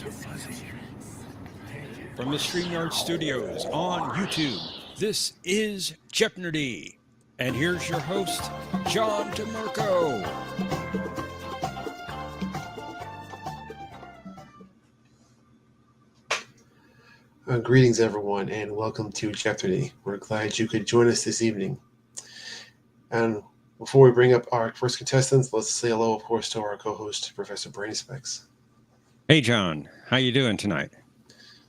From the StreamYard Studios on YouTube, this is Jeopnerdy. And here's your host, John DeMarco. Greetings, everyone, and welcome to Jeopardy. We're glad you could join us this evening. And before we bring up our first contestants, let's say hello, of course, to our co-host, Professor Brainy Specs. Hey, John. How you doing tonight?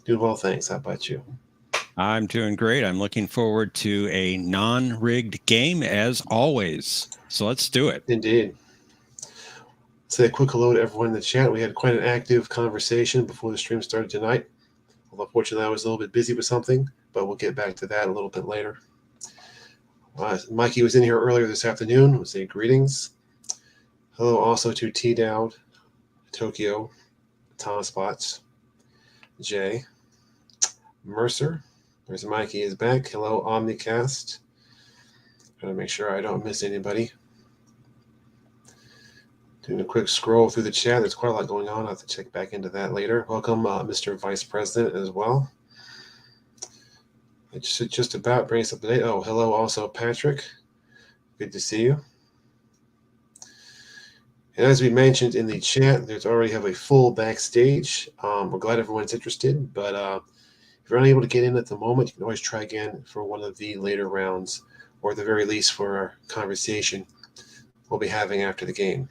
Doing well, thanks. How about you? I'm doing great. I'm looking forward to a non-rigged game, as always. So let's do it. Indeed. Say a quick hello to everyone in the chat. We had quite an active conversation before the stream started tonight. Well, unfortunately, I was a little bit busy with something, but we'll get back to that a little bit later. Mikey was in here earlier this afternoon. We'll say greetings. Hello also to T. Dowd, Tokyo, Thomas Spots, Jay, Mercer. There's Mikey is back. Hello, Omnicast. Gotta make sure I don't miss anybody. Doing a quick scroll through the chat. There's quite a lot going on. I'll have to check back into that later. Welcome, Mr. Vice President, as well. It should just about bring us up to date. Oh, hello also, Patrick. Good to see you. And as we mentioned in the chat, there's already have a full backstage. We're glad everyone's interested, but if you're unable to get in at the moment, you can always try again for one of the later rounds, or at the very least for our conversation we'll be having after the game.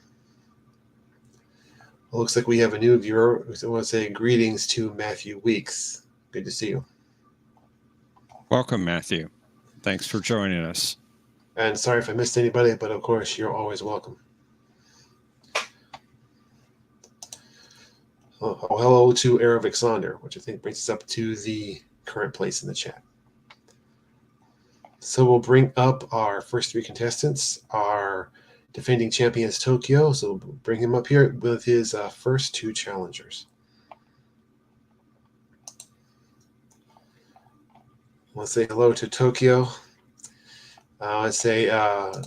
It looks like we have a new viewer. I want to say greetings to Matthew Weeks. Good to see you. Welcome, Matthew. Thanks for joining us. And sorry if I missed anybody, but of course, you're always welcome. Oh, hello to Aravixander, which I think brings us up to the current place in the chat. So we'll bring up our first three contestants. Our defending champion is Tokyo, so we'll bring him up here with his first two challengers. Let's say hello to Tokyo. Let's say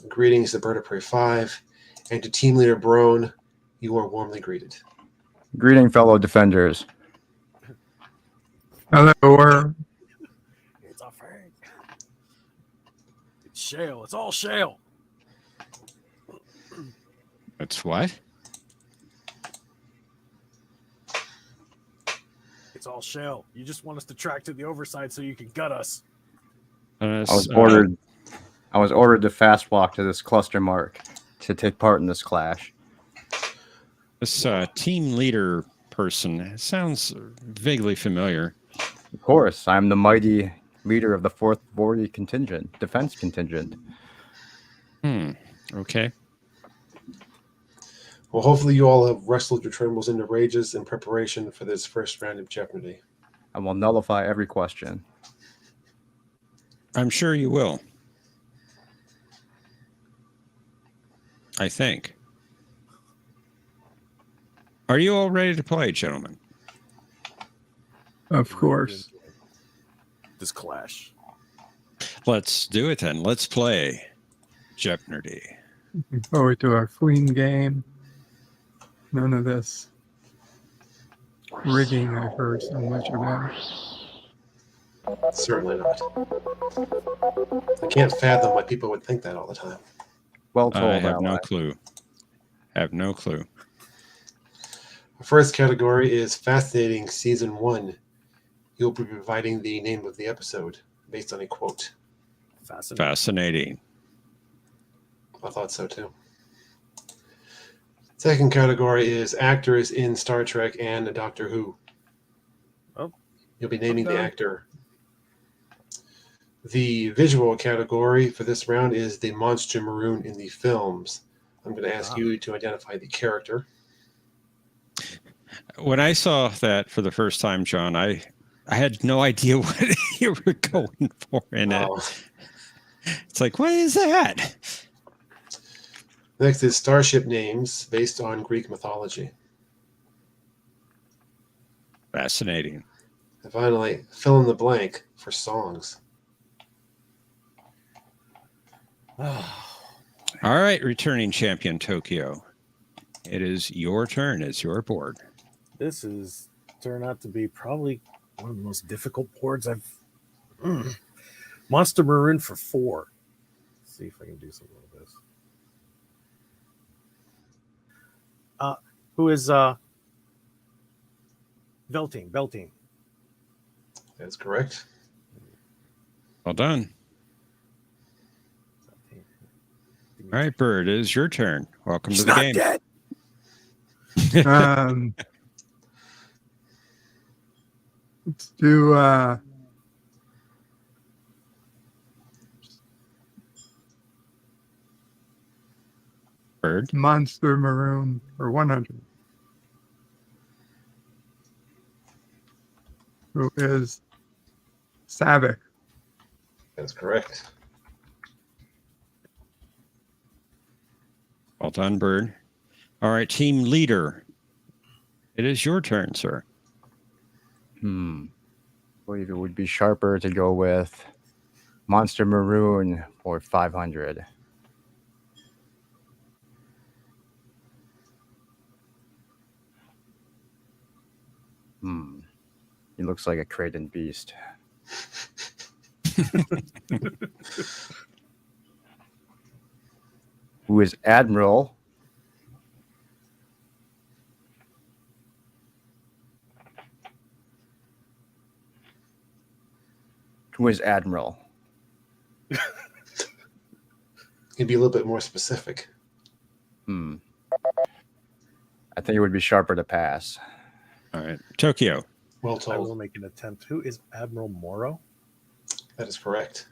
greetings to Bird of Prey 5, and to Team Leader Brone, you are warmly greeted. Greeting, fellow defenders. Hello. It's a fake. It's shale. It's all shale. It's what? It's all shale. You just want us to track to the overside so you can gut us. I was ordered to fast walk to this cluster mark to take part in this clash. This team leader person sounds vaguely familiar. Of course, I'm the mighty leader of the 4th Vorty contingent, defense contingent. Okay. Well, hopefully you all have wrestled your trembles into rages in preparation for this first round of Jeopardy. I will nullify every question. I'm sure you will. I think. Are you all ready to play, gentlemen? Of course. This clash. Let's do it then. Let's play Jeopardy. Looking forward to a clean game. None of this rigging I've heard so much about. Certainly not. I can't fathom why people would think that all the time. Well told, I have no ally. clue. Have no clue. Our first category is Fascinating Season 1. You'll be providing the name of the episode based on a quote. Fascinating. I thought so too. Second category is Actors in Star Trek and Doctor Who. Oh. You'll be naming the actor. The visual category for this round is the monster maroon in the films. I'm going to ask you to identify the character. When I saw that for the first time, John, I had no idea what you were going for in it. It's like, what is that? Next is starship names based on Greek mythology. Fascinating. And finally, fill in the blank for songs. All right, returning champion Tokyo. It is your turn. It's your board. This is turn out to be probably one of the most difficult boards I've. Monster Maroon for 4. Let's see if I can do something with this. Who is Belting? That's correct. Well done. All right, Bird, it is your turn. Welcome He's to the not game. dead. Let's do Bird. Monster Maroon for 100. Who is Savick? That's correct. Well done, Bird. All right, team leader. It is your turn, sir. I believe it would be sharper to go with Monster Maroon for 500. He looks like a Kraden beast. Who is Admiral? Who is Admiral? You'd be a little bit more specific. I think it would be sharper to pass. All right, Tokyo. Well I will told. make an attempt. Who is Admiral Morrow? That is correct.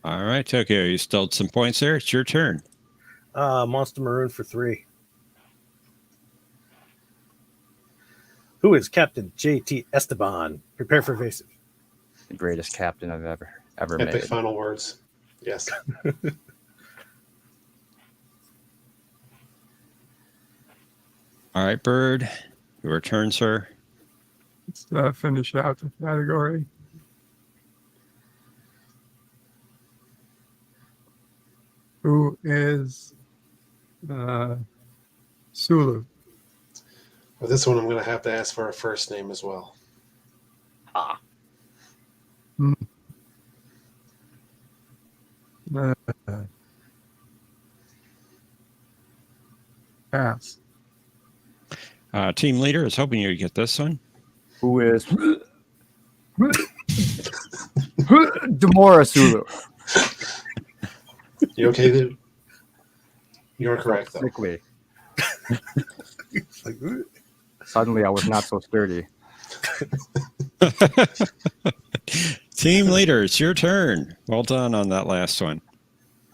All right, Tokyo, you stole some points there. It's your turn. Monster Maroon for 3. Who is Captain J.T. Esteban? Prepare for evasive. The greatest captain I've ever Epic made. final words. Yes. All right, Bird, your turn, sir. Let's finish out the category. Who is Sulu? For this one, I'm going to have to ask for a first name as well. Pass. Team leader, I was hoping you'd get this one. Who is Demora Sulu? You okay, dude? You're correct, though. Sickly. Like, Suddenly, I was not so sturdy. Team leader, it's your turn. Well done on that last one.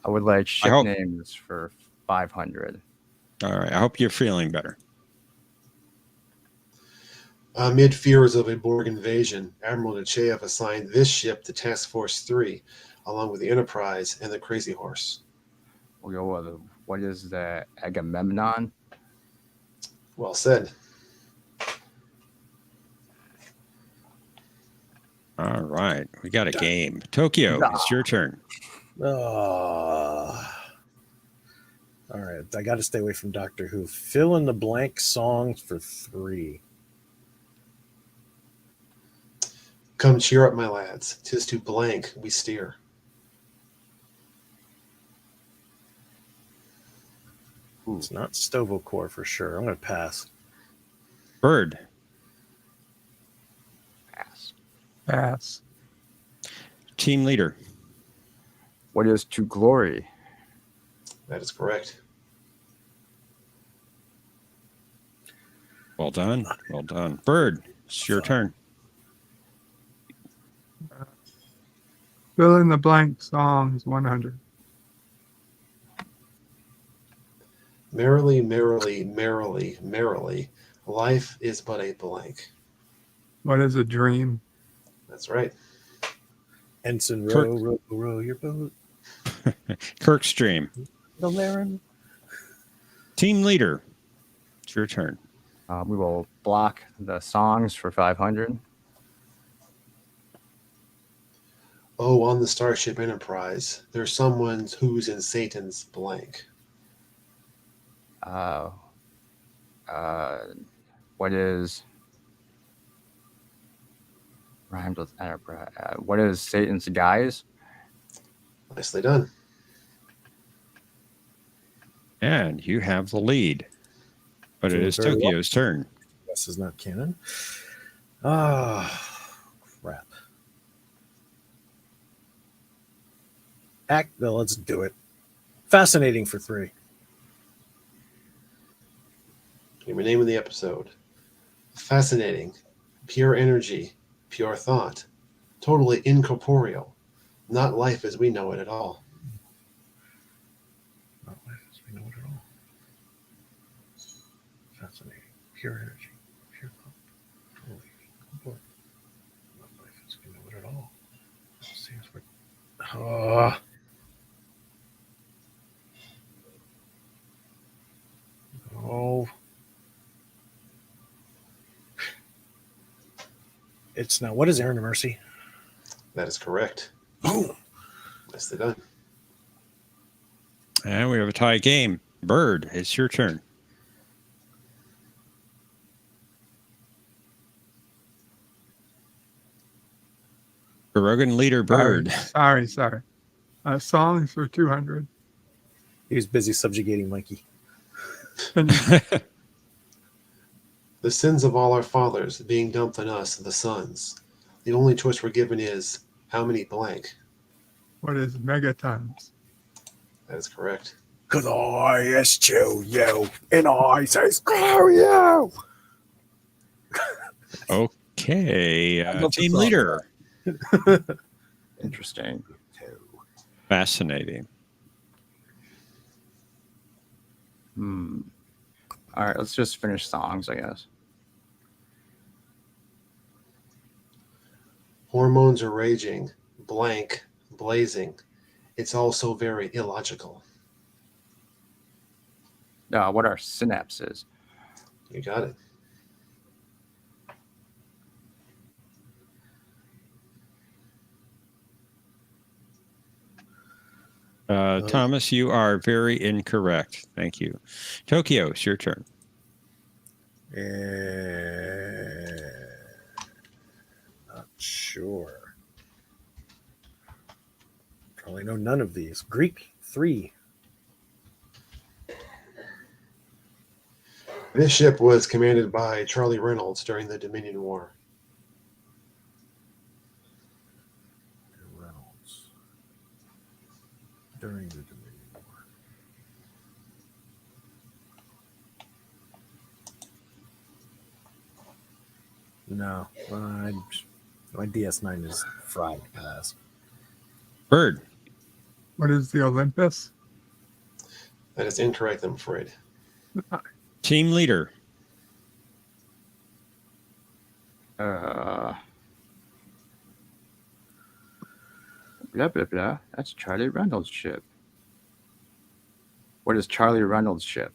I would like ship hope- names for 500. All right, I hope you're feeling better. Amid fears of a Borg invasion, Admiral Nechayev assigned this ship to Task Force 3, along with the Enterprise and the Crazy Horse. We'll go with what is the Agamemnon? Well said. All right, we got a game. Tokyo, it's your turn. all right, I got to stay away from Doctor Who. Fill in the blank songs for 3. Come cheer up, my lads. 'Tis to blank we steer. It's not Stovocore for sure. I'm going to pass. Bird, Pass. Pass. team leader. What is To Glory? That is correct. Well done. Well done. Bird, it's your turn. Fill in the blank songs 100. Merrily, merrily, merrily, merrily, life is but a blank. What is a dream? That's right. Ensign Kirk. row your boat. Kirkstream, The Laren. team leader. It's your turn. We will block the songs for 500. Oh, on the Starship Enterprise, there's someone who's in Satan's blank. What is rhymes with enterprise? What is Satan's guise? Nicely done. And you have the lead. But it Doing is very well. Tokyo's turn. This is not canon. Ah, crap. No, let's do it. Fascinating for 3. Give me the name of the episode. Fascinating. Pure energy. Pure thought. Totally incorporeal. Not life as we know it at all. Not life as we know it at all. Fascinating. Pure energy. Pure thought. Totally incorporeal. Not life as we know it at all. Let's see if we're... Oh. It's now. What is Aaron of Mercy? That is correct. Oh. Nicely done. And we have a tie game. Bird, it's your turn. Rogan leader Bird. Sorry. Songs for 200. He was busy subjugating Mikey. The sins of all our fathers being dumped on us, the sons. The only choice we're given is how many blank. What is megatons? That is correct. Because I eschew you, and I say screw you. Okay. love the Team song. leader. Interesting. Fascinating. All right, let's just finish songs, I guess. Hormones are raging, blank, blazing. It's all so very illogical. What are synapses? You got it. Thomas, you are very incorrect. Thank you. Tokyo, it's your turn. Not sure. Probably know none of these. Greek 3. This ship was commanded by Charlie Reynolds during the Dominion War. Reynolds. During the Dominion War. No. My DS9 is fried past. Bird. What is the Olympus? That is incorrect, I'm afraid. Team leader. Blah, blah, blah. That's Charlie Reynolds' ship. What is Charlie Reynolds' ship?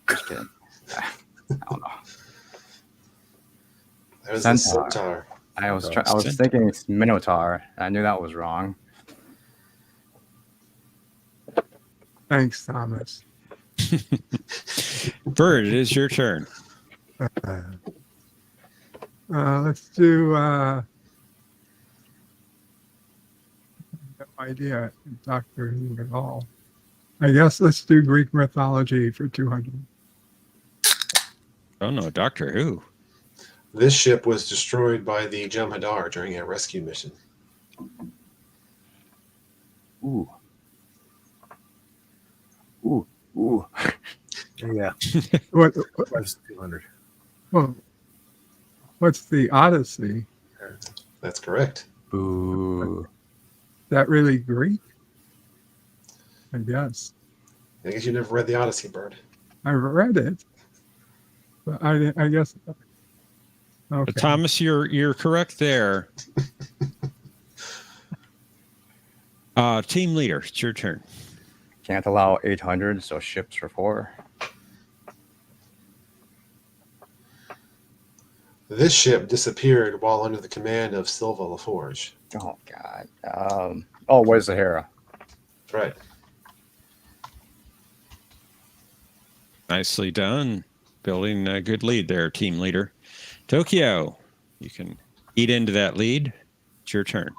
Just kidding. I don't know. That was the Centaur. Centaur. I was thinking it's Minotaur. I knew that was wrong. Thanks, Thomas. Bird, it is your turn. Let's do no idea Doctor Who at all. I guess let's do Greek mythology for 200. Oh no, Doctor Who. This ship was destroyed by the Jeopnerdy during a rescue mission. Ooh. Ooh. Ooh. Yeah. What? That's 200. Well, what's the Odyssey? That's correct. Boo. Is that really Greek? I guess. I guess you never read the Odyssey, Bird. I've read it, but I guess. Okay. Thomas, you're correct there. Team leader, it's your turn. Can't allow 800, so ships for 4. This ship disappeared while under the command of Silva LaForge. Oh, God. Where's the Hera? That's right. Nicely done. building a good lead there, team leader. Tokyo, you can eat into that lead. It's your turn.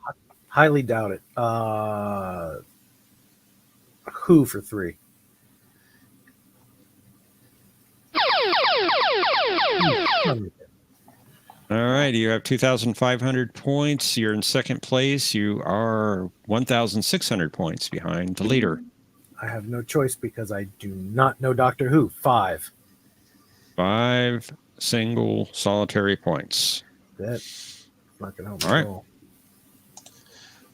Highly doubt it. Who for 3? All right, you have 2,500 points. You're in second place. You are 1,600 points behind the leader. I have no choice because I do not know Doctor Who. 5. 5 single solitary points. That's not going to help me All right. at all.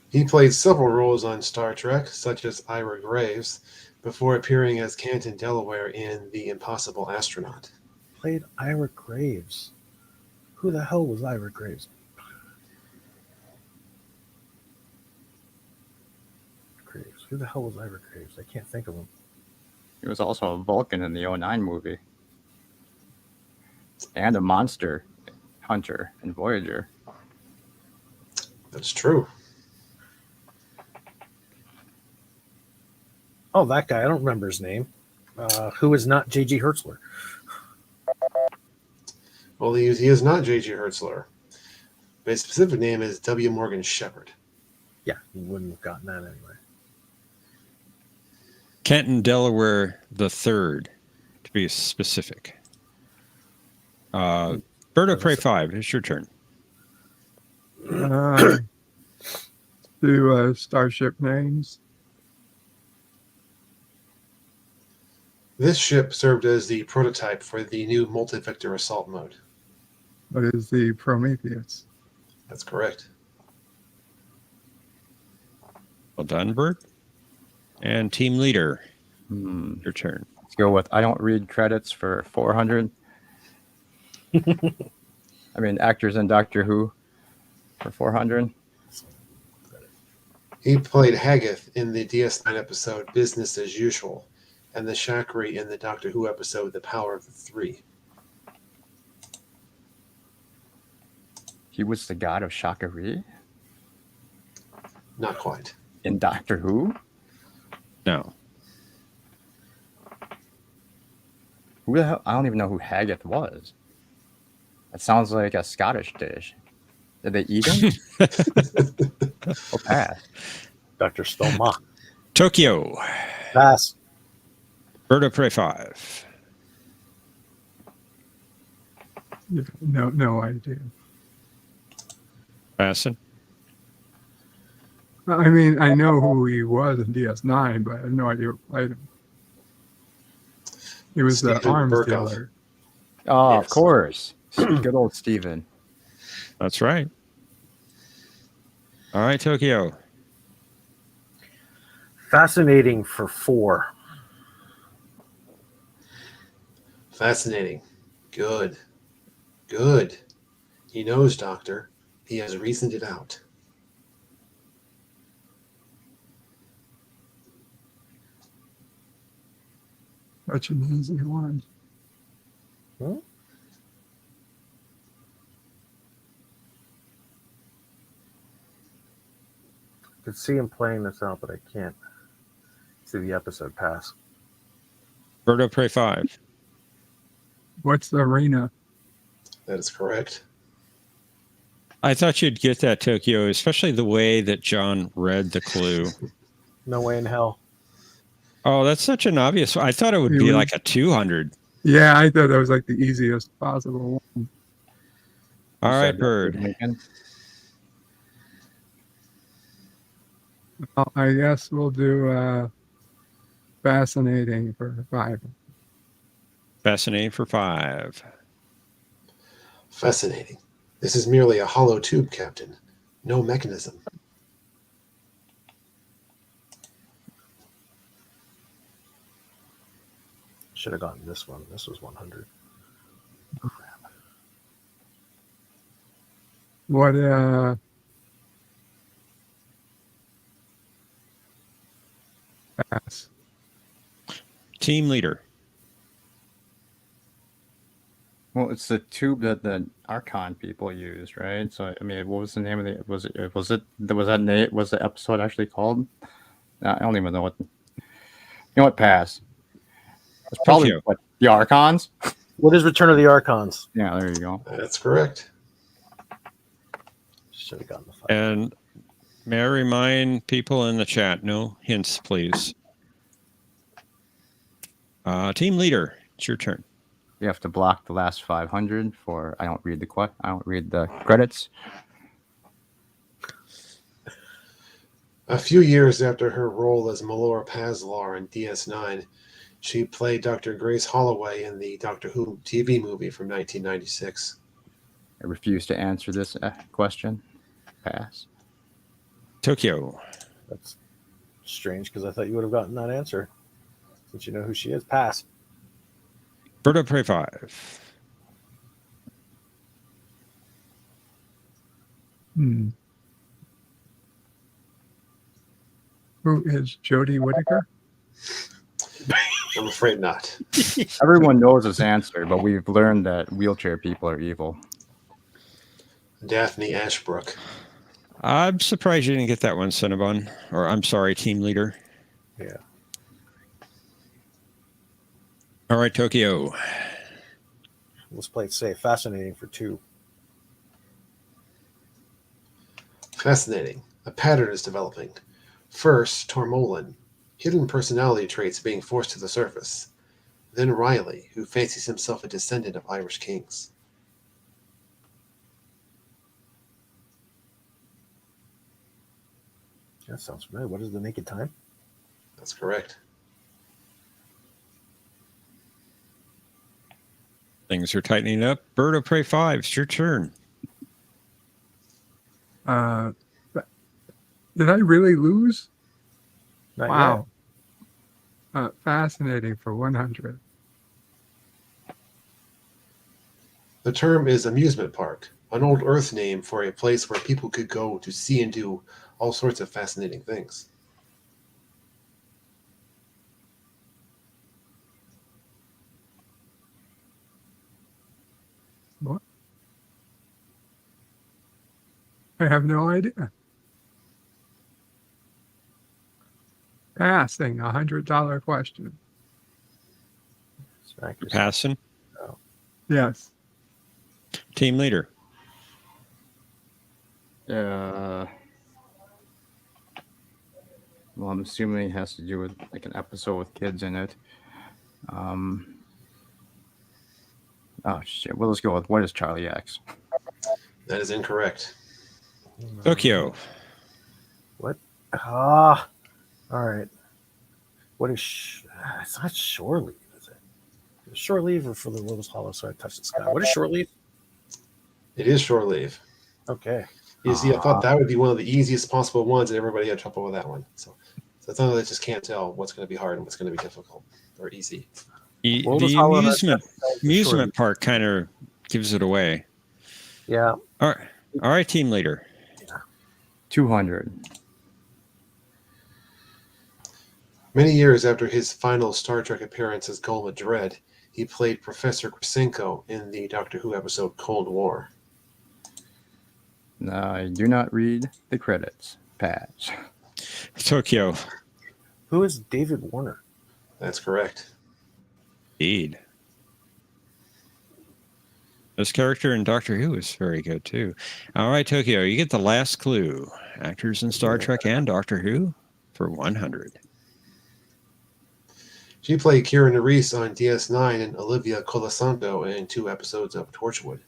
He played several roles on Star Trek, such as Ira Graves, before appearing as Canton, Delaware in The Impossible Astronaut. Played Ira Graves. Who the hell was Ira Graves? Who the hell was Ira Graves? I can't think of him. He was also a Vulcan in the 09 movie. And a monster hunter in Voyager. That's true. Oh, that guy. I don't remember his name. Who is not J.G. Hertzler? Well, he is not J.G. Hertzler. But his specific name is W. Morgan Shepard. Yeah, you wouldn't have gotten that anyway. Canton, Delaware the 3rd, to be specific. Bird of Prey 5, it's your turn. Do starship names. This ship served as the prototype for the new multi-vector assault mode. What is the Prometheus? That's correct. Well done, Bird. And team leader, Hmm. your turn. Let's go with I don't read credits for 400. I mean, actors in Doctor Who for 400. He played Haggith in the DS9 episode Business as Usual, and the Shakri in the Doctor Who episode The Power of the Three. He was the god of Shakari Not quite. in Doctor Who. No. Who the hell? I don't even know who Haggith was. That sounds like a Scottish dish. Did they eat him? Or pass? Dr. Stoma. Tokyo, Pass. Bird of Prey 5. Yeah, no idea. Passing. I mean, I know who he was in DS9, but I have no idea who played him. He was the Stephen arms Burkoff. dealer. Oh, Yes. of course. Good old Steven. That's right. All right, Tokyo. Fascinating for 4. Fascinating. Good. Good. He knows, Doctor. He has reasoned it out. Such an easy one. I could see him playing this out, but I can't see the episode pass. Bird of Prey 5. What's the arena? That is correct. I thought you'd get that, Tokyo, especially the way that John read the clue. No way in hell. Oh, that's such an obvious one. I thought it would It be was- like a 200. Yeah, I thought that was like the easiest possible one. All You right, said that, Bird. Lincoln. Well, I guess we'll do fascinating for 5. Fascinating for 5. Fascinating. This is merely a hollow tube, Captain. No mechanism. Should have gotten this one. This was 100. What pass. Team leader. Well, it's the tube that the Archon people used, right? So, I mean, what was the name of the? Was that name? Was the episode actually called? I don't even know what. You know what? Pass. It's probably Tokyo. what the Archons. What is Return of the Archons? Yeah, there you go. That's correct. Should have gotten the 5. And may I remind people in the chat, no hints, please. Team leader, it's your turn. You have to block the last 500 for I don't read the credits. A few years after her role as Melora Paslar in DS9, she played Dr. Grace Holloway in the Doctor Who TV movie from 1996. I refuse to answer this question. Pass. Tokyo. That's strange because I thought you would have gotten that answer since you know who she is. Pass. Bird of Prey 5. Who is Jodie Whittaker? I'm afraid not. Everyone knows this answer, but we've learned that wheelchair people are evil. Daphne Ashbrook. I'm surprised you didn't get that one, Cinnabon. Or I'm sorry, team leader. Yeah. All right, Tokyo. Let's play it safe. Fascinating for 2. Fascinating. A pattern is developing. First, Tormolin, hidden personality traits being forced to the surface. Then Riley, who fancies himself a descendant of Irish kings. That sounds familiar. What is the Naked Time? That's correct. Things are tightening up. Bird of Prey 5, it's your turn. Did I really lose? Not Wow. Fascinating for 100. The term is amusement park, an old Earth name for a place where people could go to see and do all sorts of fascinating things. What? I have no idea. Passing $100 question. Smack yourself. Passing. Yes. Team leader. Well, I'm assuming it has to do with like an episode with kids in it. Oh shit. Well, let's go with what is Charlie X? That is incorrect. Tokyo. What? All right. What is... it's not shore leave, is it? Shore leave or for the world is hollow, so I touched the sky. What is shore leave? It is shore leave. Okay. You see, I thought that would be one of the easiest possible ones, and everybody had trouble with that one. So it's not that I just can't tell what's going to be hard and what's going to be difficult or easy. The World is hollow, that's amusement park kind of gives it away. Yeah. All right, team leader. 200. Many years after his final Star Trek appearance as Gulma Dread, he played Professor Krasinko in the Doctor Who episode Cold War. No, I do not read the credits. Pass. Tokyo. Who is David Warner? That's correct. Indeed. This character in Doctor Who is very good, too. All right, Tokyo, you get the last clue. Actors in Star Trek and Doctor Who for 100. She played Kira Nerys on DS9 and Olivia Colasanto in 2 episodes of Torchwood.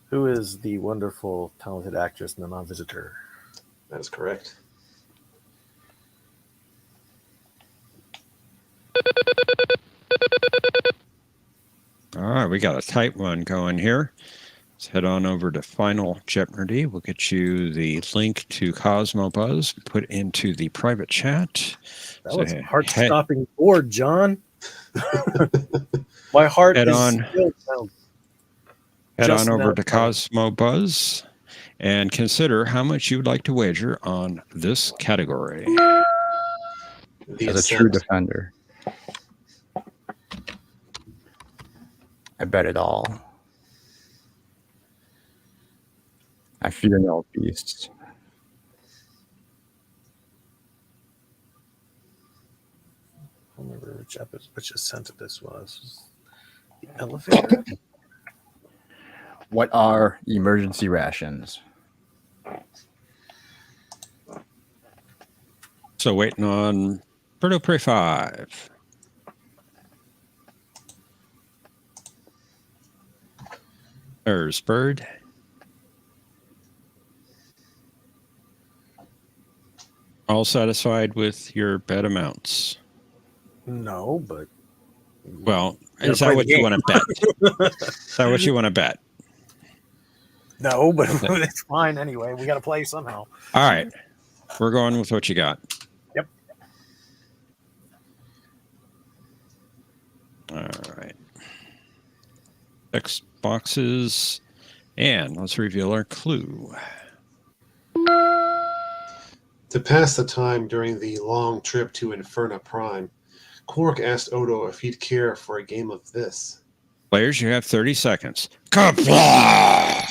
Who is the wonderful, talented actress in The Non-Visitor? That is correct. All right, we got a tight one going here. Let's head on over to Final Jeopnerdy. We'll get you the link to Cosmo Buzz put into the private chat. That was a heart-stopping board, John. My heart Head is on. still down. Head Just on over now. to Cosmo Buzz and consider how much you would like to wager on this category. The As a Ascent. true defender, I bet it all. I fear no beasts. I don't remember which ascent this was. The Elevator? What are emergency rations? So waiting on Birdo Prey 5. There's Bird. All satisfied with your bet amounts? No, but Well, Gotta is that play what the you game. want to bet? Is that what you want to bet? no, but it's fine anyway. We got to play somehow. All right. We're going with what you got. Yep. All right. 6 boxes. And let's reveal our clue. To pass the time during the long trip to Inferna Prime, Quark asked Odo if he'd care for a game of this. Players, you have 30 seconds. Kapla!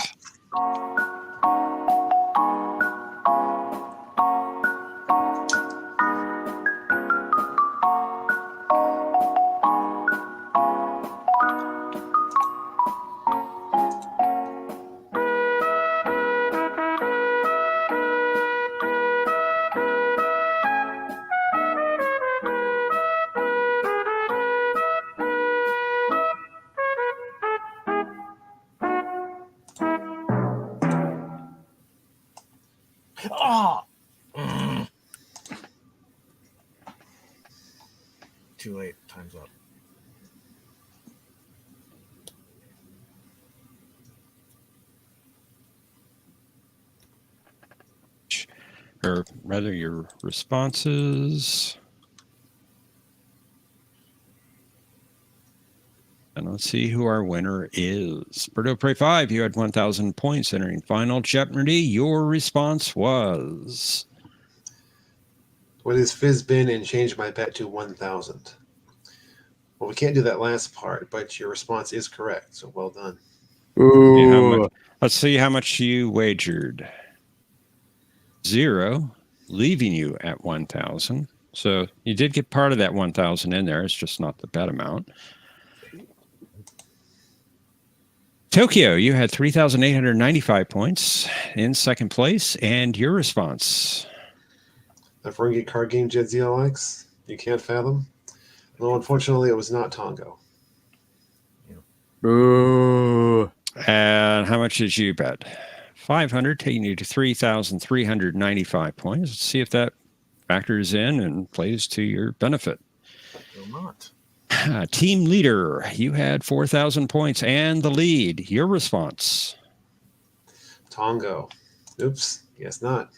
Oh! Too late. Time's up. Or rather, your responses. And let's see who our winner is. Birdo Prey 5, you had 1,000 points entering final Jeopardy. Your response was... What is Fizbin and change my bet to 1,000? Well, we can't do that last part, but your response is correct, so well done. Ooh. Let's see how much you wagered. 0, leaving you at 1,000. So you did get part of that 1,000 in there. It's just not the bet amount. Tokyo, you had 3,895 points in second place. And your response? A Ferengi card game Jedzia likes? You can't fathom? No, unfortunately, it was not Tongo. Ooh. And how much did you bet? 500, taking you to 3,395 points. Let's see if that factors in and plays to your benefit. Will not. Team leader, you had 4,000 points and the lead. Your response? Tongo. Oops, guess not.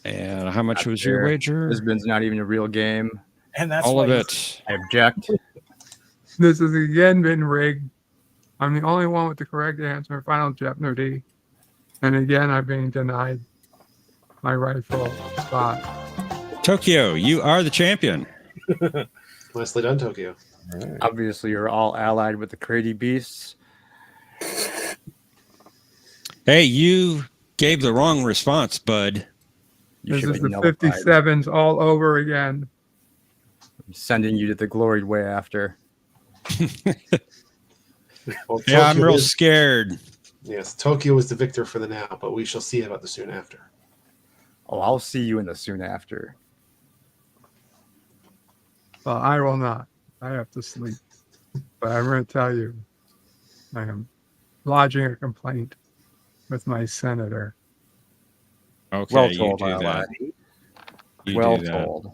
And how much Not was your fair. wager? Lisbon's not even a real game. And that's All why of you- it. I object. This has again been rigged. I'm the only one with the correct answer, final Jeopnerdy. And again, I'm being denied my rightful spot. Tokyo, you are the champion. Nicely done, Tokyo. Obviously, you're all allied with the Crazy Beasts. Hey, you gave the wrong response, bud. You This should is be the nullified. 57s all over again. I'm sending you to the gloried way after. Well, Yeah, I'm Tokyo real is- scared. Yes, Tokyo is the victor for the now, but we shall see about the soon after. Oh, I'll see you in the soon after. Well, I will not. I have to sleep. But I'm going to tell you, I am lodging a complaint with my senator. Okay, Well you told, do ally. that. You Well do that. told.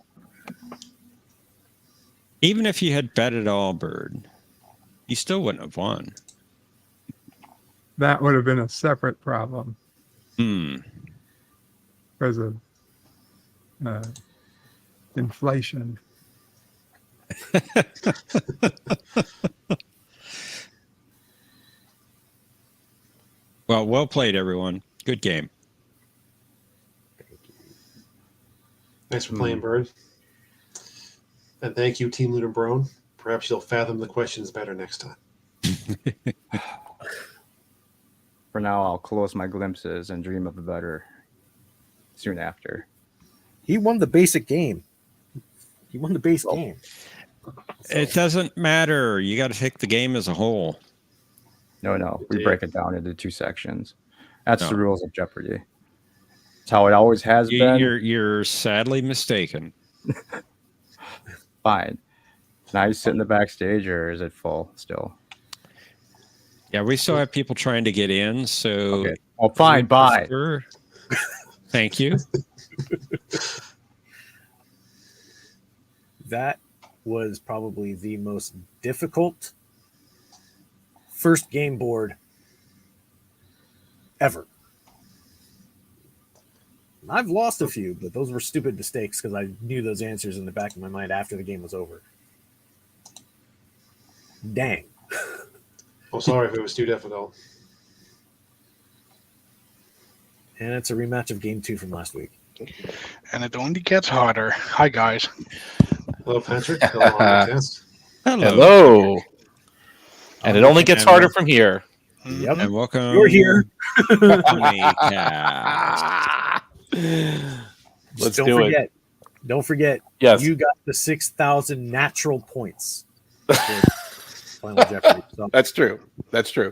Even if you had bet it all, Bird, you still wouldn't have won. That would have been a separate problem because of inflation. Well played, everyone. Good game. Thanks for playing, Bird. And thank you, Team Lunar Brone. Perhaps you'll fathom the questions better next time. For now, I'll close my glimpses and dream of a better soon after. He won the basic game. He won the base game. It doesn't matter. You got to take the game as a whole. No. We Indeed. break it down into 2 sections. That's the No. rules of Jeopardy. It's how it always has been. You're sadly mistaken. Fine. Now you sit in the backstage, or is it full still? Yeah, we still have people trying to get in. So, Okay. Oh, fine. Bye. Christopher, thank you. That was probably the most difficult first game board ever. I've lost a few, but those were stupid mistakes because I knew those answers in the back of my mind after the game was over. Dang. I'm sorry if it was too difficult. And it's a rematch of game 2 from last week. And it only gets harder. Hi, guys. Hello, Patrick. Hello, Omnicast. Hello. And it only gets And harder from here. Yep. And welcome. You're here. Omnicast. Let's Don't do it. forget. Don't forget. Yes. You got the 6,000 natural points. for Final Jeopardy. So That's true. That's true.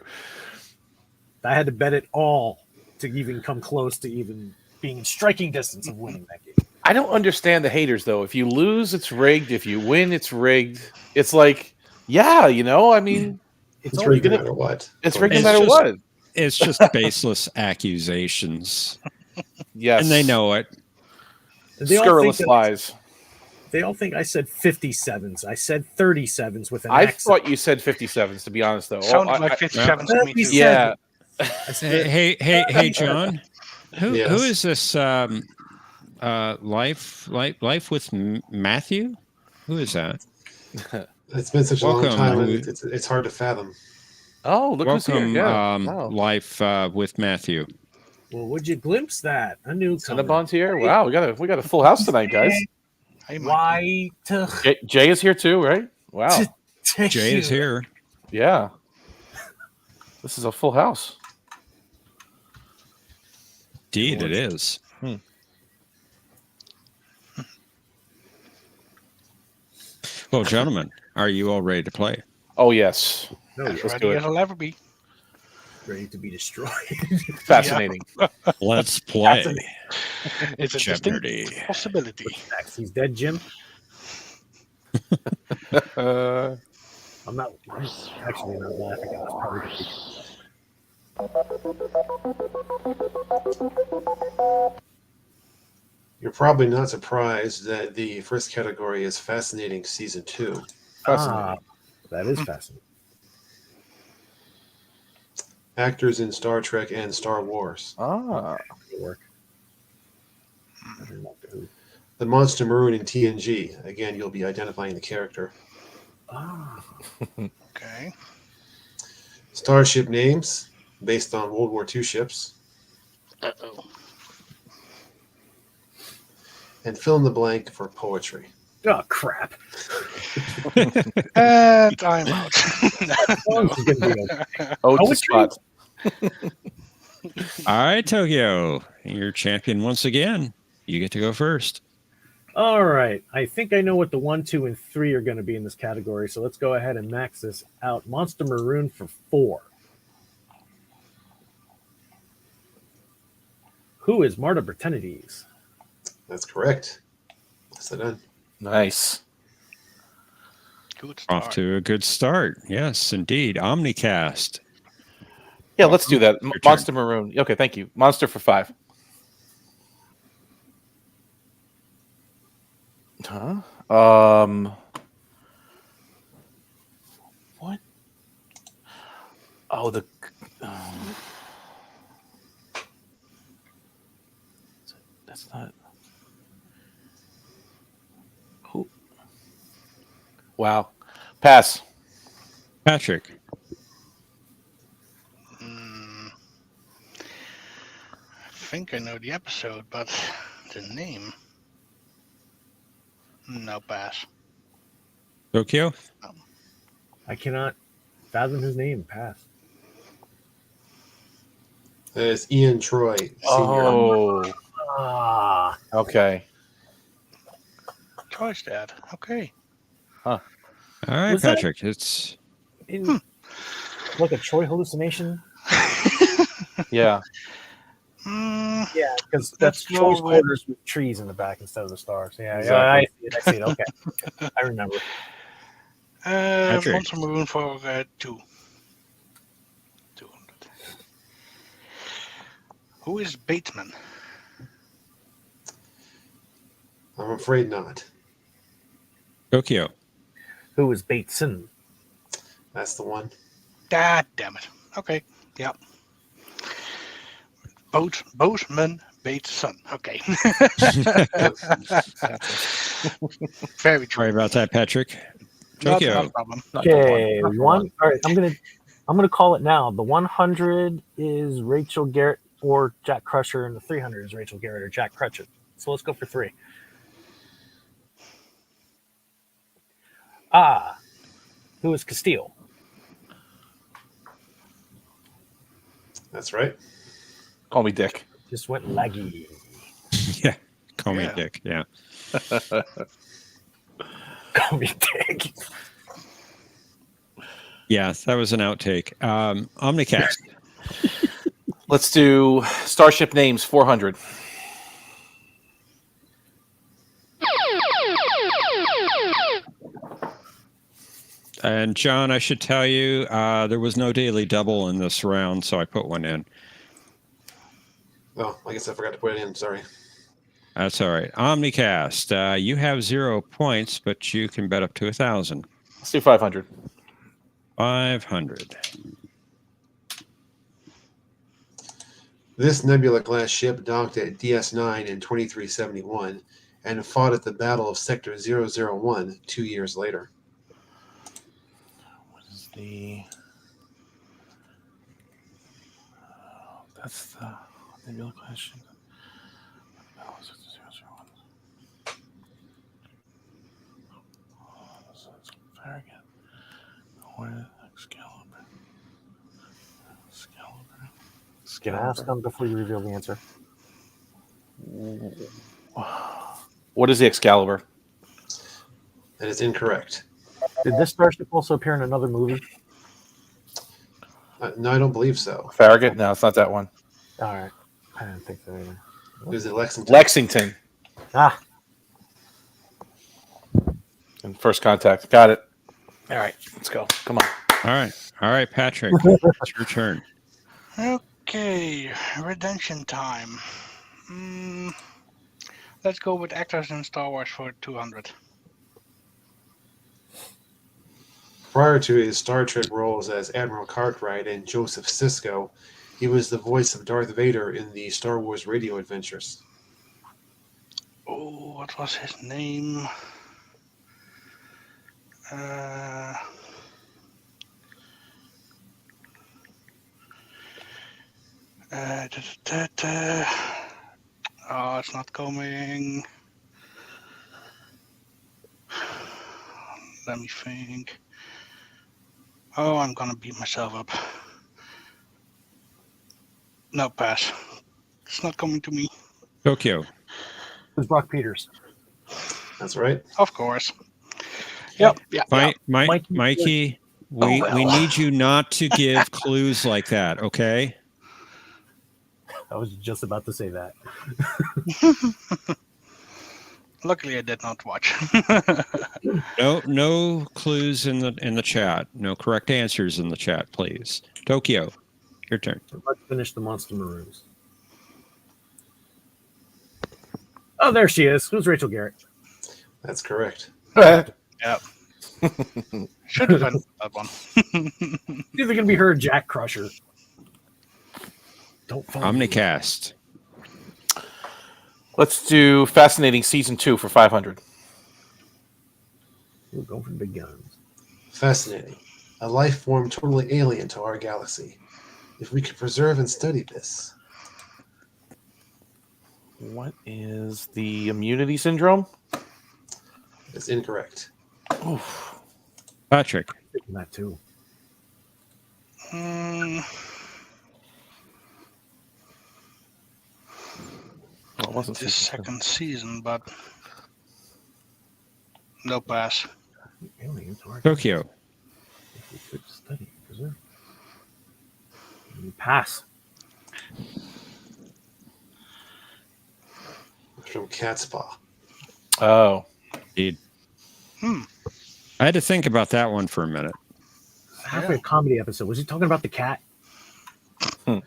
I had to bet it all to even come close to even being in striking distance of winning that game. I don't understand the haters, though. If you lose, it's rigged. If you win, it's rigged. It's like, yeah, I mean, It's only rigged no gonna- matter what. it's rigged no It's matter just- what. It's just baseless accusations. Yes. And they know it. They all, Scurrilous think lies. they all think I said 57s. I said 37s with an I accent. thought you said 57s, to be honest, though. Sounded I- like I- 57 to me, too. yeah. I said, Hey, John. Who Yes. is this? Life with Matthew? Who is that? It's been such a long Welcome. time, and it's hard to fathom. Oh, look who's here. Welcome, Yeah. Wow. Life with Matthew. well, would you glimpse that? A new Cinnabon's here. Wow, we got a full house tonight, guys. Hey, Mike. Why to Jay is here too, right? Wow. Jay is here. Yeah. This is a full house. Indeed, it is. Well, gentlemen, are you all ready to play? Oh yes. No, As you're Let's do ready it. as I'll ever be. ready to be destroyed. Fascinating. Let's play. It's a distinct Jeopardy. possibility. He's dead, Jim. Uh, I'm actually not laughing. I was probably gonna be- You're probably not surprised that the first category is Fascinating Season 2. fascinating. That is fascinating. Actors in Star Trek and Star Wars. Good work. I don't know who. The Monster Maroon in TNG. Again, you'll be identifying the character. Okay. Starship names based on World War II ships. Uh-oh. And fill in the blank for poetry. Oh crap! And I'm out. This is gonna be okay. Oh, it's a Poetry? spot. All right, Tokyo, you're champion once again. You get to go first. All right. I think I know what the 1, 2, and 3 are going to be in this category. So let's go ahead and max this out. Monster Maroon for 4. Who is Marta Bertenides? That's correct. Nicely done. Nice. Good Off start. to a good start. Yes, indeed. Omnicast. Yeah, let's do that. Your turn. Monster Maroon. Okay, thank you. Monster for 5. Huh? What? Oh, that's not. Who? Wow. Pass. Patrick. I think I know the episode, but the name. No, pass. Tokyo. I cannot fathom his name. Pass. It's Ian Troy, Sr. Oh, Ah, okay. Troy's dad. Okay. All right, Was that- Patrick. It's In like a Troy hallucination? Yeah. Mm, Yeah, because Let's that's go Troy's with- quarters with trees in the back instead of the stars. Yeah, Exactly. yeah, I see it. I see it. Okay, I remember. Patrick. Monster Maroon for 200. Who is Bateman? I'm afraid not. Tokyo. Who is Bateson? That's the one. Ah, damn it. Okay, yeah. Boatman Bateson. Okay. Very true. Sorry about that, Patrick. Not Tokyo. a problem. Not the Okay, Not the one. All right, I'm gonna call it now. The 100 is Rachel Garrett or Jack Crusher, and the 300 is Rachel Garrett or Jack Crutcher. So let's go for 3. Who is Castile? That's right. Call me Dick. Just went laggy. Yeah. Call me Yeah. Dick. Yeah. Call me Dick. Yeah, that was an outtake. Omnicast. Let's do Starship names 400. And John, I should tell you, there was no daily double in this round, so I put one in. Oh, I guess I forgot to put it in. Sorry. That's all right. Omnicast, you have 0 points, but you can bet up to 1,000. Let's do 500. 500. This Nebula-class ship docked at DS9 in 2371 and fought at the Battle of Sector 001 2 years later. What is the... That's the Nebula question. Farragut. Excalibur. Can I ask them before you reveal the answer? What is the Excalibur? That is incorrect. Did this starship also appear in another movie? No, I don't believe so. Farragut? No, it's not that one. All right, I didn't think so either. It was at Lexington. Lexington. Ah, And First Contact. Got it. All right, let's go. Come on. All right, Patrick. It's your turn. Okay, redemption time. Let's go with actors in Star Wars for 200. Prior to his Star Trek roles as Admiral Cartwright and Joseph Sisko, he was the voice of Darth Vader in the Star Wars radio adventures. Oh, what was his name? Oh, it's not coming. Let me think. Oh, I'm gonna beat myself up. No, pass. It's not coming to me. Tokyo. who's Brock Peters? That's right. Of course. Yep. Yeah. Mikey, we need you not to give clues like that, okay? I was just about to say that. Luckily, I did not watch. No clues in the chat. No correct answers in the chat, please. Tokyo, your turn. Let's finish the Monster Maroons. Oh, there she is. Who's Rachel Garrett? That's correct. Yep. Should have been that one. It's either gonna be her or Jack Crusher. Don't follow me. Omnicast. Let's do Fascinating Season 2 for 500. We're going for the big guns. Fascinating. A life form totally alien to our galaxy. If we could preserve and study this. What is the Immunity Syndrome? It's incorrect. Oof. Patrick. Thinking that too. Well, it wasn't This season two. second season, but no pass. Aliens are Tokyo. If we could study and preserve. Pass. From Catspaw. Oh, Indeed. Hmm. I had to think about that one for a minute. Halfway a comedy episode. Was he talking about the cat? Well,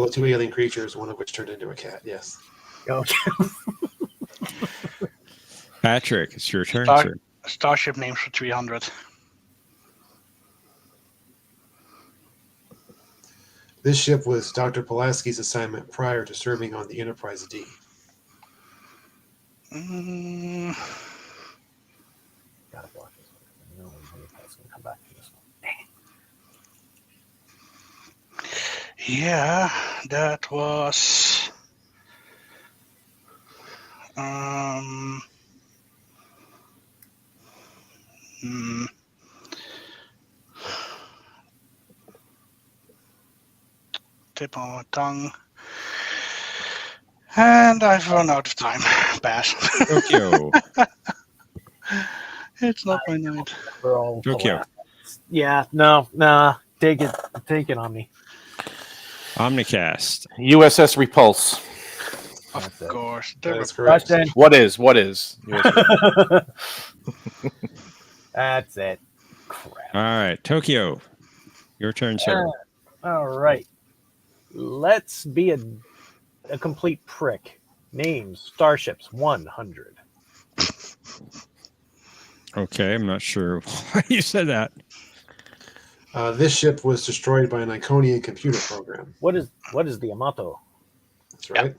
the two alien creatures, one of which turned into a cat. Yes. Okay. Patrick, it's your turn, Star- sir. Starship names for 300. This ship was Dr. Pulaski's assignment prior to serving on the Enterprise D. Mm, Gotta block this one. No, that's gonna come back to this one. yeah, that was. Hmm. Tip on my tongue. And I've run out of time. Pass. Tokyo. It's not my night. We're all Tokyo. Yeah, no, nah. Take it, Omni. Omnicast. USS Repulse. Of That's it. course. That's correct. Question. What is? USS? That's it. Crap. All right, Tokyo. Your turn, sir. All right. Let's be a complete prick. Names starships 100. Okay, I'm not sure why you said that. This ship was destroyed by an Iconian computer program. What is the Yamato? That's right.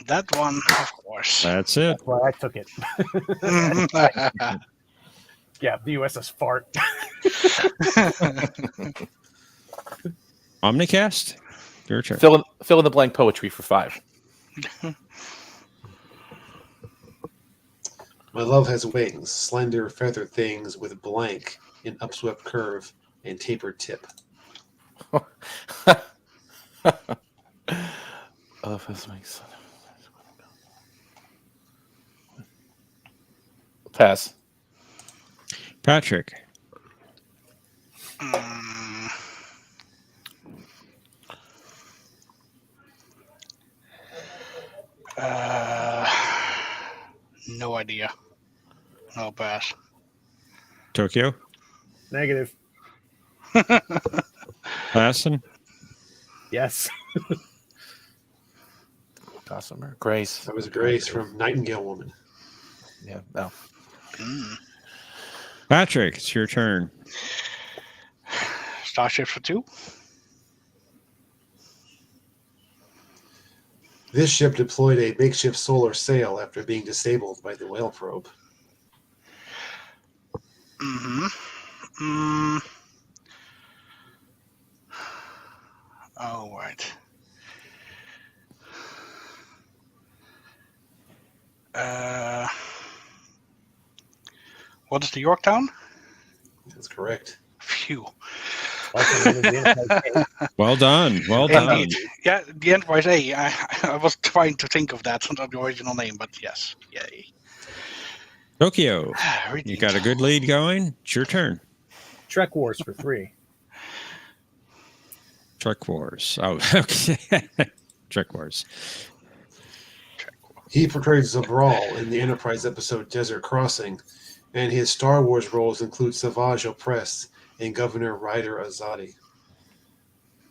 That one, of course. That's it. That's why I took it. Yeah, the USS Fart. Omnicast. Your turn. Fill in the blank poetry for 5. My love has wings, slender feather things with blank, an upswept curve, and tapered tip. Oh, this makes sense. Pass. Patrick. Mm. No idea. No pass. Tokyo. Negative. Lassen. Yes. Gossamer. Grace. That was Grace from Nightingale Woman. Yeah, no. Mm. Patrick, it's your turn. Starship for 2. This ship deployed a makeshift solar sail after being disabled by the whale probe. Mm-hmm. Oh, right. What is the Yorktown? That's correct. Phew. Also known as the Enterprise A. Well done. Well done. Indeed. Yeah, the Enterprise A. I was trying to think of that, not the original name, but yes. Yay. Tokyo. You Redeemed. got a good lead going. It's your turn. Trek Wars for 3. Trek Wars. Oh, okay. Trek Wars. He portrayed Zabral in the Enterprise episode Desert Crossing, and his Star Wars roles include Savage Opress and Governor Ryder Azadi.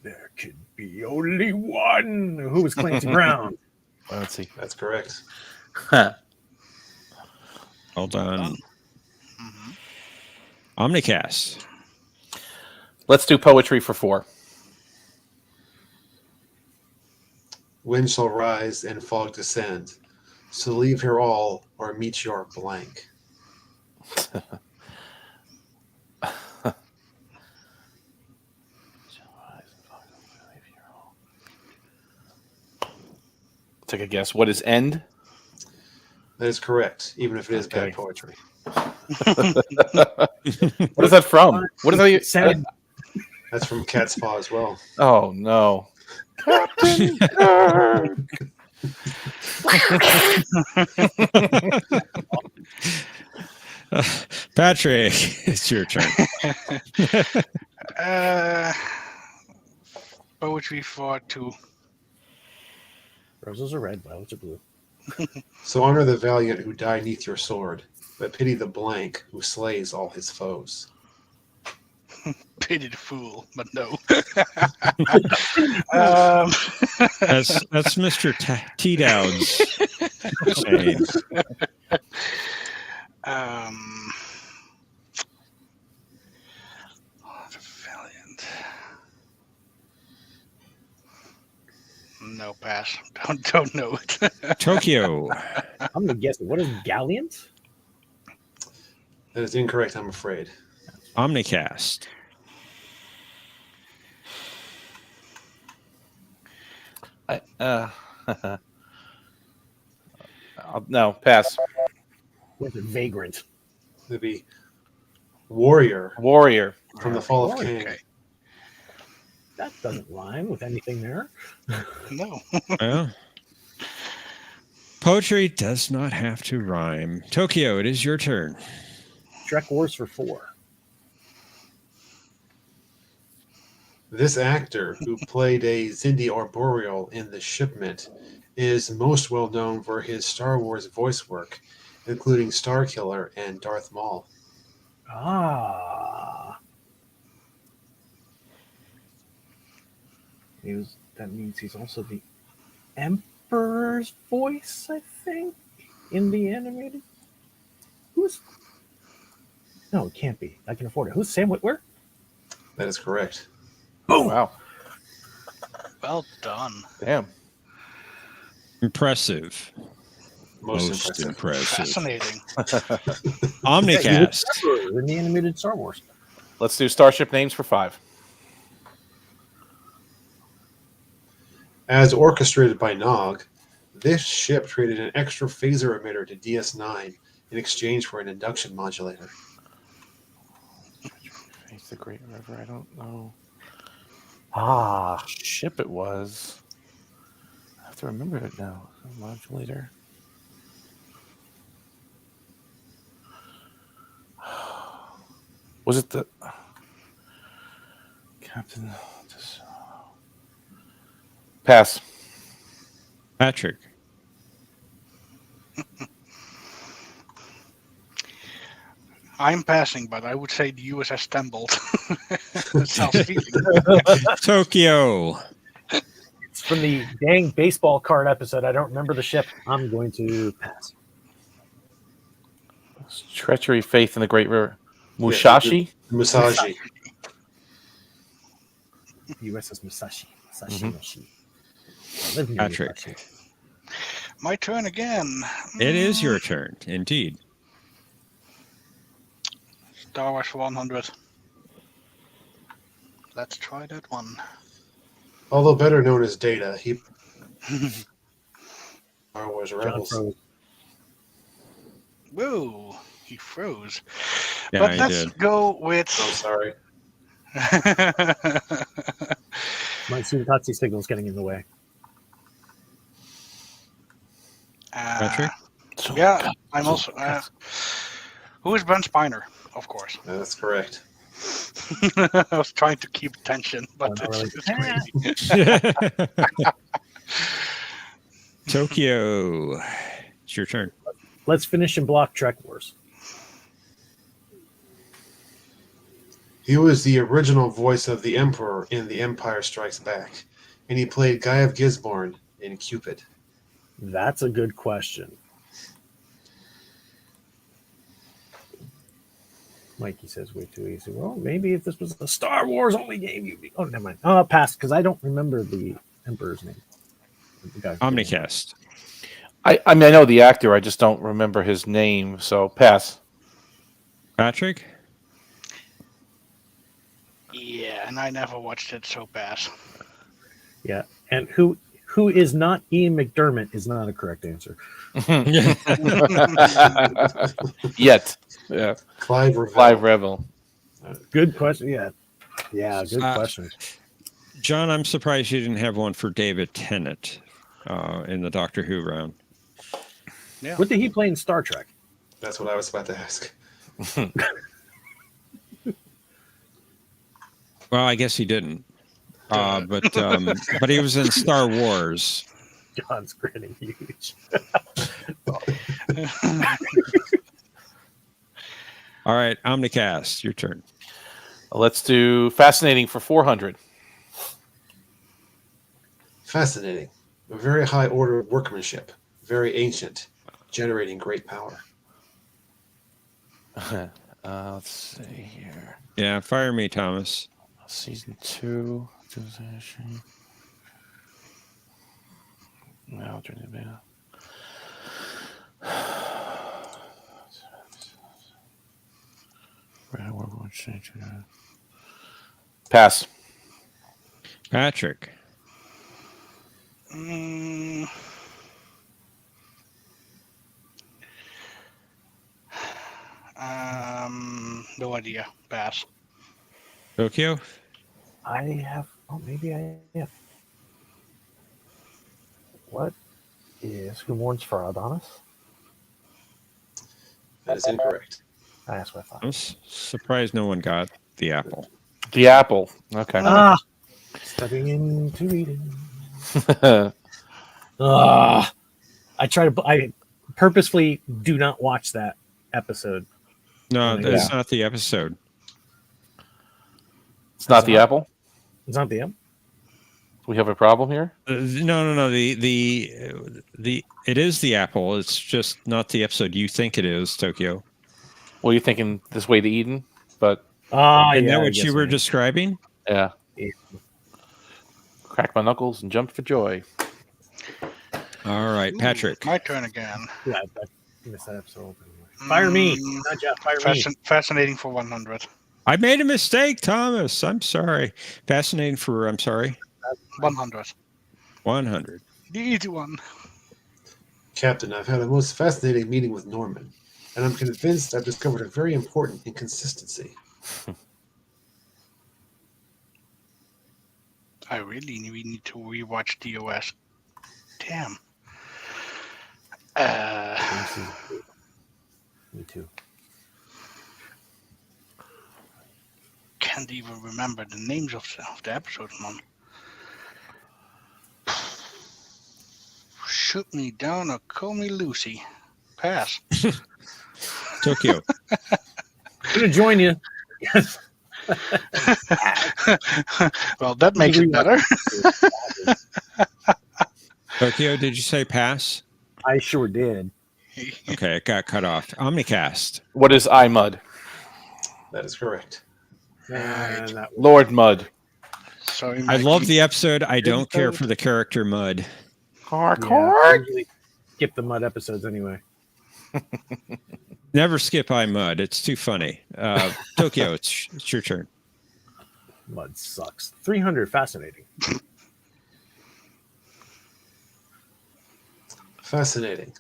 There could be only one. Who was Clancy Brown? Let's see. That's correct. Well done. Mhm. Omnicast. Let's do poetry for 4. Wind shall rise and fog descend. So leave here all or meet your blank. Take a guess. What is end? That is correct, even if it is Okay. bad poetry. What is that from? What is that? Sand. That's from Cat's Paw as well. Oh no. Captain Kirk. Patrick, it's your turn. Poetry for 2. Roses are red, violets are blue. So honor the valiant who die neath your sword, but pity the blank who slays all his foes. Pity the fool, but no. That's Mr. T. Dowd's saying. The valiant. No, pass. Don't know it. Tokyo. I'm gonna guess it. What is Gallant? That is incorrect, I'm afraid. Omnicast. No, pass. What is it? Vagrant. It'd be Warrior Warrior. from the Fall of Warrior. Kang. Okay. That doesn't rhyme with anything there. No. Well, poetry does not have to rhyme. Tokyo, it is your turn. Trek Wars for 4. This actor, who played a Xindi Arboreal in The Shipment, is most well known for his Star Wars voice work, including Starkiller and Darth Maul. Ah. That means he's also the Emperor's voice, I think, in the animated. Who's? No, it can't be. I can afford it. Who's Sam Witwer? That is correct. Boom. Wow. Well done. Damn. Impressive. Most impressive. Fascinating. Omnicast. Emperor in the animated Star Wars. Let's do starship names for 5. As orchestrated by Nog, this ship traded an extra phaser emitter to DS9 in exchange for an induction modulator. Face the Great River. I don't know. Ah. Ship it was. I have to remember it now. Modulator. Was it the Captain? Pass. Patrick. I'm passing, but I would say the USS Stumbled. Sounds feeling. Tokyo. It's from the dang baseball card episode. I don't remember the ship. I'm going to pass. Treachery, faith in the Great River. Mushashi. Musashi. USS Musashi. Musashi Mhm. Mushi. I live near Patrick. Musashi. My turn again. It is your turn, indeed. Star Wars 100. Let's try that one. Although better known as Data, he Star Wars John Rebels. Froze. Whoa, he froze. Yeah, but I let's did. go with. I'm sorry. My Suntatsu signal's getting in the way. Patrick? Yeah, I'm also. Who is Brent Spiner? Of course. That's correct. I was trying to keep tension, but Oh, no, it's really? crazy. Tokyo. It's your turn. Let's finish in block Trek Wars. He was the original voice of the Emperor in The Empire Strikes Back, and he played Guy of Gisborne in Cupid. That's a good question. Mikey says way too easy. Well, maybe if this was a Star Wars only game, you'd be. Oh, never mind. Pass, because I don't remember the Emperor's name. The guy who- Omnicast. I mean, I know the actor. I just don't remember his name. So pass. Patrick? Yeah, and I never watched it, so pass. Yeah, and who is not Ian McDermott is not a correct answer. Yet. Yeah. Clive Revell. Clive Revel. Good question. Yeah, good question. John, I'm surprised you didn't have one for David Tennant in the Doctor Who round. Yeah. What did he play in Star Trek? That's what I was about to ask. Well, I guess he didn't. But he was in Star Wars. John's grinning huge. All right, Omnicast, your turn. Let's do fascinating for 400. Fascinating. A very high order of workmanship. Very ancient. Generating great power. Let's see here. Yeah, fire me, Thomas. Season 2. Now turn it back. Pass. Patrick. No idea. Pass. Tokyo. I have. Oh, maybe I have. What is Who Mourns for Adonis? That is incorrect. That's what I thought. I'm surprised no one got the apple. The apple. Okay. Stepping into Eden. I try to. I purposefully do not watch that episode. No, Yeah. that's not the episode. It's not the apple. It's not the M. We have a problem here. No. The it is the apple. It's just not the episode you think it is, Tokyo. Well, you're thinking This Way to Eden, but Isn't that what you were describing? yeah. Yeah. Crack my knuckles and jump for joy. All right, Patrick. My turn again. Yeah, I missed that episode. Fire me, not Jeff. Fire me. Fascinating for 100. I made a mistake, Thomas. I'm sorry. Fascinating for, I'm sorry. 100. 100. The easy one. Captain, I've had a most fascinating meeting with Norman, and I'm convinced I've discovered a very important inconsistency. I really need to rewatch DOS. Damn. Me too. Can't even remember the names of the episodes, man. Shoot me down or call me Lucy. Pass. Tokyo. I'm gonna join you. Yes. Well, that makes it better. Tokyo, did you say pass? I sure did. Okay, it got cut off. Omnicast. What is iMud? That is correct. Lord Mud. Sorry, I love the episode. I don't care for the character Mud. I usually skip the Mud episodes anyway. Never skip Mud. It's too funny. Tokyo, it's your turn. Mud sucks. 300, fascinating. Fascinating.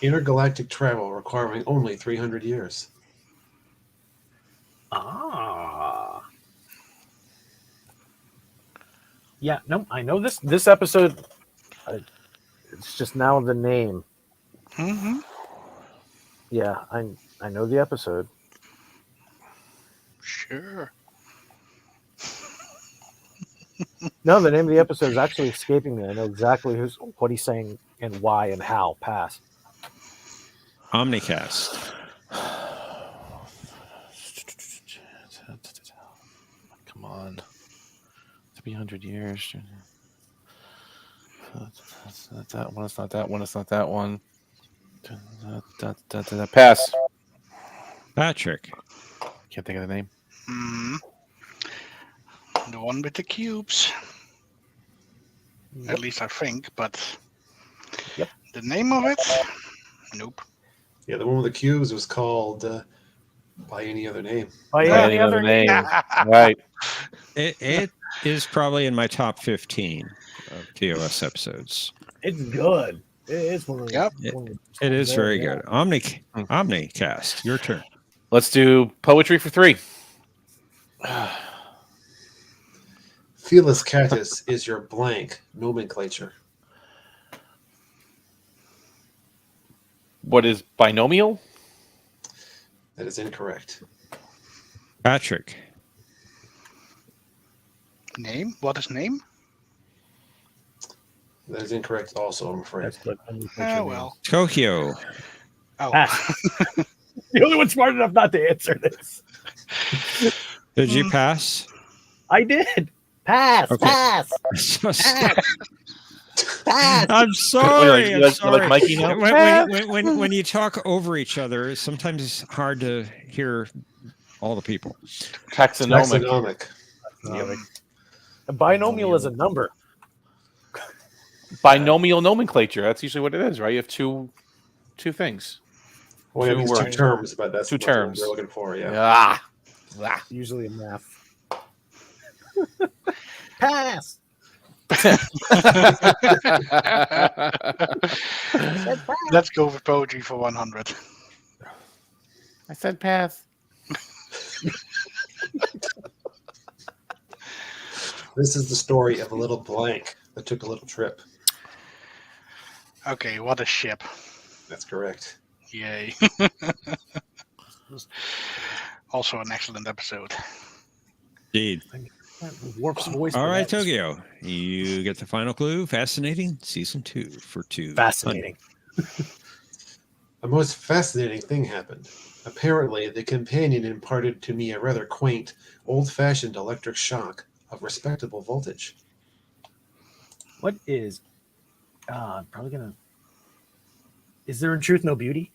Intergalactic travel requiring only 300 years. Yeah, no, I know this episode. It's just now the name. Mm-hmm. Yeah, I know the episode. Sure. No, the name of the episode is actually escaping me. I know exactly what he's saying and why and how. Pass. Omnicast. Come on. 300 years. It's not that one. It's not that one. It's not that one. Pass. Patrick. Can't think of the name. The one with the cubes. Yep. At least I think, but Yep. The name of it? Nope. Yeah, the one with the cubes was called by any other name. By By any other name. Right. It is probably in my top 15 of TOS episodes. It's good. It's one of the, Yep. one of the It is there, very yeah. good. Omnicast, your turn. Let's do poetry for 3. Felis catus is your blank nomenclature. What is binomial? That is incorrect. Patrick. Name? What is name? That is incorrect also, I'm afraid. That's the Oh, well. Tokyo. Oh, Pass. The only one smart enough not to answer this. Did you pass? I did. Pass. Okay. Pass. So Pass. I'm sorry. You I'm like sorry. Mikey now? When you talk over each other, sometimes it's hard to hear all the people. Taxonomic. Taxonomic. A binomial is a number. Binomial nomenclature. That's usually what it is, right? You have two things. Well, it Two means two words. terms, but that's Two what terms. we're looking for, yeah. Ah. Usually in math. Pass. let's go with poetry for 100. I said pass. This is the story of a little blank that took a little trip. Okay, what a ship. That's correct. Yay. Also an excellent episode. Indeed. Warp's voice. All right, Tokyo. You get the final clue. Fascinating. Season 2 for 2. Fascinating. A most fascinating thing happened. Apparently, the companion imparted to me a rather quaint, old-fashioned electric shock of respectable voltage. What is probably gonna is there in truth no beauty?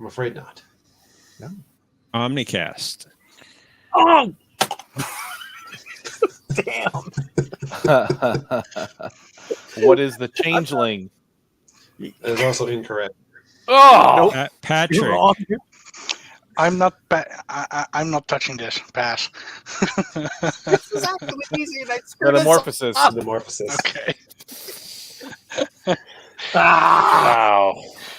I'm afraid not. No. Omnicast. Oh damn. What is the changeling? That is also incorrect. Oh, Nope. Patrick. You're wrong. I'm not I'm not touching this. Pass. This is actually easy and I metamorphosis. Metamorphosis. Okay. Wow,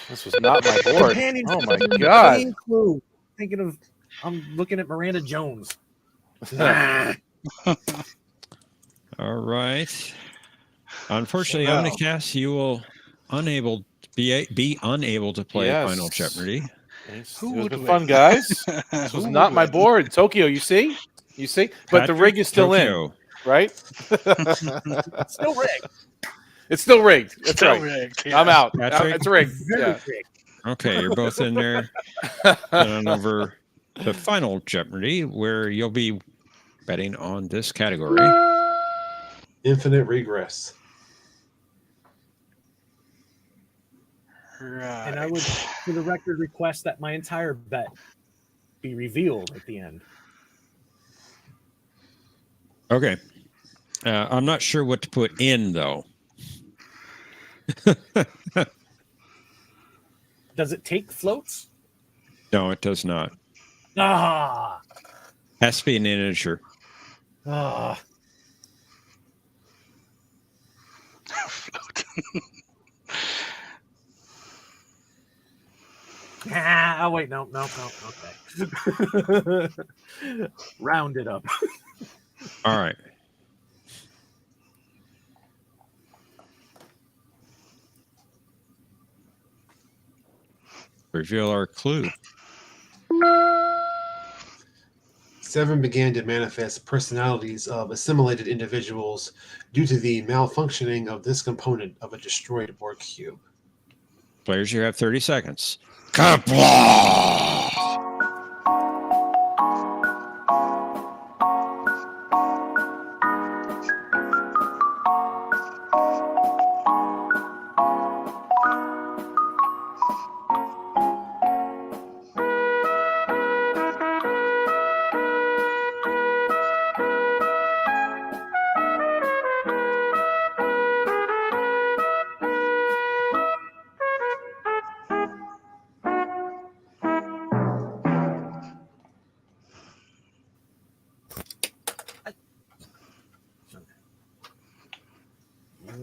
this was not my board. Companions Oh my is a god! main clue. Thinking of, I'm looking at Miranda Jones. All right. Unfortunately, Wow. Omnicast, you will be unable to play Yes. Final Jeopardy. Who It was would been win? fun, guys. This was Who not would my win? board. Tokyo, you see, but the Patrick, rig is still Tokyo. in, right? Still rigged. It's still rigged. That's Still right. rigged, yeah. I'm out. Patrick? It's rigged. Very Yeah. rigged. Okay, you're both in there. Head on over to Final Jeopardy, where you'll be betting on this category. Infinite regress. Right. And I would, for the record, request that my entire bet be revealed at the end. Okay. I'm not sure what to put in, though. Does it take floats? No, it does not. Ah. Has to be an integer. Ah. Float. Oh wait, no. Okay. Round it up. All right. Reveal our clue. 7 began to manifest personalities of assimilated individuals due to the malfunctioning of this component of a destroyed Borg cube. Players, you have 30 seconds. Kapla!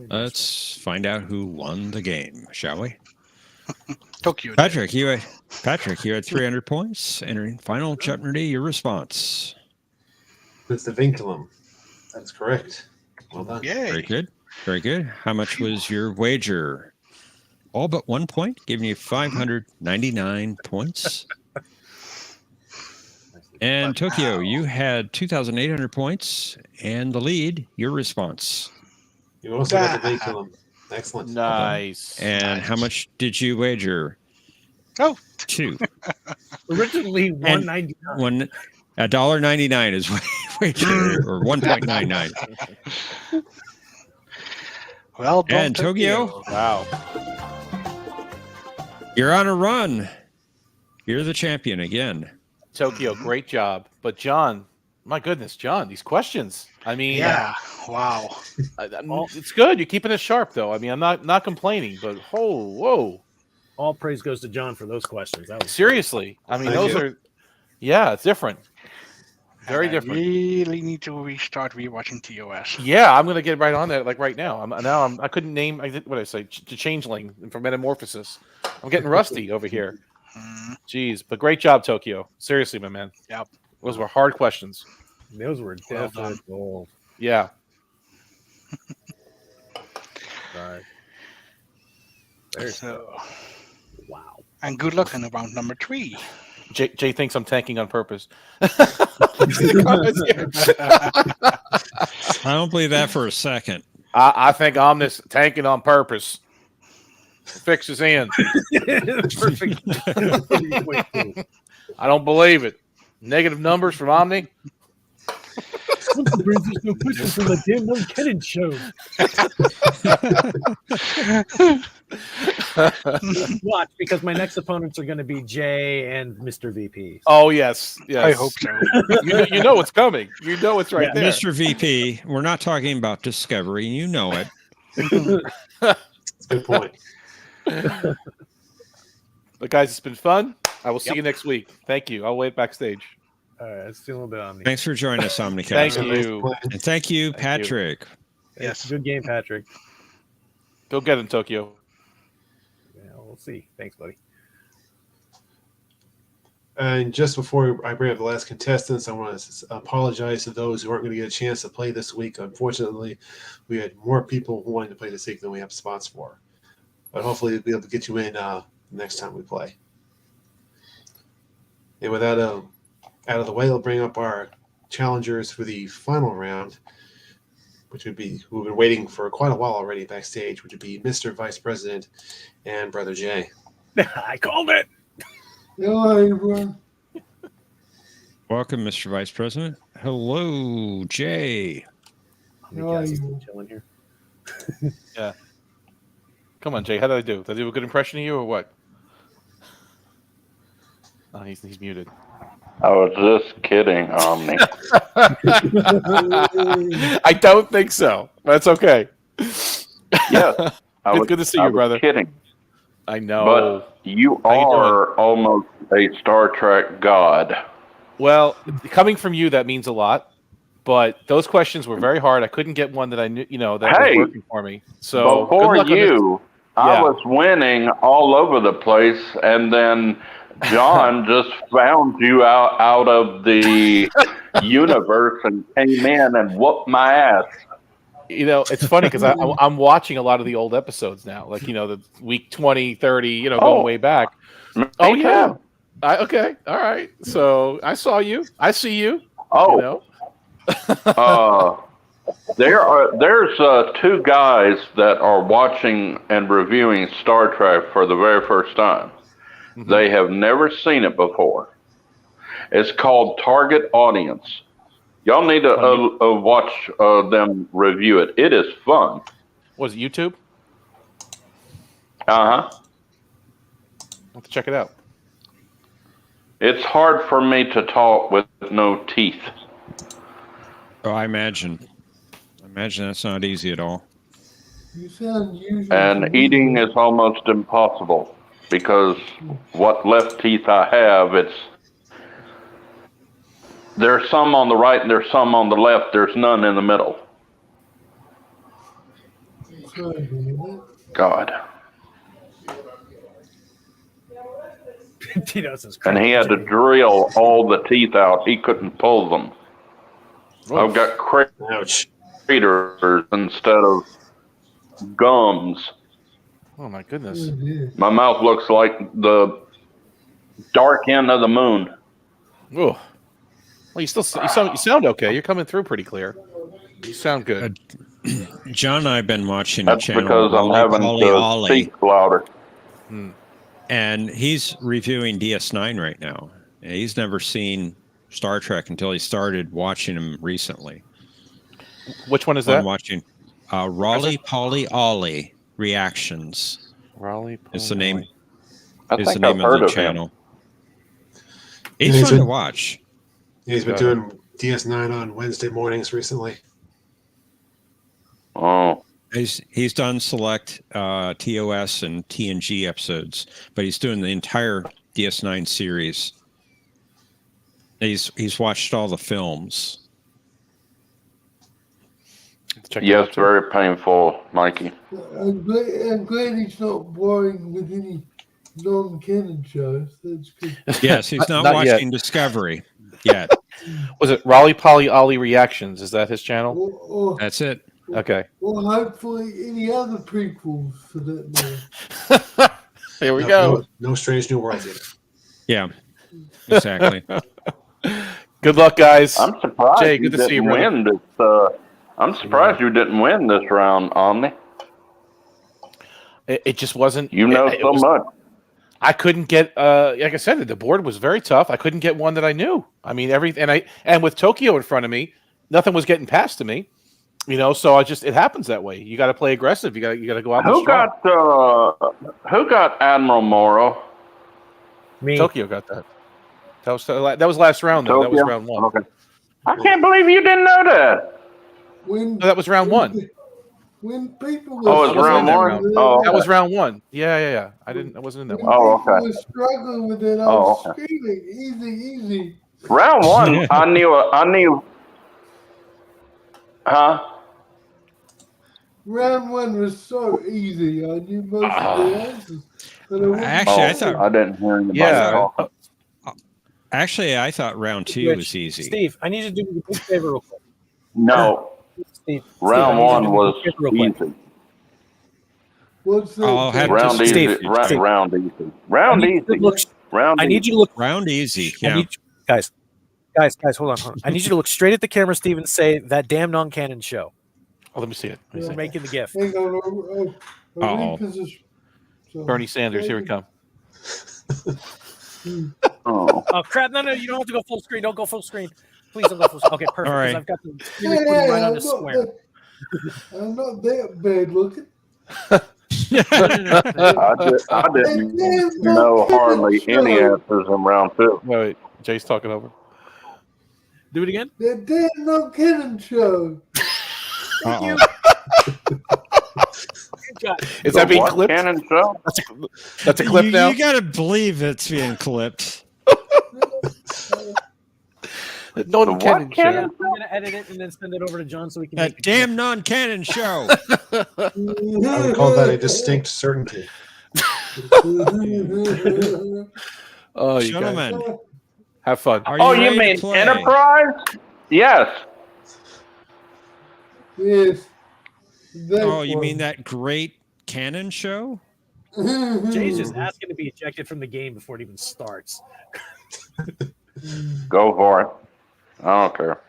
Let's find out who won the game, shall we? Tokyo. Patrick, you had 300 points. Entering Final Jeopardy, your response. It's the vinculum. That's correct. Well done. Yay. Very good. Very good. How much was your wager? all but 1 point, giving you 599 points. And Tokyo, you had 2,800 points, and the lead, your response. You also got the lead, Killam. Excellent. Nice. And how much did you wager? Oh, 2. Originally And 199. $1.99 is wager, or 1.99. well done, And Tokyo, Wow. you're on a run. You're the champion again. Tokyo, great job. But John, my goodness, John, these questions. I mean, Yeah. Wow. it's good. You're keeping it sharp, though. I mean, I'm not complaining, but whoa. All praise goes to John for those questions. That was Seriously. I mean, Thank those you. are, yeah, it's different. Very And I different. really need to restart rewatching TOS. Yeah, I'm gonna get right on that, like right now. I couldn't name. What did I say? The Changeling from Metamorphosis. I'm getting rusty over here. Mm, Jeez, but great job, Tokyo. Seriously, my man. Yep. Those were hard questions. Those were Well definite done. gold. Yeah. Right. There's so, wow. and good luck in round number 3. Jay thinks I'm tanking on purpose. I don't believe that for a second. I think Omnis tanking on purpose. Fix his hand. Perfect. I don't believe it. Negative numbers from Omni. There's no questions from the damn No Kennan show. Watch, because my next opponents are going to be Jay and Mr. VP. Oh yes. I hope so. You know what's coming. You know it's right there. Mr. VP, we're not talking about Discovery. You know it. That's a good point. But guys, it's been fun. I will see you next week. Thank you. I'll wait backstage. All right, let's do a little bit on me. Thanks for joining us, Omnicast. Thank Nice you. play. And thank you, Thank you. Patrick. Yes. Good game, Patrick. Go get him, Tokyo. Yeah, we'll see. Thanks, buddy. And just before I bring up the last contestants, I want to apologize to those who aren't going to get a chance to play this week. Unfortunately, we had more people who wanted to play this week than we have spots for. But hopefully we'll be able to get you in next time we play. And with that out of the way, I'll bring up our challengers for the final round, which would be who've been waiting for quite a while already backstage, which would be Mr. Vice President and Brother Jay. I called it. Hello, everyone. Welcome, Mr. Vice President. Hello, Jay. How many guys is still chilling here? Come on, Jay. How did I do? Did I do a good impression of you or what? Oh, he's muted. I was just kidding, Omni. I don't think so. That's okay. Yes, I was Good to see I you, was brother. kidding. I know. But you How you are almost a Star Trek god. Well, coming from you, that means a lot. But those questions were very hard. I couldn't get one that I knew, that Hey, was working for me. So Before good luck on you, I Yeah. was winning all over the place, and then John just found you out of the universe and came in and whooped my ass. this. It's funny because I'm watching a lot of the old episodes now, like the week 20, 30, going Oh. way back. Me Oh yeah. too. Okay. All right. So I saw you. I see you. Oh, there's two guys that are watching and reviewing Star Trek for the very first time. Mhm. They have never seen it before. It's called Target Audience. Y'all need to watch them review it. It is fun. Was it YouTube? Uh-huh. I'll have to check it out. It's hard for me to talk with no teeth. Oh, I imagine. That's not easy at all. You sound usually. And eating is almost impossible because what left teeth I have, there's some on the right and there's some on the left. There's none in the middle. God. Tito's is And he had to drill all the teeth out. He couldn't pull them. I've got Ouch. craters instead of gums. Oh my goodness. My mouth looks like the dark end of the moon. Oh. Well, you sound okay. You're coming through pretty clear. You sound good. John and I have been watching a That's channel, because I'm Ollie having Polly to Ollie, speak louder. and he's reviewing DS9 right now. And he's never seen Star Trek until he started watching them recently. Which one is I'm that? watching Raleigh Polly Ollie Reactions. Raleigh. Is the name. I Is the think name I've of heard the of him. channel. Yeah, He's he's fun to been- watch. Yeah, he's been Got doing DS9 on Wednesday mornings recently. Oh, He's done select TOS and TNG episodes, but he's doing the entire DS9 series. He's watched all the films. Check it yes, out, too. very painful, Mikey. I'm glad he's not boring with any non-canon shows. That's good. Yes, he's not Not yet. watching Discovery yet. Was it Raleigh Polly Ollie Reactions? Is that his channel? Or That's it. Okay. hopefully any other prequels for that matter. Here we go. No Strange New Worlds either. Yeah, exactly. Good luck, guys. I'm surprised Jay, you good to see you, didn't brother. win this. I'm surprised you didn't win this round, Omni. It just wasn't. You know it so was- much. I couldn't get. Like I said, the board was very tough. I couldn't get one that I knew. I mean, and with Tokyo in front of me, nothing was getting past to me. You know, so it happens that way. You got to play aggressive. You got to go out. Who got Admiral Morrow? Me. Tokyo got that. That was last round though. That was Tokyo? round one. Okay. I can't believe you didn't know that. When No, that was round one. When people Oh, it's were round struggling one? with Oh, it, That was round one. Yeah. I wasn't in that when one. Oh, people okay. were struggling with it, I Oh, was okay. screaming, easy. Round one, I knew. Huh? Round one was so easy. I knew most of the answers. But I wasn't Actually, I sure. thought- I didn't hear anybody Yeah. talking. Actually, I thought round two Rich, was easy. Steve, I need you to do me a big favor real quick. No, Steve, round I need you to one do me a was big favor real quick. easy. What's that? I'll have Round to easy. Steve, Round easy. I Round need you to easy. look. Round I need easy. you to look. Round easy. I Yeah. need guys, hold on. I need you to look straight at the camera, Steve, and say that damn non-canon show. Oh, let me see it. Let me Yeah. see We're it. making the gift. Hang on. Uh-oh. Reposition. So, Bernie Sanders, here we come. Oh. Oh crap! No, you don't have to go full screen. Don't go full screen. Please don't go full screen. Okay, perfect. All right. 'Cause I've got the screen recording right on the square. I'm not that bad looking. I didn't know hardly any answers in round two. Wait, Jay's talking over. Do it again. That damn non-canon show. Uh-oh. Good job. Is that being What clipped? Cannon show? That's a clip now. You got to believe it's being clipped. No, The no, what Cannon Cannon? show. I'm gonna edit it and then send it over to John so we can. That make it damn non-canon show. I would call that a distinct certainty. Oh, you guys Gentlemen, have fun. are Oh, ready you to mean play? Enterprise? Yes. Yes. That Oh, you one. mean that great canon show? Jay's just asking to be ejected from the game before it even starts. Go for it. I don't care.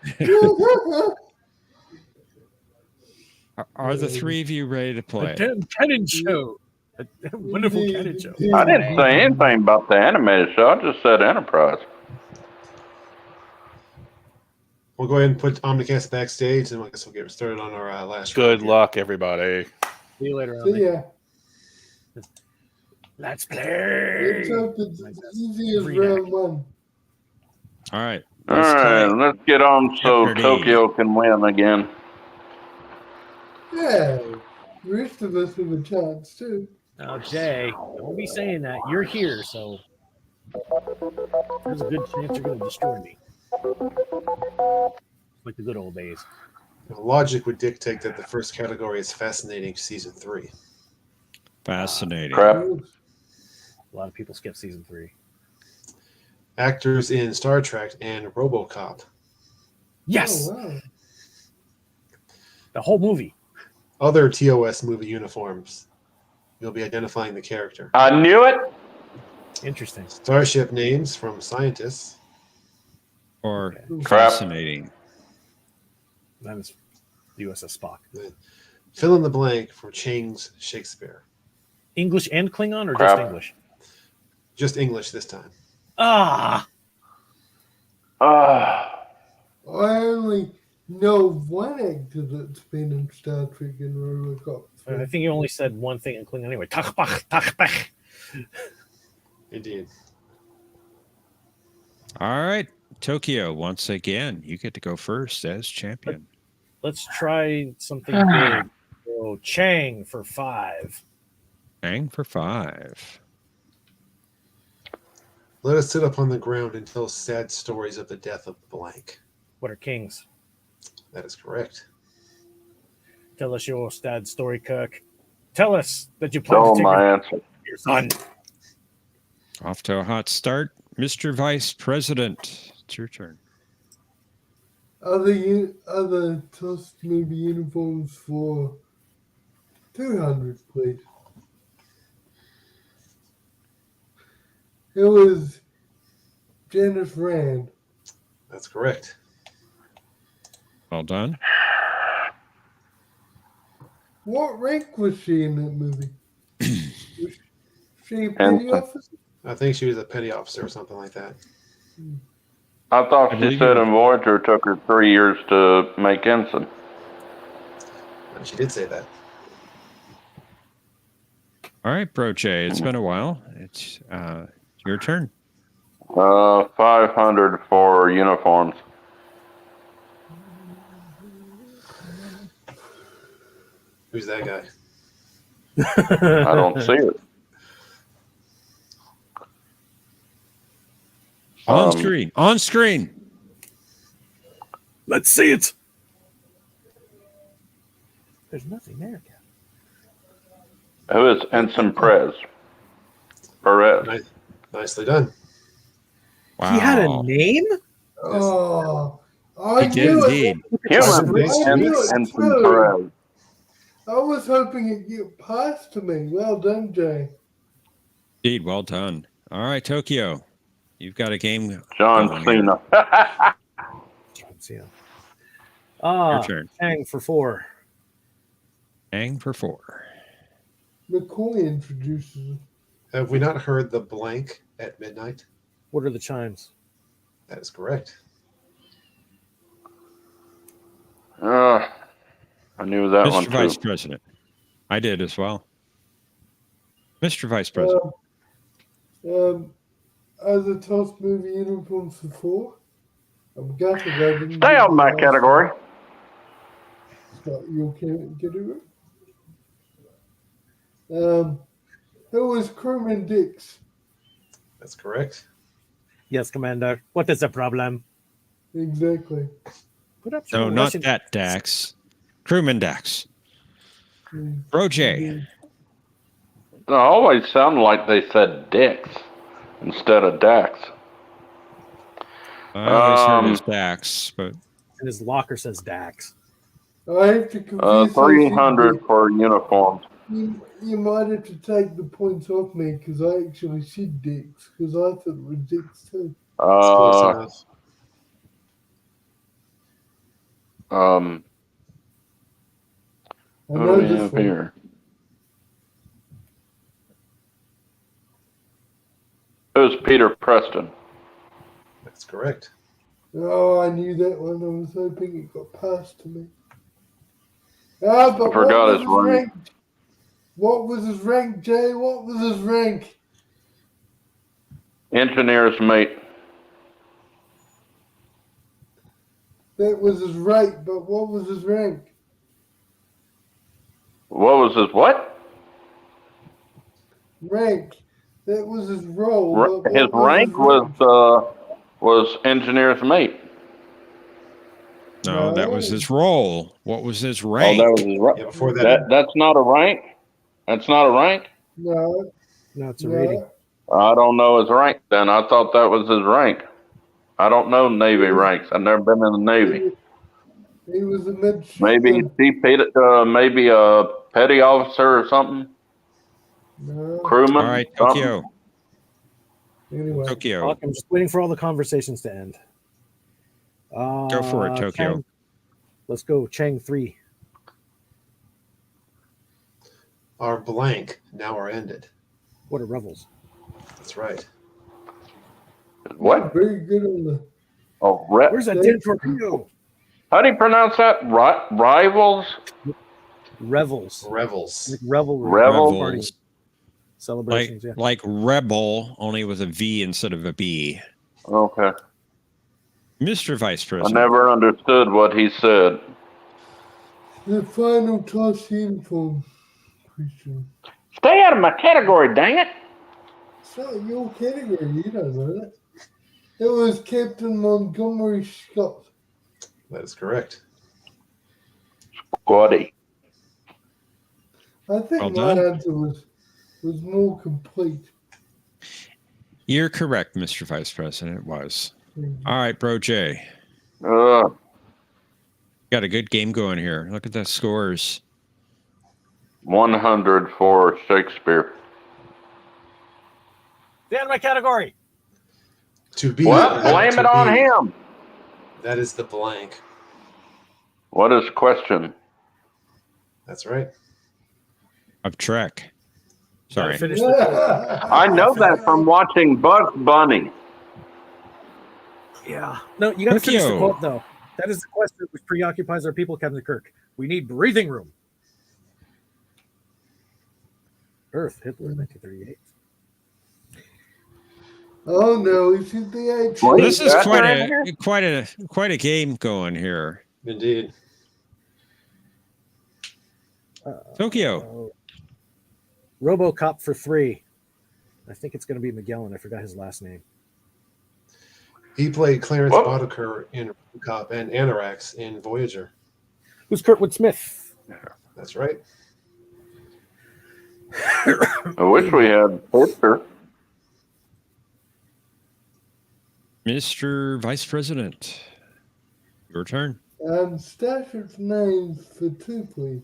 Are the three of you ready to play? Damn canon show. A wonderful canon show. I didn't say anything about the animated show. I just said Enterprise. We'll go ahead and put Omnicast backstage, and I guess we'll get started on our last Good round here. luck, everybody. See you later. See Andy. ya. Let's Let's play. hope it's as easy as Reenact. round one. All right. All let's right, play. let's get on so Jeopardy. Tokyo can win again. Yeah. The rest of us have a chance too. Now, Jay, don't be saying that. You're here, so there's a good chance you're going to destroy me. Like the good old days. Now, logic would dictate that the first category is fascinating season 3. Fascinating. Crap. A lot of people skip season 3. Actors in Star Trek and RoboCop. Yes, Oh, wow. the whole movie. Other TOS movie uniforms. You'll be identifying the character. I knew it. Interesting. Starship names from scientists. Or Crap. fascinating. That is the USS Spock. Fill in the blank from Chang's Shakespeare. English and Klingon, or Crap. just English? Just English this time. Ah, Ah, I only know one actor that's been in Star Trek and RoboCop. I think you only said one thing in Klingon anyway. Takbach, takbach. Indeed. All right, Tokyo, once again, you get to go first as champion. Let's try something big. So Chang for 5. Bang for 5. Let us sit up on the ground and tell sad stories of the death of blank. What are kings? That is correct. Tell us your sad story, Kirk. Tell us that you plan so to take my answer. your son. Off to a hot start. Mr. Vice President, it's your turn. Other Toast movie uniforms for 200, please. It was Janice Rand. That's correct. Well done. What rank was she in that movie? Was she a petty Ensign. officer? I think she was a petty officer or something like that. I thought I she believe said you- in Voyager it took her 3 years to make ensign. She did say that. All right, Broche, it's been a while. It's your turn. 500 for uniforms. Who's that guy? I don't see it. On Um, screen. On screen. Let's see it. There's nothing there, Cap. Who is Ensign Perez? Nicely done. Wow. He had a name? Oh, I He did knew indeed. Human I knew it Ensign too. Perez. I was hoping it'd get past to me. Well done, Jay. Indeed, well done. All right, Tokyo, you've got a game. John going here. Cena. John Cena. Your turn. Chang for 4. Bang for 4. McCoy introduces us. Have we not heard the blank at midnight? What are the chimes? That is correct. I knew that one Mr. Vice too. President. I did as well. Mr. Vice President. As a Toast movie uniforms for 4, I'm gutted I didn't Stay get out the my last category. one. So you can't get it. Who was Crewman Dix? That's correct. Yes, Commander. What is the problem? Exactly. Put up No, your not Russian- that Dax. Crewman Dax. Broche. It always sounded like they said Dix instead of Dax. I always heard his Dax, but And his locker says Dax. I have to confess. 300 for uniforms. You might have to take the points off me because I actually said Dix because I thought it was Dix too. It's close enough. I Who know do we this have one. here? Who's Peter Preston? That's correct. Oh, I knew that one. I was hoping it got passed to me. Ah, but I forgot what was his rank. rank? What was his rank, Jay? What was his rank? Engineer's mate. That was his rate, but what was his rank? What was his what? Rank. That was his role. but what His rank was engineer's mate. no, that was No. his role. What was his Oh, rank? that was his rank. Yeah, before that, That's not a rank. That's not a rank. No, No, it's a rating. no. I don't know his rank. Then I thought that was his rank. I don't know Navy ranks. I've never been in the Navy. He was a midshipman. Maybe maybe a petty officer or something. No. Crewman. All right, something? Tokyo. Anyway. Tokyo. I'm just waiting for all the conversations to end. Go for it, Tokyo. Chang, let's go. Chang 3. Our blank now are ended. What are revels? That's right. What? Very good on the. Oh, Where's that damn torpedo? how do you pronounce that? Rivals? Revels. Revels. Like revelry. Revel? Party Revels. celebrations. Yeah. Like rebel, only with a V instead of a B. Okay. Mr. Vice I President. never understood what he said. The final toss in from Christian. Stay out of my category, dang it. It's not your category, you don't know that. It was Captain Montgomery Scott. That is correct. Squatty. I think Well my done. answer was more complete. You're correct, Mr. Vice President. It was. All right, Bro Jay. Ugh. Got a good game going here. Look at the scores. 100 for Shakespeare. Stay out of my category. To be. Well, blame to it on be. him. That is the blank. What is the question? That's right. Of Trek. Sorry. Finish the I know that from watching Bugs Bunny. Yeah. No, you got to finish the Tokyo. quote, though. That is the question which preoccupies our people, Captain Kirk. We need breathing room. Earth, Hitler, 1938. Oh no, it's in the H. Well, This is That's quite right quite a game going here. Indeed. Tokyo. RoboCop for 3. I think it's going to be Magellan. I forgot his last name. He played Clarence Whoop. Boddicker in Cop and Anorax in Voyager. Who's Kurtwood Smith? That's right. I wish we had Porter. Mr. Vice President. Your turn. Stafford's names for 2, please.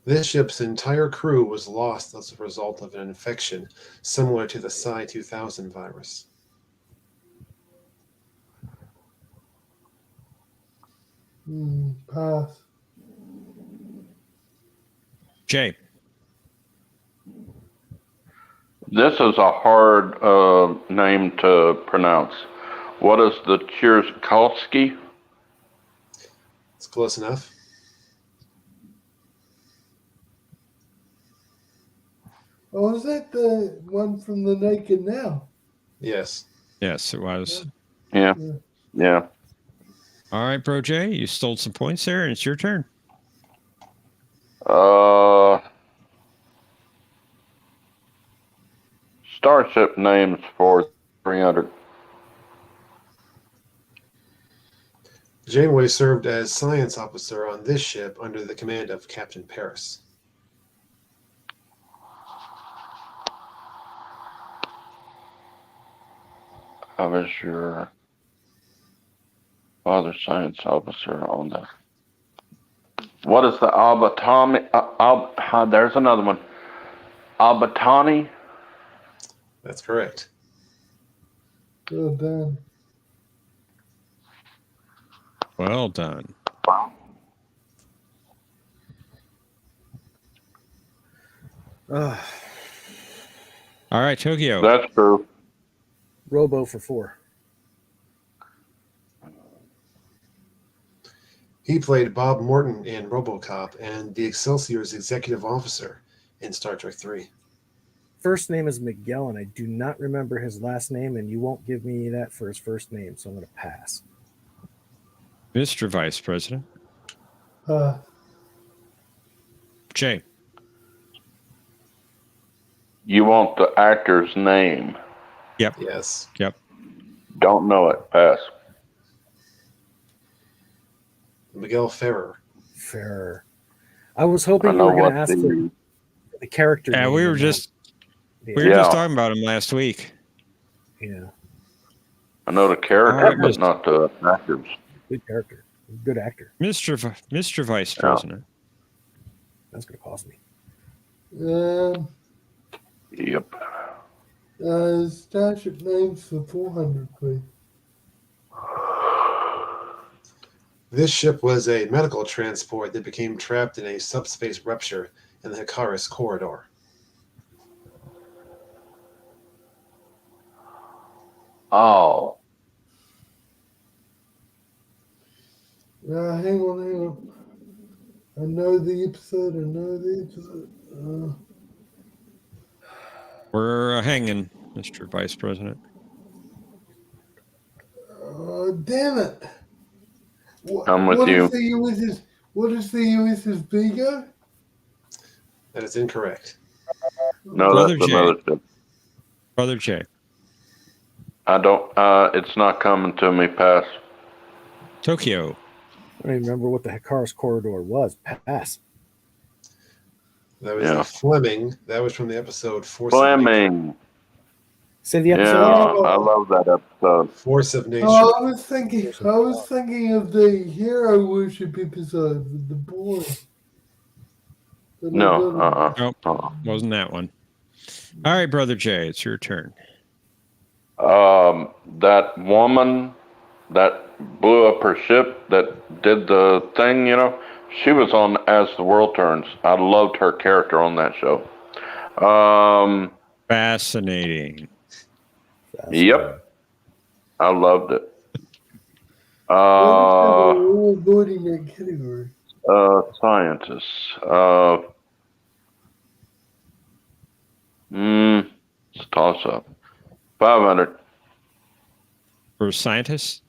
This ship's entire crew was lost as a result of an infection similar to the Psi 2000 virus. Pass. Jay. This is a hard name to pronounce. What is the Tchaikovsky? It's close enough. Oh, is that the one from the Naked Now? Yes. Yes, it was. Yeah. Yeah. All right, Bro Jay, you stole some points there, and it's your turn. Starship names for 300. Janeway served as science officer on this ship under the command of Captain Paris. I was your father science officer on the. What is the Albatani? There's another one. Albatani. That's correct. Well done. Well done. All right, Tokyo. That's true. Robo for 4. He played Bob Morton in RoboCop and the Excelsior's executive officer in Star Trek 3. First name is Miguel, and I do not remember his last name, and you won't give me that for his first name, so I'm going to pass. Mr. Vice President. Jay. You want the actor's name? Yep. Yes. Yep. Don't know it. Pass. Miguel Ferrer. Ferrer. I was hoping I you know were going what to ask for the character. Yeah, name we were and just not- we were Yeah. just talking about him last week. Yeah, I know the character, All right, but Mr. not the actors. good character. Good actor. Mr. Vice Yeah. President. That's gonna cost me. Yep. Starship names for 400, please. This ship was a medical transport that became trapped in a subspace rupture in the Hikaris corridor. Oh, Hang on. I know the episode. We're hanging, Mr. Vice President. Damn it! I'm with what you. Is the USS, what is the USS Vigo? That is incorrect. No, Brother that's Jay. another ship. Brother Jay. I don't. It's not coming to me. Pass. Tokyo. I don't even remember what the Hikaris corridor was. Pass. That was a Fleming. That was from the episode Force of Nature. Fleming. Say the Yeah, episode. I love that episode. Force of Nature. Oh, I was thinking of the hero worship episode with the boy. No, Nope. Wasn't that one. All right, Brother Jay, it's your turn. That woman that blew up her ship, that did the thing, she was on As the World Turns. I loved her character on that show. Fascinating. Yep. I loved it. We're avoiding that category. Scientists. It's a toss up. 500. For scientists?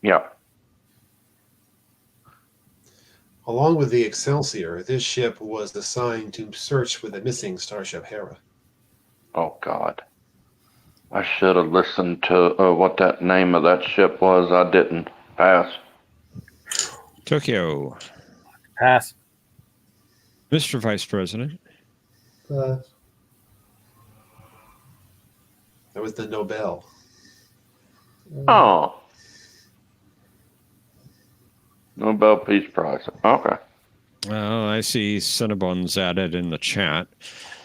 Yeah. Along with the Excelsior, this ship was assigned to search for the missing Starship Hera. Oh, God. I should have listened to what that name of that ship was. I didn't. Pass. Tokyo. Pass. Mr. Vice President. Pass. That was the Nobel. Oh. Nobel Peace Prize. Okay. Well, I see Cinnabon's added in the chat.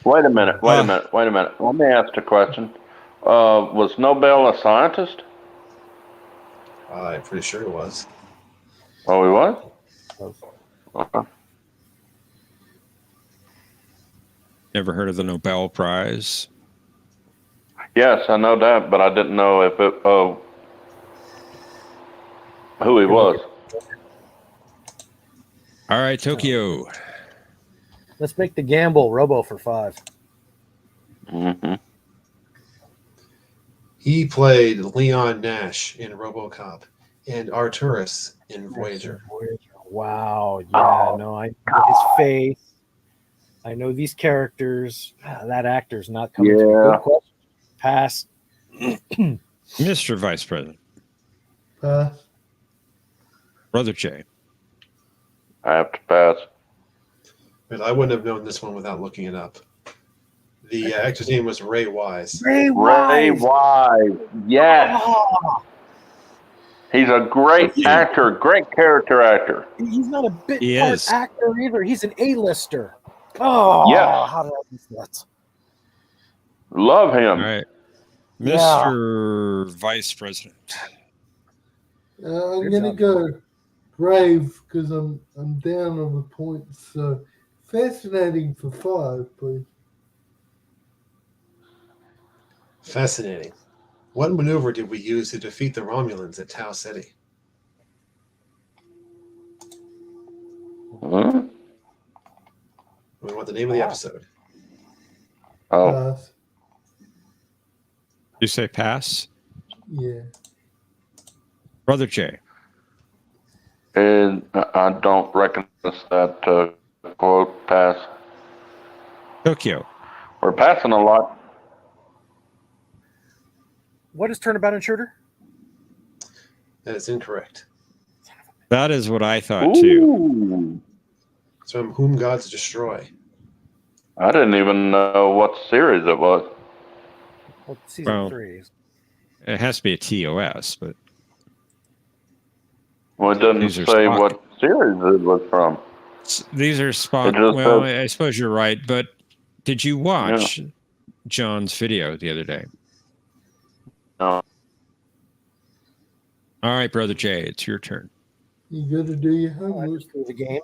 Wait a minute. Let me ask a question. Was Nobel a scientist? I'm pretty sure it was. Oh, he was? Okay. Never heard of the Nobel Prize? Yes, I know that, but I didn't know if it who he was. All right, Tokyo. Let's make the gamble. Robo for 5. Mm-hmm. He played Leon Nash in RoboCop and Arturus in Voyager. Wow. Yeah. No, I know his face. I know these characters. That actor's not coming to me. Good question. Pass. Mr. Vice President. Pass. Brother Jay. I have to pass. But I wouldn't have known this one without looking it up. The actor's name was Ray Wise. Ray Wise. Yes. Oh, He's a great actor, great character actor. he's not a bit He part is. actor either. He's an A-lister. Oh, Yeah. how did I miss that? Love him. All right. Yeah. Mr. Vice President. I'm Good gonna job, go Grave because I'm down on the points. So fascinating for 5, please. Fascinating. What maneuver did we use to defeat the Romulans at Tau City? Huh? We want the name of the episode. Oh, Pass. You say pass? Yeah. Brother Jay. and I don't recognize that quote. Pass. Tokyo. We're passing a lot. What is Turnabout Intruder? That is incorrect. That is what I thought too. Ooh. It's from Whom Gods Destroy. I didn't even know what series it was. Well, season Well, 3. It has to be a TOS, but Well, it doesn't These are say Spock. what series it was from. These are spot. It just Well, says- I suppose you're right, but did you watch John's video the other day? No. All right, Brother Jay, it's your turn. You gotta do your I homework. just threw the game.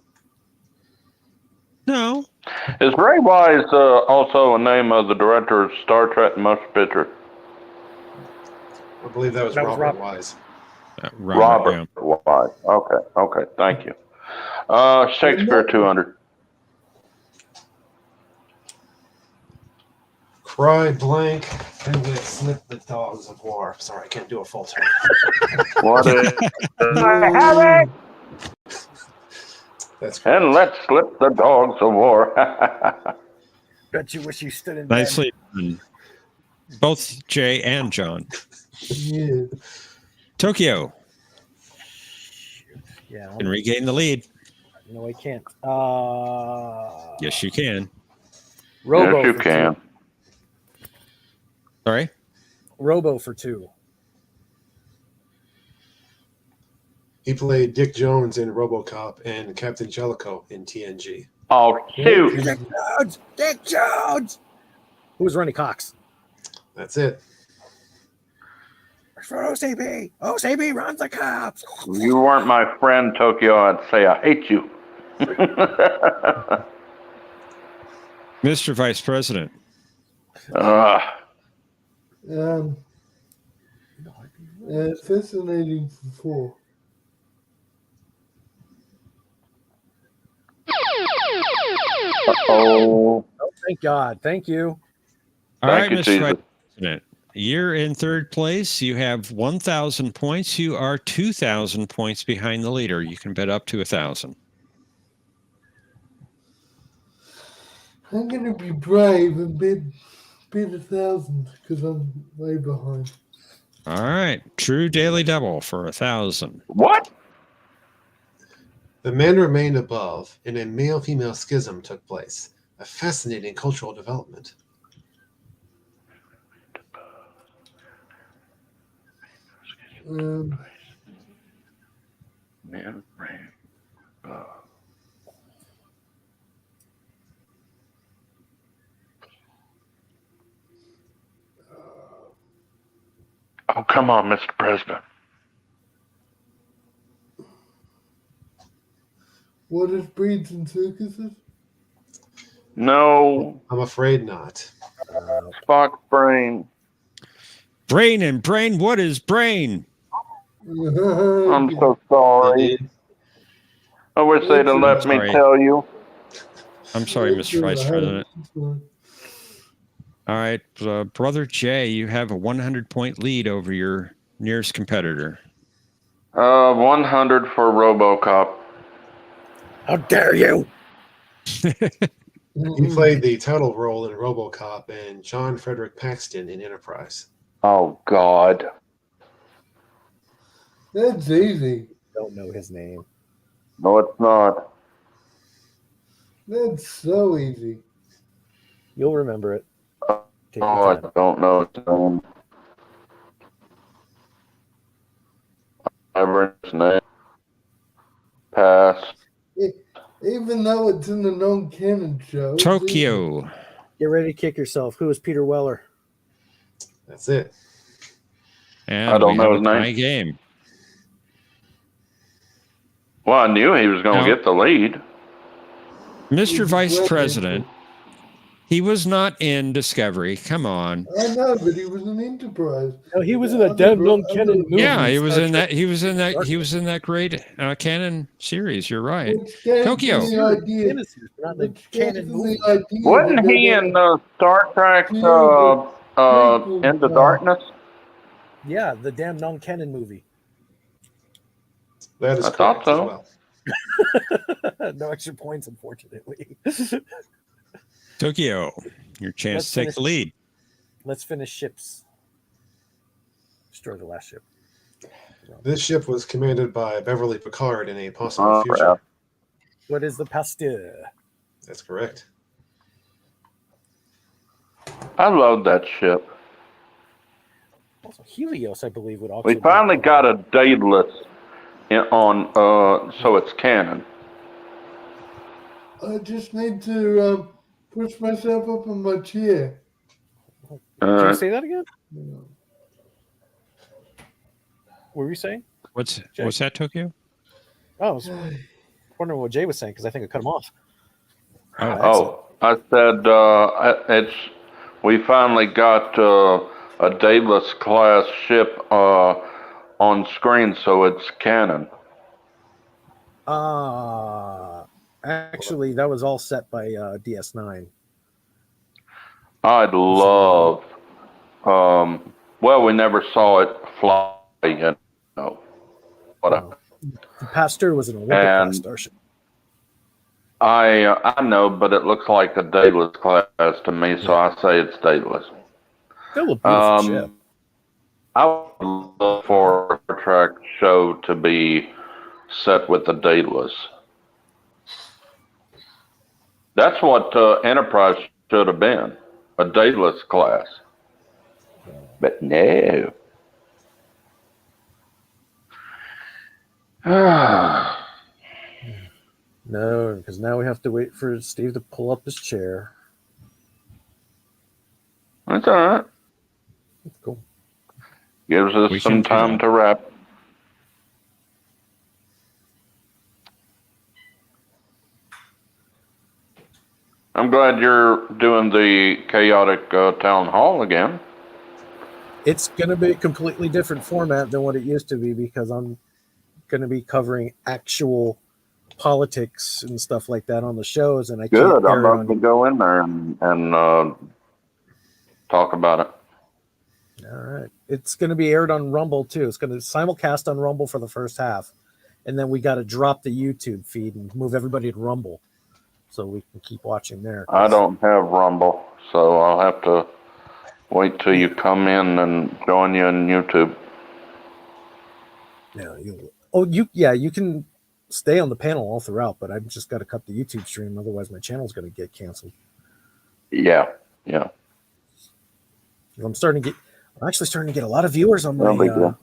No. Is Ray Wise also a name of the director of Star Trek Motion Picture? I believe that was That was Robert Robert. Wise. Robert. Yeah. Wise. Okay, thank you. Shakespeare 200. Cry blank and then slip the dogs of war. Sorry, I can't do a full turn. What is Yay. That's correct. And let's slip the dogs of war. Bet you wish you stood in bed. Nicely done. Both Jay and John. Yeah. Tokyo Yeah. can regain the lead. No, I can't. Yes, you can. Robo Yes, you for can. two. Sorry. Robo for 2. He played Dick Jones in RoboCop and Captain Jellicoe in TNG. Oh, shoot. Dick Jones! Dick Jones! Who was Ronnie Cox? That's it. For OCB! OCB runs the cops! If you weren't my friend, Tokyo, I'd say I hate you. Mr. Vice President. Fascinating for 4. Oh, Oh, thank God. Thank you. All Thank right, you, Mr. Jesus. Vice President. You're in third place. You have 1,000 points. You are 2,000 points behind the leader. You can bet up to 1,000. I'm gonna be brave and bid 1,000 because I'm way behind. All right. True daily double for 1,000. what? The men remained above, and a male-female schism took place. A fascinating cultural development. Um, Man, man. Oh, come on, Mr. President. what is breeds and circuses? No, I'm afraid not. Spock's brain. Brain and brain. What is brain? I'm so sorry. Indeed. I wish they'd have let me Sorry. tell you. I'm sorry, Mr. Vice President. All right. Brother Jay, you have a 100-point lead over your nearest competitor. 100 for RoboCop. How dare you? He played the title role in RoboCop and John Frederick Paxton in Enterprise. Oh, God. That's easy. Don't know his name. No, it's not. That's so easy. You'll remember it. Take Oh, your I time. don't know his name. Never his name. Pass. Even though it's in the non-canon show. it's easy. Tokyo. Get ready to kick yourself. Who is Peter Weller? That's it. And I don't we know have his a name. tie game. Well, I knew he was going to No. get the lead. Mr. Vice Well, President, he was not in Discovery. Come on. I know, but he was an Enterprise. No, he was in a damn non-canon movie. Yeah, he was Star in Trek. that. He was in that. He was in that great canon series. You're right. Which gave Tokyo. me the idea. Fantasy, not the Which gave canon me movie. the idea Wasn't that he they- in Star Trek Into Darkness? Yeah, the damn non-canon movie. That is I thought correct as so. well. No extra points, unfortunately. Tokyo, your chance Let's to take finish. the lead. Let's finish ships. Destroy the last ship. This ship was commanded by Beverly Picard in a possible Oh, future. crap. What is the Pasteur? That's correct. I love that ship. Also, Helios, I believe, would also. We be- finally got a Daedalus on, so it's canon. I just need to push myself up in my chair. Can you say that again? You know. What were you saying? What's that, Tokyo? Oh, I was wondering what Jay was saying because I think I cut him off. Oh, Oh, I said it's we finally got a Daedalus class ship on screen, so it's canon. Actually, that was all set by DS9. I'd love. Well, we never saw it fly, you know. No. The Pasteur was an Olympic class And starship. I know, but it looks like a Daedalus class to me, so I say it's Daedalus. Still a beautiful ship. I would love for a Star Trek show to be set with the Daedalus. That's what Enterprise should have been, a Daedalus class. But no. No, because now we have to wait for Steve to pull up his chair. That's all right. That's cool. Gives us We some can do time that. to wrap. I'm glad you're doing the chaotic town hall again. It's going to be a completely different format than what it used to be because I'm going to be covering actual politics and stuff like that on the shows, and I can't Good. I'd air it love to on. go in there and talk about it. All right, it's going to be aired on Rumble too. It's going to simulcast on Rumble for the first half, and then we got to drop the YouTube feed and move everybody to Rumble so we can keep watching there. I don't have Rumble, so I'll have to wait till you come in and join you on YouTube. Yeah, you can stay on the panel all throughout, but I've just got to cut the YouTube stream, otherwise my channel's going to get canceled. Yeah. I'm actually starting to get a lot of viewers on No big my. deal.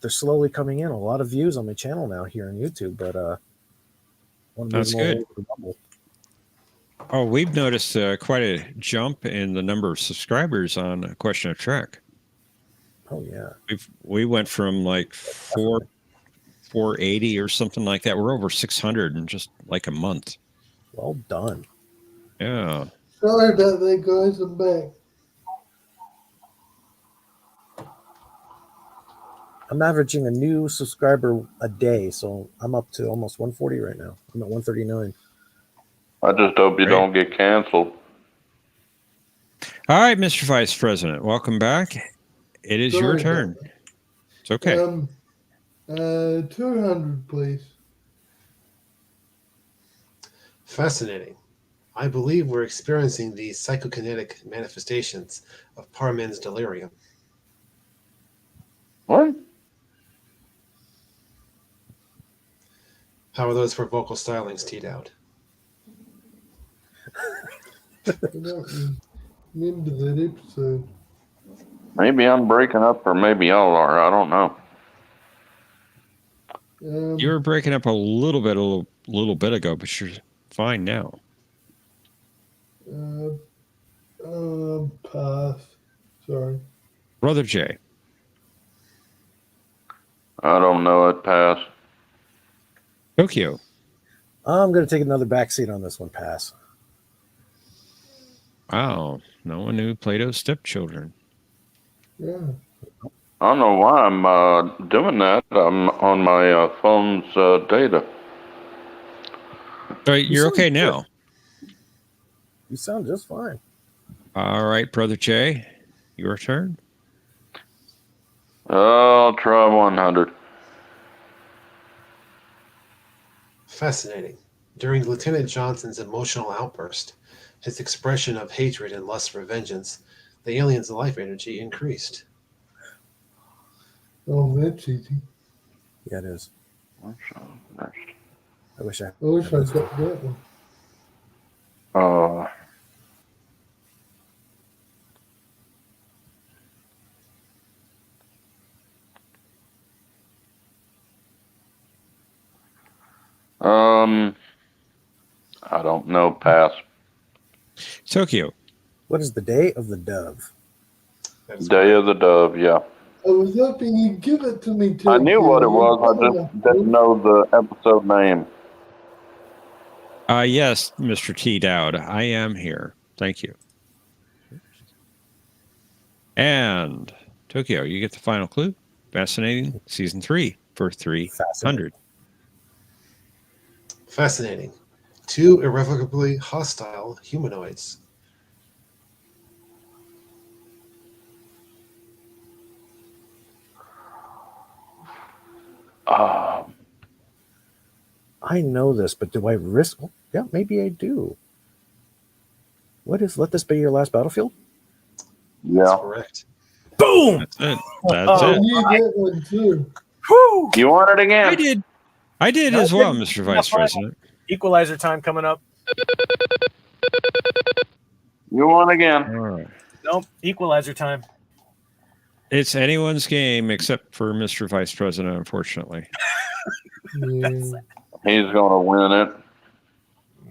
They're slowly coming in. A lot of views on my channel now here on YouTube, but want to move That's them all good. over to Rumble. Oh, we've noticed quite a jump in the number of subscribers on A Question of Trek. Oh yeah, We went from like 480 or something like that. We're over 600 in just like a month. well done. Yeah. Sorry about that, guys. I'm back. I'm averaging a new subscriber a day, so I'm up to almost 140 right now. I'm at 139. I just hope you Great. don't get canceled. All right, Mr. Vice President, welcome back. It is your Sorry turn. about It's okay. 200, please. Fascinating. I believe we're experiencing the psychokinetic manifestations of Parmen's delirium. What? How are those for vocal stylings teed out? I don't remember that episode. Maybe I'm breaking up, or maybe y'all are. I don't know. You were breaking up a little bit ago, but you're fine now. Pass. Sorry. Brother Jay. I don't know it passed. Tokyo. I'm going to take another backseat on this one. Pass. Wow. No one knew Plato's stepchildren. Yeah. I don't know why I'm doing that. I'm on my phone's data. But you're okay sound now. You sound just fine. All right, Brother Jay, your turn. I'll try 100. Fascinating. During Lieutenant Johnson's emotional outburst, his expression of hatred and lust for vengeance, the alien's life energy increased. Oh, that's easy. Yeah, it is. I wish I. I wish I got that one. I don't know. Pass. Tokyo. What is the day of the dove? That is Day of the Dove. Yeah. I was hoping you'd give it to me, I knew what it was. I Tokyo. just didn't know the episode name. Yes, Mr. T. Dowd, I am here. Thank you. And Tokyo, you get the final clue. Fascinating. Season 3 for 300. fascinating. 2 irrevocably hostile humanoids. I know this, but do I risk? Yeah, maybe I do. What is? Let this be your last battlefield. That's Yeah. correct. Boom! That's it. That's Oh, I it. knew that one too. Whew! You want it again? I did No, as I well, didn't. Mr. Not Vice final. President. Equalizer time coming up. You want again? All right. Nope. Equalizer time. It's anyone's game except for Mr. Vice President, unfortunately. Yeah. He's gonna win it.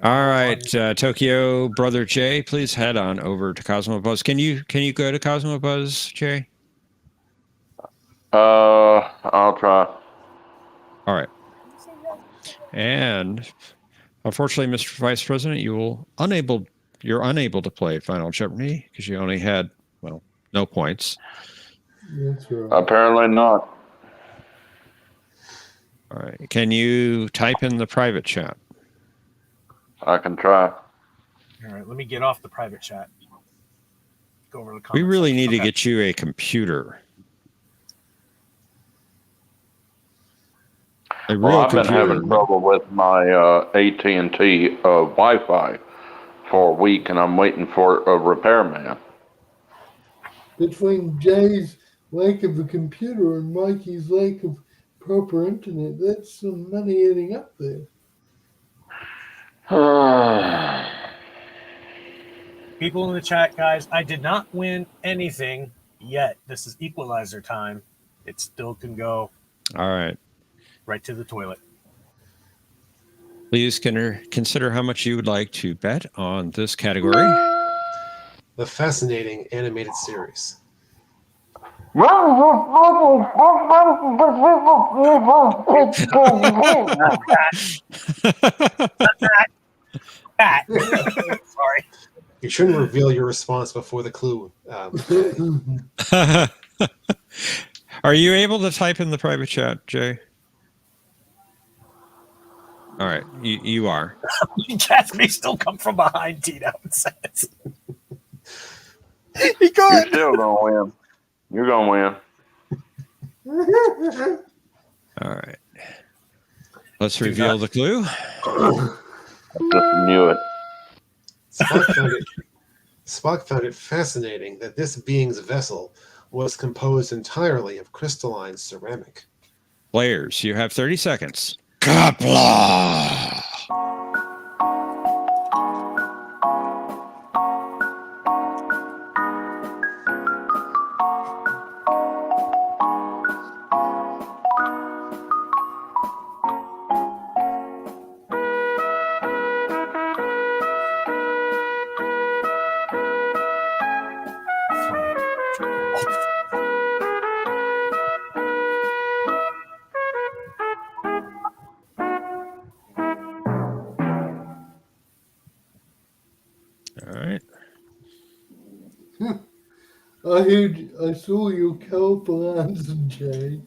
All right, Tokyo Brother Jay, please head on over to Cosmo Buzz. Can you go to Cosmo Buzz, Jay? I'll try. All right. And unfortunately, Mr. Vice President, you're unable to play Final Jeopardy because you only had, well, no points. That's right. Apparently not. All right. Can you type in the private chat? I can try. All right, let me get off the private chat. Go over to the We comments really section. need to Okay. get you a computer. A real Well, I've been computer. having trouble with my AT&T Wi-Fi for a week, and I'm waiting for a repairman. Between Jay's lack of a computer and Mikey's lack of proper internet, that's some money adding up there. People in the chat, guys, I did not win anything yet. This is equalizer time. It still can go All right. right to the toilet. Please consider how much you would like to bet on this category. The fascinating animated series. Pat. Sorry. You shouldn't reveal your response before the clue. Are you able to type in the private chat, Jay? All right, you are. Cats may still come from behind, Tito says. He You're could. still gonna win. You're gonna win. All right. Let's reveal the clue. I just knew it. Spock found it fascinating that this being's vessel was composed entirely of crystalline ceramic. Players, you have 30 seconds. Kapla! All right. I saw your colorful answer, Jay.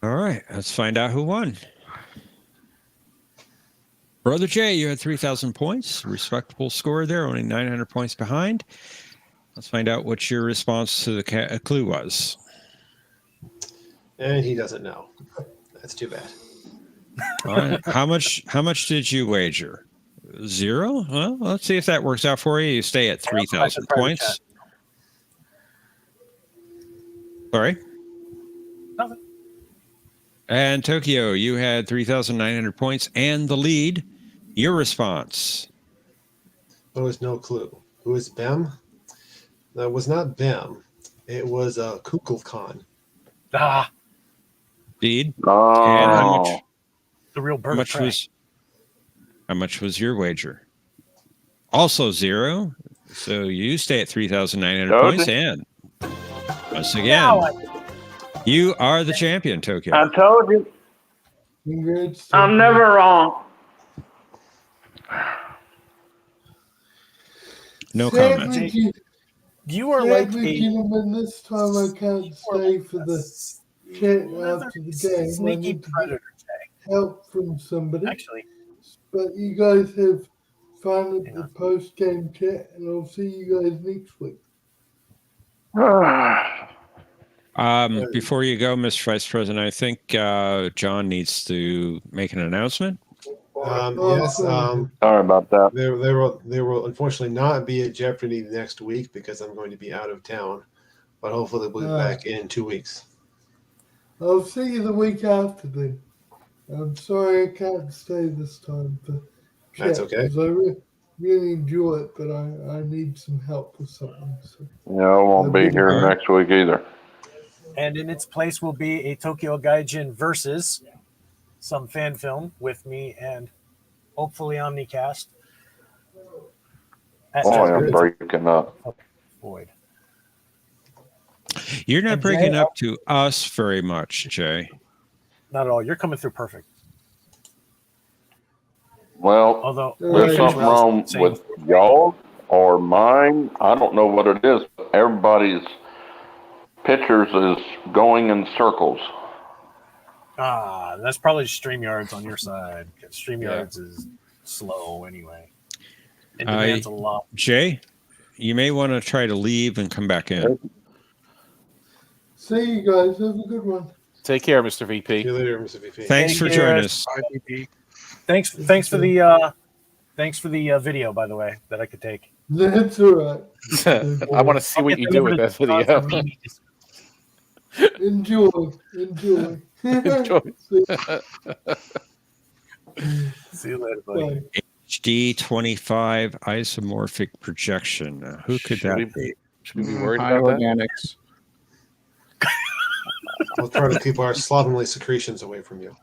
All right. Let's find out who won. Brother Jay, you had 3,000 points. Respectable score there, only 900 points behind. Let's find out what your response to the clue was. And he doesn't know. That's too bad. All right. How much did you wager? 0? Well, let's see if that works out for you. You stay at 3,000 points. Sorry? Nothing. And Tokyo, you had 3,900 points and the lead. Your response. There was no clue. Who was Bem? That was not Bem. It was Kukulkan. Ah. Indeed. And Oh, The real how bird of much prey. was your wager? Also 0. So you stay at 3,900 Told points, you. and once Now again, I- you are the champion, Tokyo. I told you. Congrats, I'm Tokyo. never wrong. No Sadly, comment. gen- You are like sadly, a gentlemen, this time I can't stay for the chat after the game. I sneaky need to get predator, Jay. help from somebody. Actually, But you guys have fun at Hang the on. post-game chat, and I'll see you guys next week. Before you go, Mr. Vice President, I think John needs to make an announcement. Yes. sorry. Sorry about that. There will unfortunately not be a Jeopardy next week because I'm going to be out of town. But hopefully we'll be back in 2 weeks. I'll see you the week after then. I'm sorry I can't stay this time for chat. That's okay. 'Cause I really enjoy it, but I need some help with something. So. Yeah, I won't be here All right. next week either. and in its place will be a Tokyo Gaijin versus some fan film with me and hopefully Omnicast. At Boy, I'm good. breaking up. Void. You're not And breaking Jay, up to us very much, Jay. Not at all. You're coming through perfect. Well, Although there's something wrong with y'all or mine. I don't know what it is. Everybody's pictures is going in circles. that's probably StreamYards on your side. StreamYards is slow anyway. It demands a lot. Jay, you may want to try to leave and come back in. See you guys. Have a good one. Take care, Mr. See VP. you later, Mr. VP. Thanks Take for care. joining us. Thanks for the video, by the way, that I could take. That's all right. I want to see what you do with that video. Enjoy. Enjoy. See you later, buddy. Bye. HD 25 isomorphic projection. Who could Should that we- be? Should we be worried High about that? organics. We'll try to keep our slovenly secretions away from you.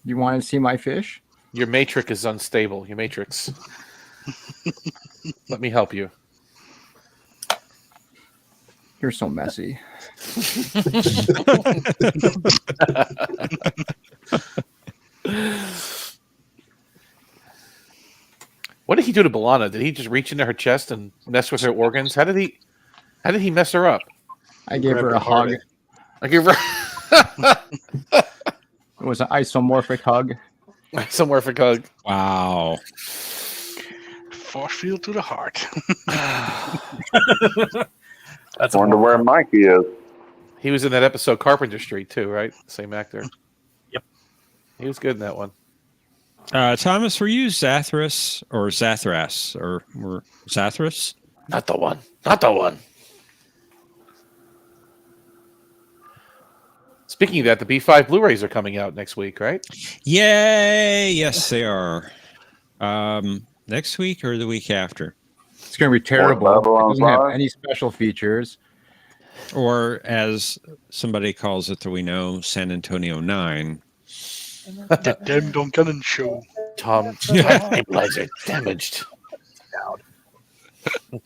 You want to see my fish? Your matrix is unstable. Your matrix. Let me help you. You're so messy. What did he do to Balana? Did he just reach into her chest and mess with her organs? How did he mess her up? I gave Grab her her a hug. hard. I give her It was an isomorphic hug. somewhere for hug. Wow. Force field to the heart. That's a Wonder where Mikey is. He was in that episode Carpenter Street too, right? Same actor. Yep. He was good in that one. Thomas, were you Zathras or Zathras or were Zathras? Not the one. Not the one. Speaking of that, the B5 Blu-rays are coming out next week, right? Yay! Yes, they are. Next week or the week after? It's going to be terrible. Babylon It doesn't have 5? any special features. Or as somebody calls it that we know, San Antonio 9. The Dem Don Cannon show. Tom, stabilizer damaged.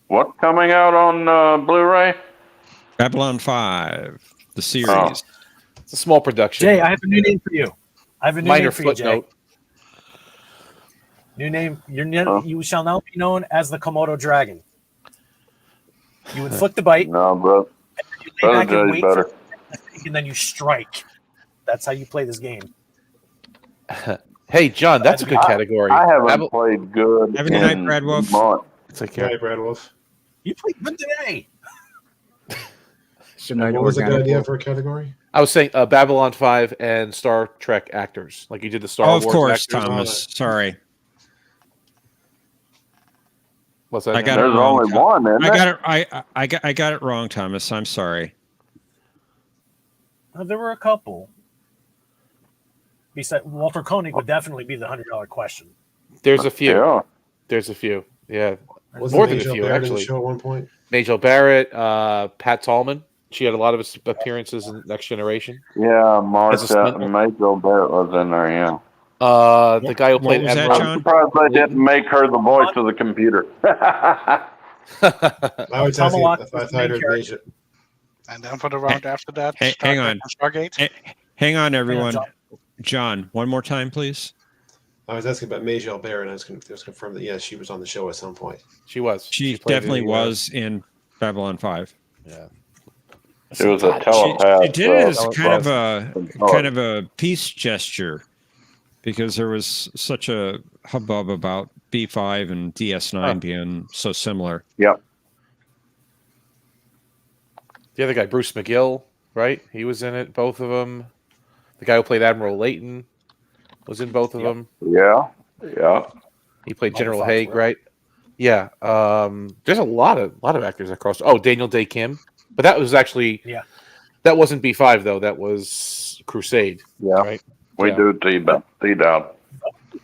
What's coming out on Blu-ray? Babylon 5, the series. Oh. It's a small production. Jay, I have a new name for you. I have a new Minor name for you, Jay. footnote. New name. Huh? You shall now be known as the Komodo Dragon. You inflict the bite, No, bro. you lay back and Brother wait Jay's for better. it, and then you strike. That's how you play this game. Hey, John, that's a good category. I haven't Babel- played good Have a good night, in Brad Wolf. months. Take Good care. night, Brad Wolf. You played good today. Good night, What was a good organic. idea for a category? I was saying Babylon 5 and Star Trek actors. Like you did the Star Oh, Wars of course, actors. Thomas. Sorry. What's that? I got There's it wrong. only one, isn't I there? got it. I got it wrong, Thomas. I'm sorry. There were a couple. Besides, Walter Koenig would definitely be the $100 question. There's a few. Yeah. There's a few. Yeah. Was More the than a Major few, Barrett in the actually. show at one point? Majel Barrett, Pat Tallman. She had a lot of appearances in Next Generation. Yeah, As a stunt- Major Barrett was in there. Yeah. The guy who What played was that, Admiral. John? I'm surprised they didn't make her the voice of the computer. I was asking Tomalak if was I the thought I main heard character. Major. And then for the round after that, Hang Star Trek on. and Stargate. Hang on, everyone. John. John, one more time, please. I was asking about Major Barrett, and it was confirmed that yes, she was on the show at some point. She was. She played definitely the, was in Babylon 5. Yeah. She was a She telepath. did it as telepath. kind of a peace gesture because there was such a hubbub about B5 and DS9 being so similar. Yep. The other guy, Bruce McGill, right? He was in it. Both of them. The guy who played Admiral Layton was in both of them. Yeah. Yeah. He played Michael General Fox, Haig, right? right? Yeah. There's a lot of actors across. Oh, Daniel Day Kim, but that was actually that wasn't B5 though. That was Crusade. Yeah. Right. We do T-down.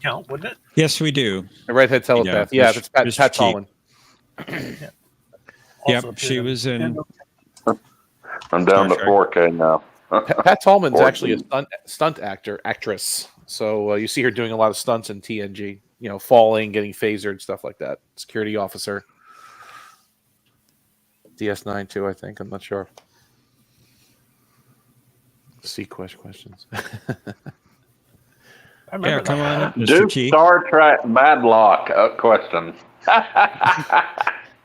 Count, wouldn't it? Yes, we do. The redhead telepath. Yeah, that's Pat Mr. T. Tallman. Yep, Also she appeared was in in. I'm down to Star Trek. 4K now. Pat Tallman's Or- actually a stunt actress. So you see her doing a lot of stunts in TNG. You know, falling, getting phasered, stuff like that. Security officer. DS9 too, I think. I'm not sure. See questions. I remember Yeah, that. come on up, Mr. Do T. Star Trek Badlock question.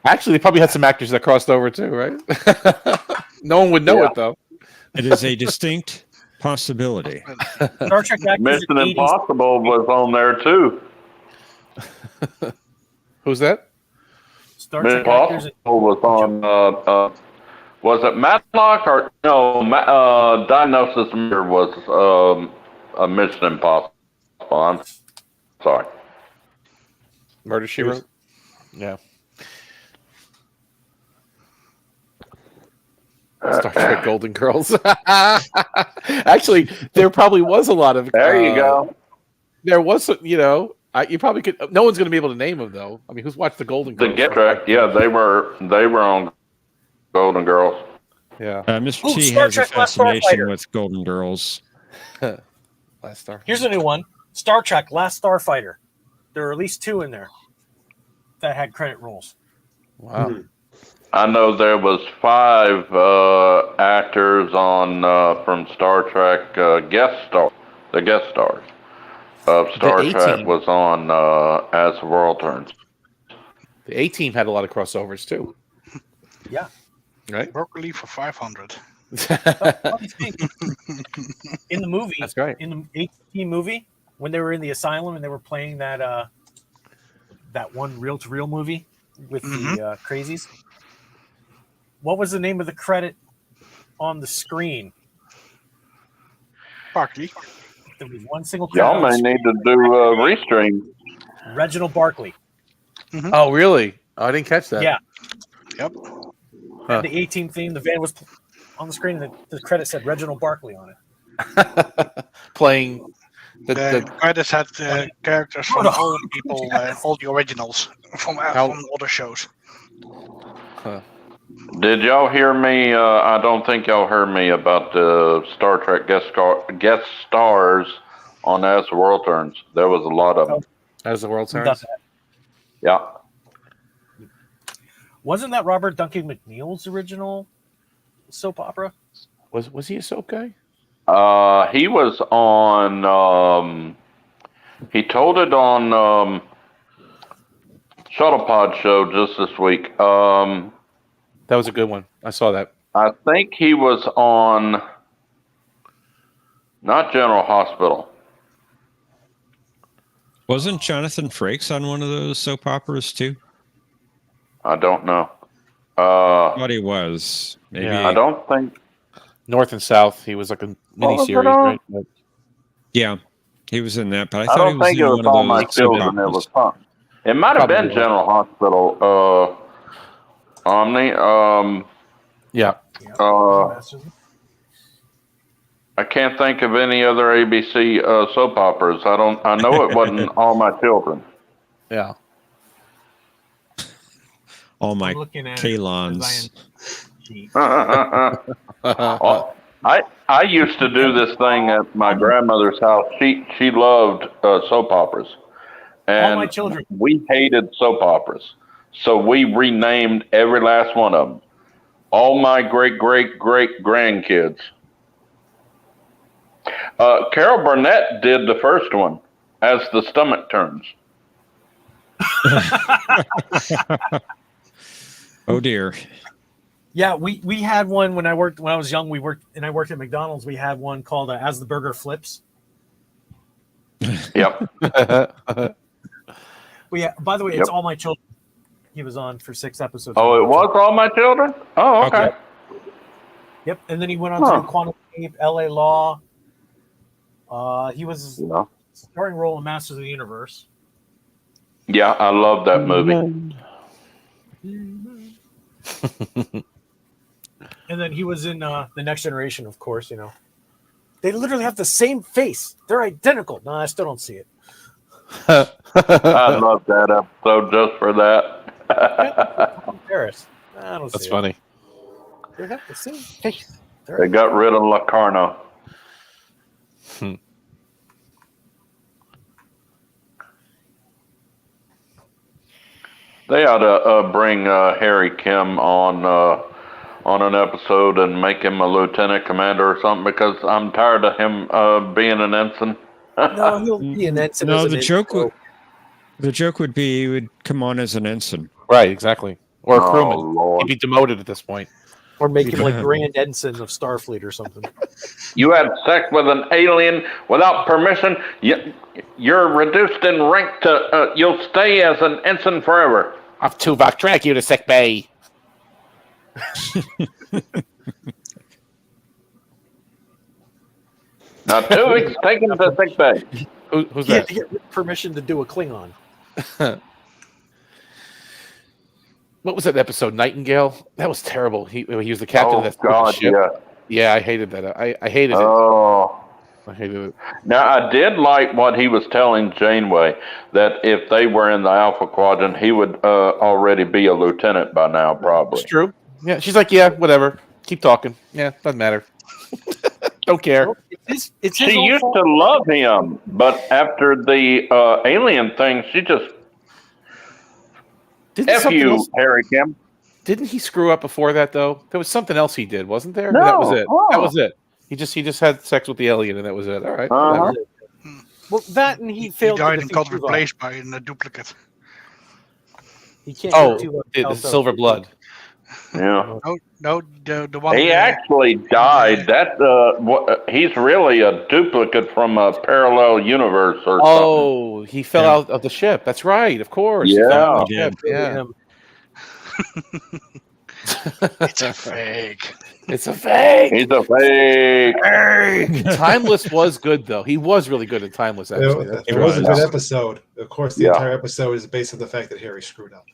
Actually, they probably had some actors that crossed over too, right? No one would know it though. It is a distinct possibility. Star Trek actors Mission in the 80s. Impossible was on there too. Who's that? Star Mission Trek actors. Impossible was on. Was it Matlock or no? Diagnosis Mirror was a Mission Impossible. I'm sorry. Murder She Wrote? Yeah. Star Trek Golden Girls. Actually, there probably was a lot of. There you go. There was, you probably could. No one's going to be able to name them though. I mean, who's watched the Golden The Girls? Get Track, yeah, they were on Golden Girls. Yeah. Mr. Ooh, T Star has Trek a Last fascination Starfighter. with Golden Girls. Last Star. Here's a new one: Star Trek Last Starfighter. There are at least 2 in there that had credit rolls. Wow. I know there was 5 actors on from Star Trek the guest stars of Star The Trek A-Team. was on As the World Turns. The A-Team had a lot of crossovers too. Yeah. Right. Broccoli for 500. Funny thing, in the movie, That's right. in the 18 movie, when they were in the asylum and they were playing that that one reel-to-reel movie with the crazies, what was the name of the credit on the screen? Broccoli. There was one single credit. Y'all on the may screen. need to do a restream. Reginald Barkley. Oh, really? Oh, I didn't catch that. Yeah. Yep. Huh. The 18 theme, the van was on the screen, and the credit said Reginald Barkley on it. Playing The credits had characters from all the people, all the originals from other shows. Did y'all hear me? I don't think y'all heard me about the Star Trek guest stars on As the World Turns. There was a lot of them. As the World Who Turns. does that? Yeah. Wasn't that Robert Duncan McNeil's original soap opera? Was he a soap guy? He was on. He told it on Shuttlepod show just this week. That was a good one. I saw that. I think he was on. Not General Hospital. Wasn't Jonathan Frakes on one of those soap operas too? I don't know. I thought he was. Maybe. Yeah. I don't think. North and South. He was like a mini was it series, on? right? But Yeah, he was in that, but I I thought don't he was think in it was one of all my those soap children. It operas. was fun. It might have been Probably was. General Hospital. Omni. yeah. I can't think of any other ABC soap operas. I know it wasn't All My Children. Yeah. All my I'm looking at it, Kalons. 'cause Oh, I used to do this thing at my grandmother's house. She loved soap operas, All my and children. we hated soap operas, so we renamed every last one of them. All my great grandkids. Carol Burnett did the first one, As the Stomach Turns. Oh dear. Yeah, we had one when I was young. I worked at McDonald's. We had one called As the Burger Flips. Yep. Well, yeah. By the way, it's Yep. All My Children. He was on for 6 episodes. Oh, it was All My Children? Oh, okay. Yep. And then he went on to do Quantum Leap, L.A. Law. He was starring role in Masters of the Universe. Yeah, I love that movie. And then he was in The Next Generation, of course, They literally have the same face. They're identical. No, I still don't see it. I love that episode just for that. Paris. I don't see That's funny. They have the same face. They got rid of Locarno. They ought to bring Harry Kim on an episode and make him a lieutenant commander or something, because I'm tired of him being an ensign. No, he'll be an ensign. No, the joke would be he would come on as an ensign. Right, exactly. Or a crewman. Lord. He'd be demoted at this point. Or make him like Grand Ensign of Starfleet or something. You had sex with an alien without permission, you're reduced in rank to, you'll stay as an ensign forever. Off Tuvok, drag you to sick bay. Now, 2 weeks taken to sick bay. Who's He had that? to get permission to do a Klingon. What was that episode? Nightingale? That was terrible. He was the captain Oh, of that God, ship. yeah. Yeah, I hated that. I hated it. Oh. I hated it. Now, I did like what he was telling Janeway, that if they were in the Alpha Quadrant, he would already be a lieutenant by now, probably. It's true. Yeah, she's like, yeah, whatever. Keep talking. Yeah, doesn't matter. Don't care. It's his She own used fault. to love him, but after the alien thing, she just, Didn't F something you, else- Harry Kim. Didn't he screw up before that though? There was something else he did, wasn't there? No. That was it. Oh. That was it. He just had sex with the alien, and that was it. All right. Uh-huh. whatever. Well, that and he He failed to died and defeat got Tuvok. replaced by a duplicate. He can't Oh, get Tuvok the else out. silver blood. Yeah. No, the one. He actually died. He's really a duplicate from a parallel universe or something. Oh, he fell out of the ship. That's right. Of course. He Yeah. fell out of the He did. ship. Yeah. Him. It's a fake. It's a fake. He's a fake. Timeless was good though. He was really good at Timeless. Actually, That's It true. was a good episode. Of course, the Yeah. entire episode is based on the fact that Harry screwed up.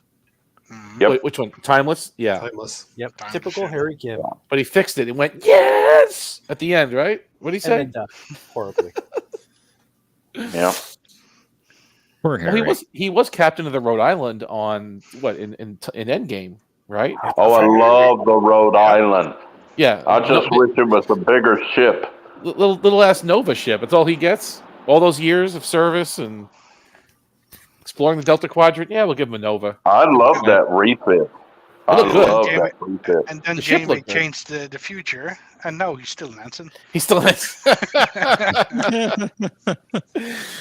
Yep. Wait, which one? Timeless. Yeah, Timeless. Yep. Time Typical machine. Harry Kim. but he fixed it. It went yes at the end, right? What did he say? And then died horribly. Yeah. Poor Well, Harry. he was captain of the Rhode Island on what in Endgame, right? Oh, I love the Rhode Island. Yeah, I just wish it was a bigger ship. little ass Nova ship. That's all he gets. All those years of service and exploring the Delta Quadrant. Yeah, we'll give him a Nova. I love that refit. I looked good. love that refit. And then The ship Janeway looked good. changed the future, and now he's still an ensign. He still has. I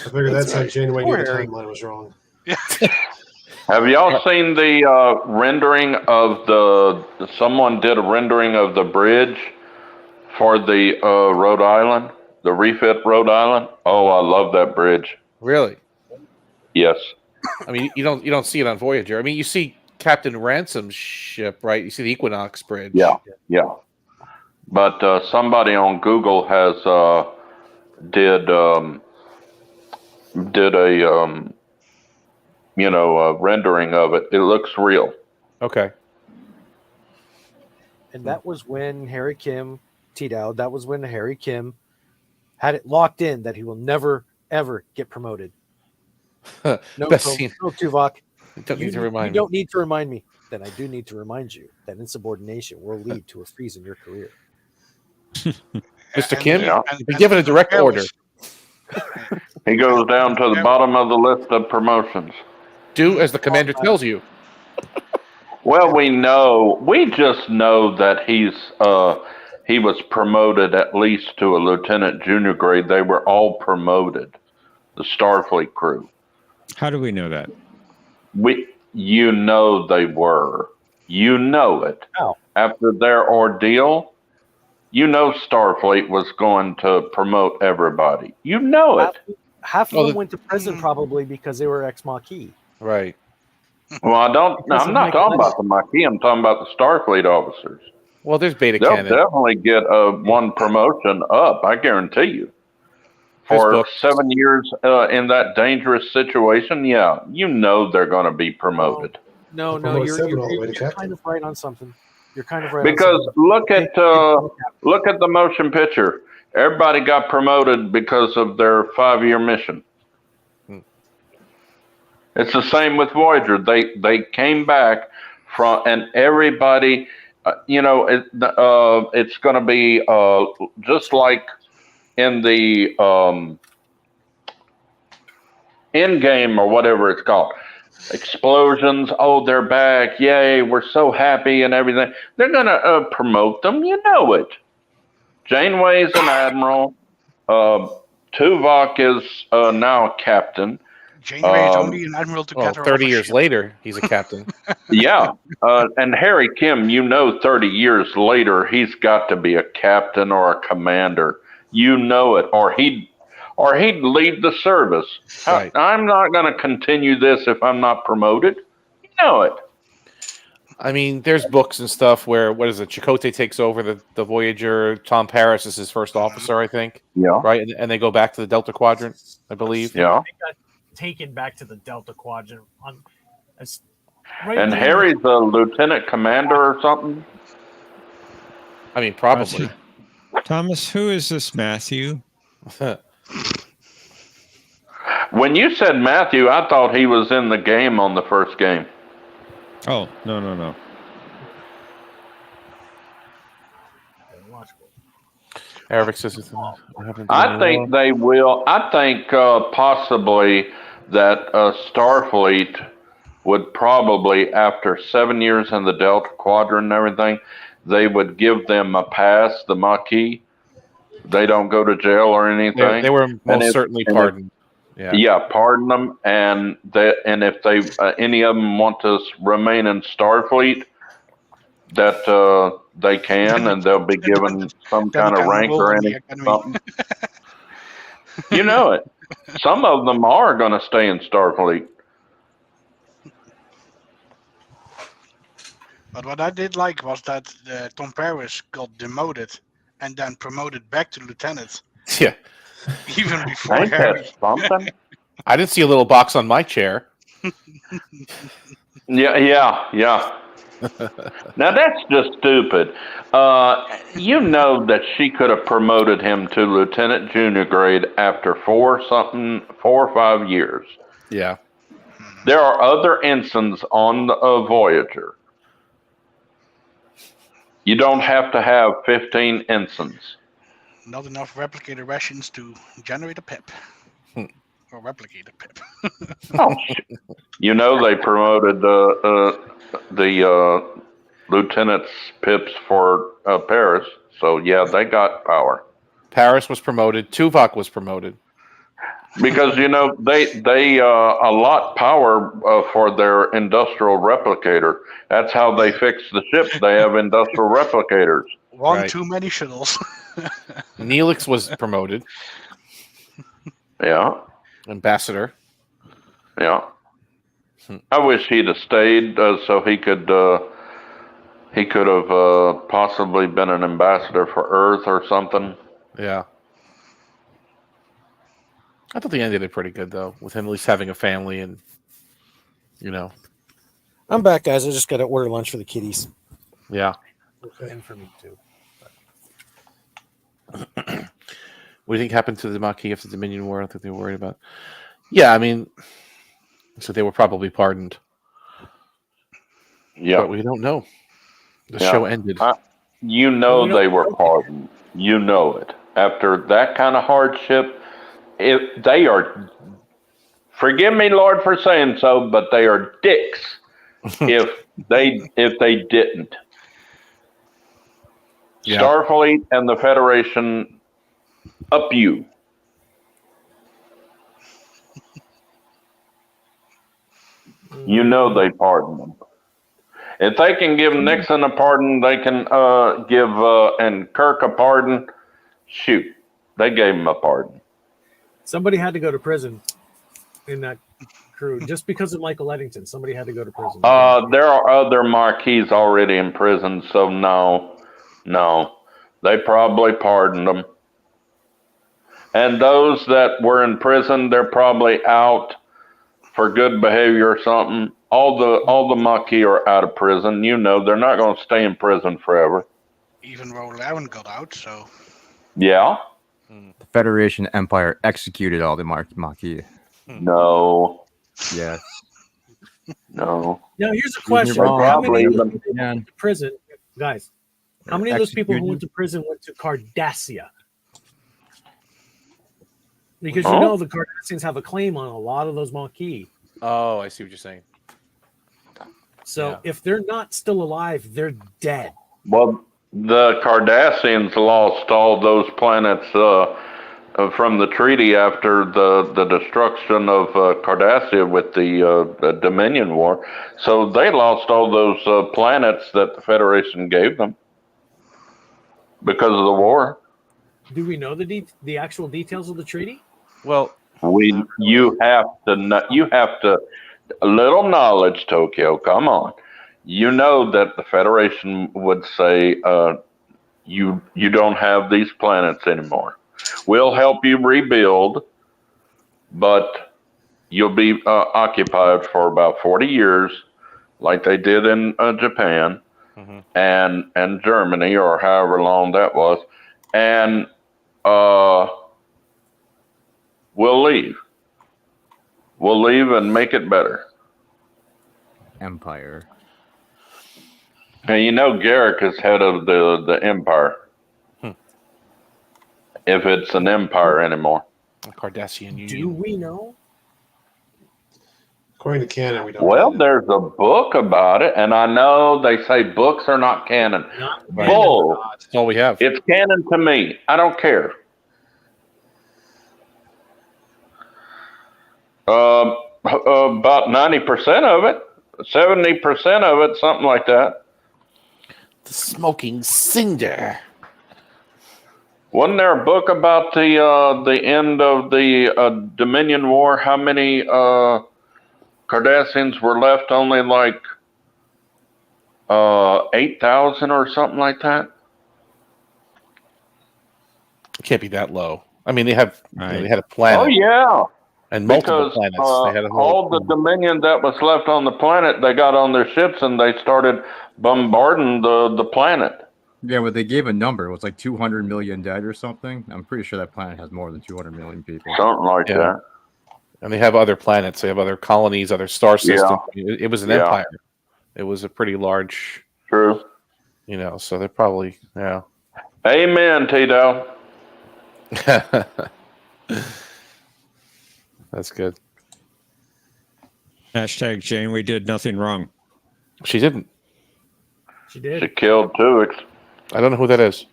figure that's how Janeway knew the Harry. timeline was wrong. Have y'all seen the rendering of someone did a rendering of the bridge for the Rhode Island, the refit Rhode Island? Oh, I love that bridge. Really? Yes. I mean, you don't see it on Voyager. I mean, you see Captain Ransom's ship, right? You see the Equinox bridge. Yeah. Yeah. But somebody on Google has did a rendering of it. It looks real. Okay. And that was when Harry Kim, T-Dowd, that was when Harry Kim had it locked in that he will never, ever get promoted. No, Best scene. no Tuvok. Don't need to remind you me. don't need to remind me. then I do need to remind you that insubordination will lead to a freeze in your career. Mr. Kim, Yeah. you've been given a direct order. He goes down to the bottom of the list of promotions. Do as the commander tells you. Well, we just know that he was promoted at least to a lieutenant junior grade. They were all promoted, the Starfleet crew. How do we know that? You know they were. You know it. How? After their ordeal, you know Starfleet was going to promote everybody. You know it. Half of them went to prison probably because they were ex-Maquis. Right. Well, I'm not talking about the Maquis. I'm talking about the Starfleet officers. Well, there's beta They'll canon. definitely get one promotion up. I guarantee you. For 7 years in that dangerous situation, yeah, you know they're going to be promoted. No, Promote you're seven all the way to captain. kind of right on something. You're kind of right. Because on something. look at the motion picture. Everybody got promoted because of their 5-year mission. It's the same with Voyager. They came back from, and everybody, it's going to be just like in the end game or whatever it's called. Explosions. Oh, they're back. Yay. We're so happy and everything. They're going to promote them. You know it. Janeway's an admiral. Tuvok is now a captain. Janeway is only an admiral to get her 30 off a years ship. later, he's a captain. Yeah. And Harry Kim, 30 years later, he's got to be a captain or a commander. You know it. Or he'd leave the service. Right. I'm not going to continue this if I'm not promoted. You know it. I mean, there's books and stuff where, Chakotay takes over the Voyager. Tom Paris is his first officer, I think. Yeah. Right? And they go back to the Delta Quadrant, I believe. Yeah. They got taken back to the Delta Quadrant. And Harry's a lieutenant commander or something? I mean, probably. Thomas, who is this Matthew? When you said Matthew, I thought he was in the game on the first game. Oh, no. Eric says I think they will. I think possibly that Starfleet would probably, after 7 years in the Delta Quadrant and everything, they would give them a pass, the Maquis. They don't go to jail or anything. They were most certainly pardoned. Yeah, pardon them, and if they any of them want to remain in Starfleet, that they can, and they'll be given some kind of rank or something. You know it. Some of them are going to stay in Starfleet. But what I did like was that Tom Paris got demoted and then promoted back to lieutenant. Yeah. Even before Ain't Harry. that something? I didn't see a little box on my chair. Yeah. Now that's just stupid. You know that she could have promoted him to lieutenant junior grade after 4 or 5 years. Yeah. There are other ensigns on the Voyager. You don't have to have 15 ensigns. Not enough replicator rations to generate a pip. Or replicate a pip. Oh, you know they promoted the lieutenant's pips for Paris, so yeah, they got power. Paris was promoted. Tuvok was promoted. Because they allot power for their industrial replicator. That's how they fix the ship. They have industrial replicators. One too many shuttles. Neelix was promoted. Yeah. Ambassador. Yeah. I wish he'd have stayed so he could have possibly been an ambassador for Earth or something. Yeah. I thought the end did it pretty good though, with him at least having a family and I'm back, guys. I just got to order lunch for the kiddies. Yeah. And for me too. What do you think happened to the Maquis after the Dominion War? I don't think they were worried about. Yeah, I mean, so they were probably pardoned. Yeah. But we don't know. The Yeah. show ended. You Well, know we don't they were know. pardoned. You know it. After that kind of hardship, if they are, forgive me, Lord, for saying so, but they are dicks if they didn't. Yeah. Starfleet and the Federation up you. You know they pardoned them. If they can give Nixon a pardon, they can give and Kirk a pardon. Shoot, they gave him a pardon. Somebody had to go to prison in that crew just because of Michael Eddington. Somebody had to go to prison. There are other Marquis already in prison, so no, they probably pardoned them. And those that were in prison, they're probably out for good behavior or something. All the Maquis are out of prison. You know, they're not going to stay in prison forever. Even Roland got out, so. Yeah. The Federation Empire executed all the Maquis. No. Yes. No. Now, here's a Prove me question: wrong. How many of Probably those people who went to prison, guys? How many of those people who went to prison went to Cardassia? Because you know the Cardassians have a claim on a lot of those Maquis. Oh, I see what you're saying. So if they're not still alive, they're dead. Well, the Cardassians lost all those planets from the treaty after the destruction of Cardassia with the Dominion War. So they lost all those planets that the Federation gave them because of the war. Do we know the actual details of the treaty? Well, You have to a little knowledge, Tokyo. Come on, you know that the Federation would say you don't have these planets anymore. We'll help you rebuild, but you'll be occupied for about 40 years, like they did in Japan and Germany, or however long that was, and we'll leave. We'll leave and make it better. Empire. And you know Garrick is head of the Empire. If it's an empire anymore. A Cardassian Union. Do we know? According to canon, we don't. Well, know. there's a book about it, and I know they say books are not canon. Bull. That's all we have. It's canon to me. I don't care. About 90% of it, 70% of it, something like that. The smoking cinder. Wasn't there a book about the end of the Dominion War? How many Cardassians were left? Only like 8,000 or something like that. It can't be that low. I mean, they have Right. they had a planet. Oh yeah, and multiple because planets. They had a whole, all the Dominion that was left on the planet, they got on their ships and they started bombarding the planet. Yeah, but they gave a number. It was like 200 million dead or something. I'm pretty sure that planet has more than 200 million people. Something like that. And they have other planets. They have other colonies, other star systems. It was an empire. It was a pretty large. True. So they're probably Amen, Tito. That's good. Hashtag Jane, we did nothing wrong. She didn't. She did. She killed Tuvix. I don't know who that is.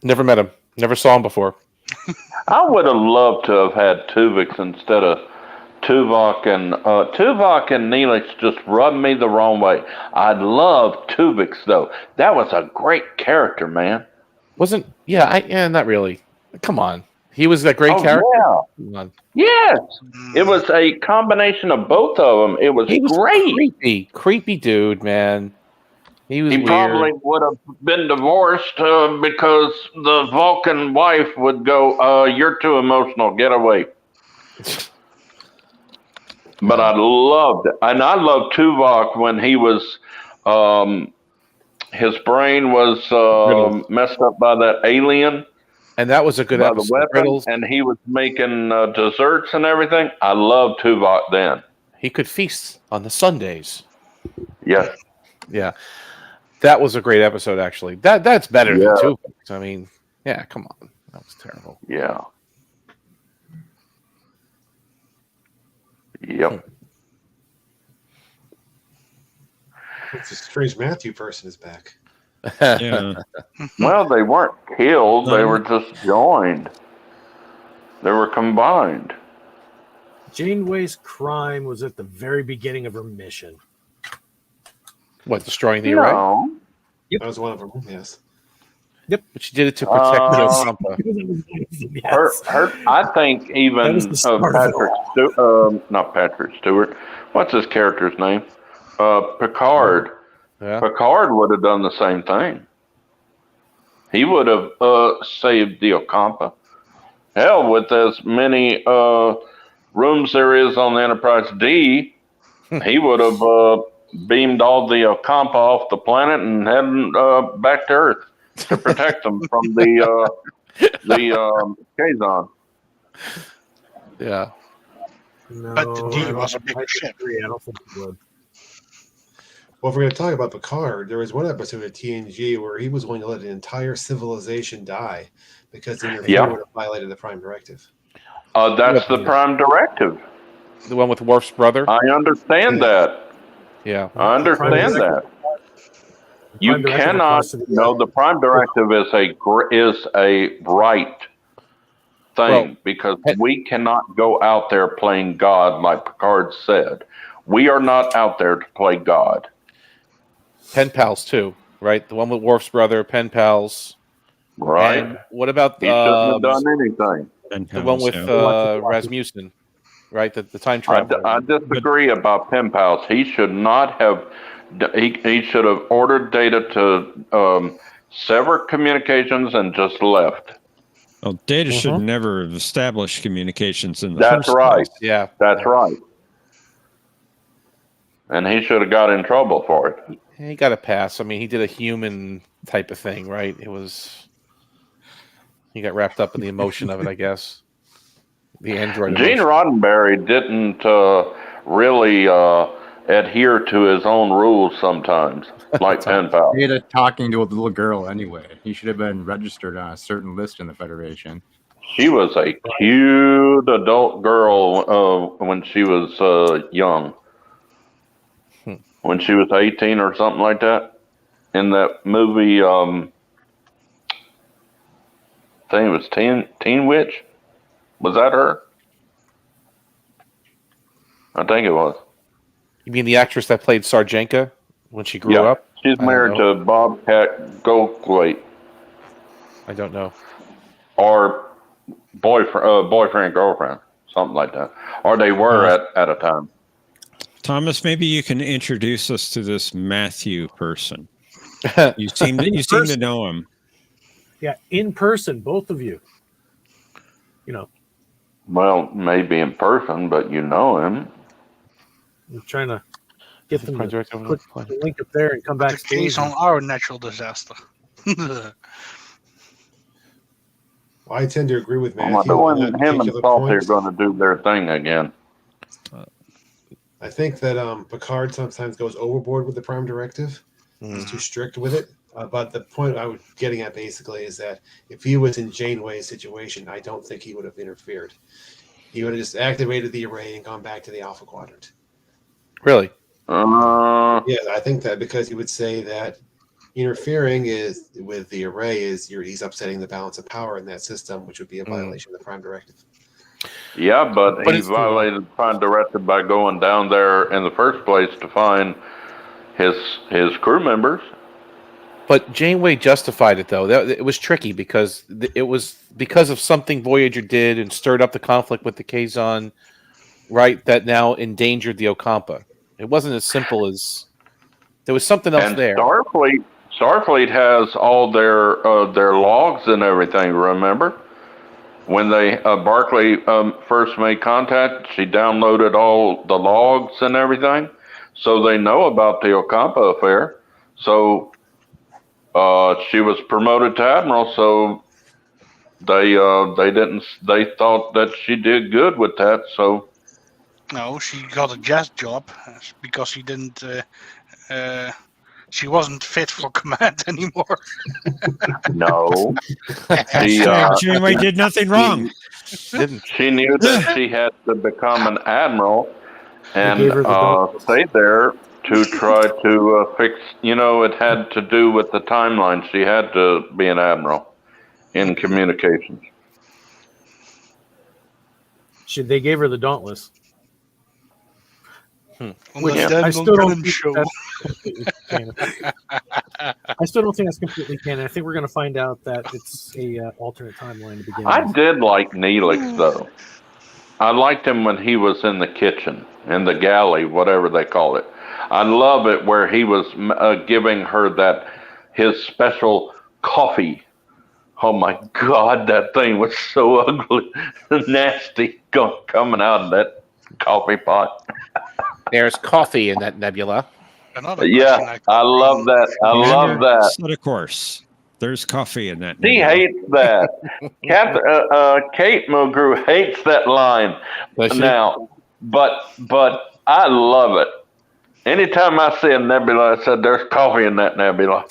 Never met him. Never saw him before. I would have loved to have had Tuvix instead of Tuvok, and Tuvok and Neelix just rubbed me the wrong way. I love Tuvix though. That was a great character, man. Wasn't? Not really. Come on. He was a great character. Yeah. Come on. Yes. It was a combination of both of them. It was great. Creepy dude, man. He was weird. Probably would have been divorced because the Vulcan wife would go, "You're too emotional. Get away." But I loved it. And I loved Tuvok when he was, his brain was messed up by that alien. And that was a good episode. The weapon, and he was making desserts and everything. I loved Tuvok then. He could feast on the Sundays. Yes. Yeah, that was a great episode. Actually, that's better Yeah. than Two Face. I mean, yeah, come on, that was terrible. Yeah. Yep. It's a strange Matthew person is back. Yeah. Well, they weren't killed. They Um, were just joined. They were combined. Janeway's crime was at the very beginning of her mission. What, destroying the array? No. That was one of them. Yes. But she did it to protect the Ocampa. Yes. I think That was even the start of it not Patrick Stewart. What's his character's name? Picard. Yeah. Picard would have done the same thing. He would have saved the Ocampa. Hell, with as many rooms there is on the Enterprise D, he would have beamed all the Ocampa off the planet and heading back to Earth to protect them from the Kazon. Yeah. No, But the D I was a don't- big I ship. disagree. I don't think it would. Well, if we're going to talk about Picard, there was one episode of TNG where he was willing to let an entire civilization die because the interference Yeah. would have violated the Prime Directive. That's the Prime Directive. The one with Worf's brother? I understand that. Yeah. I understand that. You Prime Directive cannot. applies to the- No, the Prime Directive is a right thing Well, because we cannot go out there playing God like Picard said. We are not out there to play God. Pen pals too, right? The one with Worf's brother, pen pals. Right? And what about He shouldn't have done anything. the one with Rasmussen, right? The time traveler. I disagree about pen pals. He should not have. He should have ordered Data to sever communications and just left. Well, Data should never have established communications in the That's first right. place. Yeah. That's right. And he should have got in trouble for it. He got a pass. I mean, he did a human type of thing, right? It was. He got wrapped up in the emotion of it, I guess. The android. Gene emotion. Roddenberry didn't really adhere to his own rules sometimes, like pen pal. Data talking to a little girl anyway. He should have been registered on a certain list in the Federation. She was a cute adult girl when she was young. When she was 18 or something like that. In that movie, I think it was Teen Witch. Was that her? I think it was. You mean the actress that played Sarjenka when she grew up? She's I don't married know. to Bobcat Goldthwait. I don't know. Or boyfriend, girlfriend, something like that. Or they were at a time. Thomas, maybe you can introduce us to this Matthew person. You seem to know him. Yeah, in person, both of you. You know, Well, maybe in person, but you know him. I'm trying to get them Prime to Directive put the link up there and come The backstage. case on our natural disaster. I tend to agree with I Matthew wonder on when that him and particular Salty are point. going to do their thing again. I think that Picard sometimes goes overboard with the Prime Directive. He's too strict with it. But the point I was getting at basically is that if he was in Janeway's situation, I don't think he would have interfered. He would have just activated the array and gone back to the Alpha Quadrant. Really? Yeah, I think that because he would say that interfering is with the array he's upsetting the balance of power in that system, which would be a violation of the Prime Directive. Yeah, but he it's- violated the Prime Directive by going down there in the first place to find his crew members. But Janeway justified it, though. It was tricky because it was because of something Voyager did and stirred up the conflict with the Kazon, right? That now endangered the Ocampa. It wasn't as simple as there was something else And there. Starfleet has all their logs and everything. Remember when they Barclay first made contact? She downloaded all the logs and everything, so they know about the Ocampa affair. So she was promoted to admiral. So they thought that she did good with that. So No, she got a jazz job because she didn't. She wasn't fit for command anymore. No. She, Janeway did nothing wrong. Didn't. She knew that she had to become an admiral and gave her the daughters. stay there to try to fix. It had to do with the timeline. She had to be an admiral in communications. They gave her the Dauntless. Which Yeah. then I will still don't Dylan think show. that's completely canon. I still don't think that's completely canon. I think we're going to find out that it's a alternate timeline to begin I with. did like Neelix though. I liked him when he was in the kitchen, in the galley, whatever they call it. I love it where he was giving her his special coffee. Oh my God, that thing was so ugly, nasty, coming out of that coffee pot. There's coffee in that nebula. Another Yeah, question I love that. I love that. But of course, there's coffee in that. She nebula. hates that. Kate Mulgrew hates that line Does she? now, but I love it. Anytime I see a nebula, I said, "There's coffee in that nebula."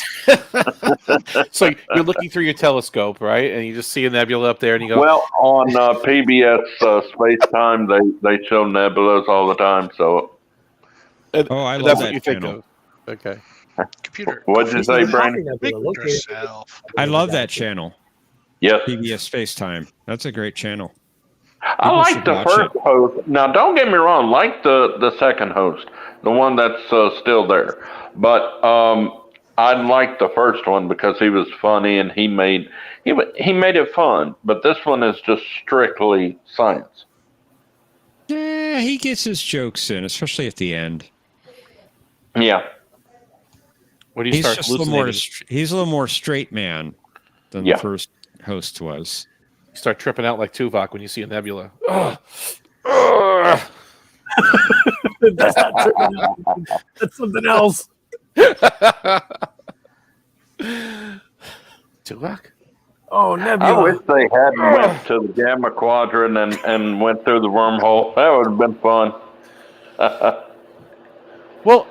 So you're looking through your telescope, right? And you just see a nebula up there, and you go, Well, on PBS Space Time, they show nebulas all the time. So, Oh, I and love that's what that you think channel. of. Okay. Computer. what'd you say, Brainy? Pick yourself. I love that channel. Yes, PBS FaceTime. That's a great channel. I People like should the watch first it. host. Now, don't get me wrong. Like the second host, the one that's still there, but I liked the first one because he was funny and he made it fun. But this one is just strictly science. Yeah, he gets his jokes in, especially at the end. Yeah. What do you He's start just a little more. hallucinating? He's a little more straight man than Yeah. the first host was. You start tripping out like Tuvok when you see a nebula. Ugh. Ugh. That's not true. That's something else. Tuvok? Oh, I Nebula. wish they had went to the Gamma Quadrant and went through the wormhole. That would have been fun. Well,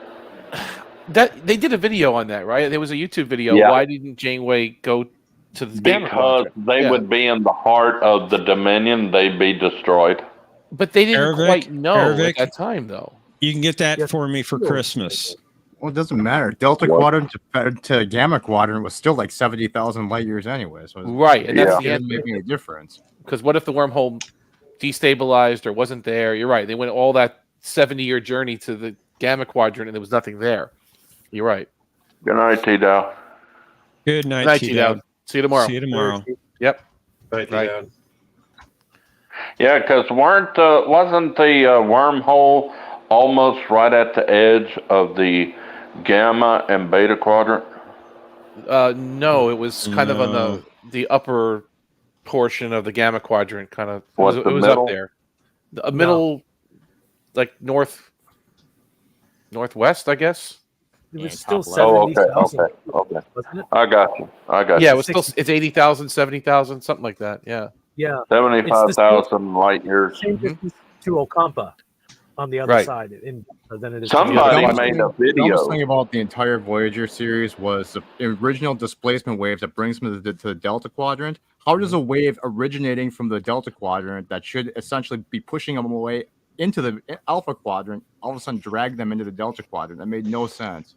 that they did a video on that, right? There was a YouTube video. Yeah. Why didn't Janeway go to the Gamma Because Quadrant? they Yeah. would be in the heart of the Dominion, they'd be destroyed. But they didn't Ervik, quite know Ervik. at that time, though. You can get that Yes. for me for Christmas. Well, it doesn't matter. Delta What? Quadrant to Gamma Quadrant was still like 70,000 light years anyway. So Right, and that's Yeah. the it end. doesn't make any difference. Because what if the wormhole destabilized or wasn't there? You're right. They went all that 70-year journey to the Gamma Quadrant, and there was nothing there. You're right. Good night, T-Dow. Good night, Good night, T-Dowd. T-Dowd. See you tomorrow. See you tomorrow. Yep. Right, Right. Dad. Yeah, because wasn't the wormhole almost right at the edge of the Gamma and Beta Quadrant? No, it was kind of on No. the upper portion of the Gamma Quadrant. Kind of. What, it the was middle? up there. The middle, like northwest, I guess. It Yeah, was still top left. Oh, okay, 70,000, okay. wasn't it? I got you. Yeah, it was still. It's 80,000, 70,000, something like that. Yeah. Yeah. 75,000 light years. Same distance to Okampa on the other Right. side. Than it is Somebody to the made a The video. dumbest thing about the entire Voyager series was the original displacement wave that brings them to the Delta Quadrant. How does a wave originating from the Delta Quadrant that should essentially be pushing them away into the Alpha Quadrant all of a sudden drag them into the Delta Quadrant? That made no sense.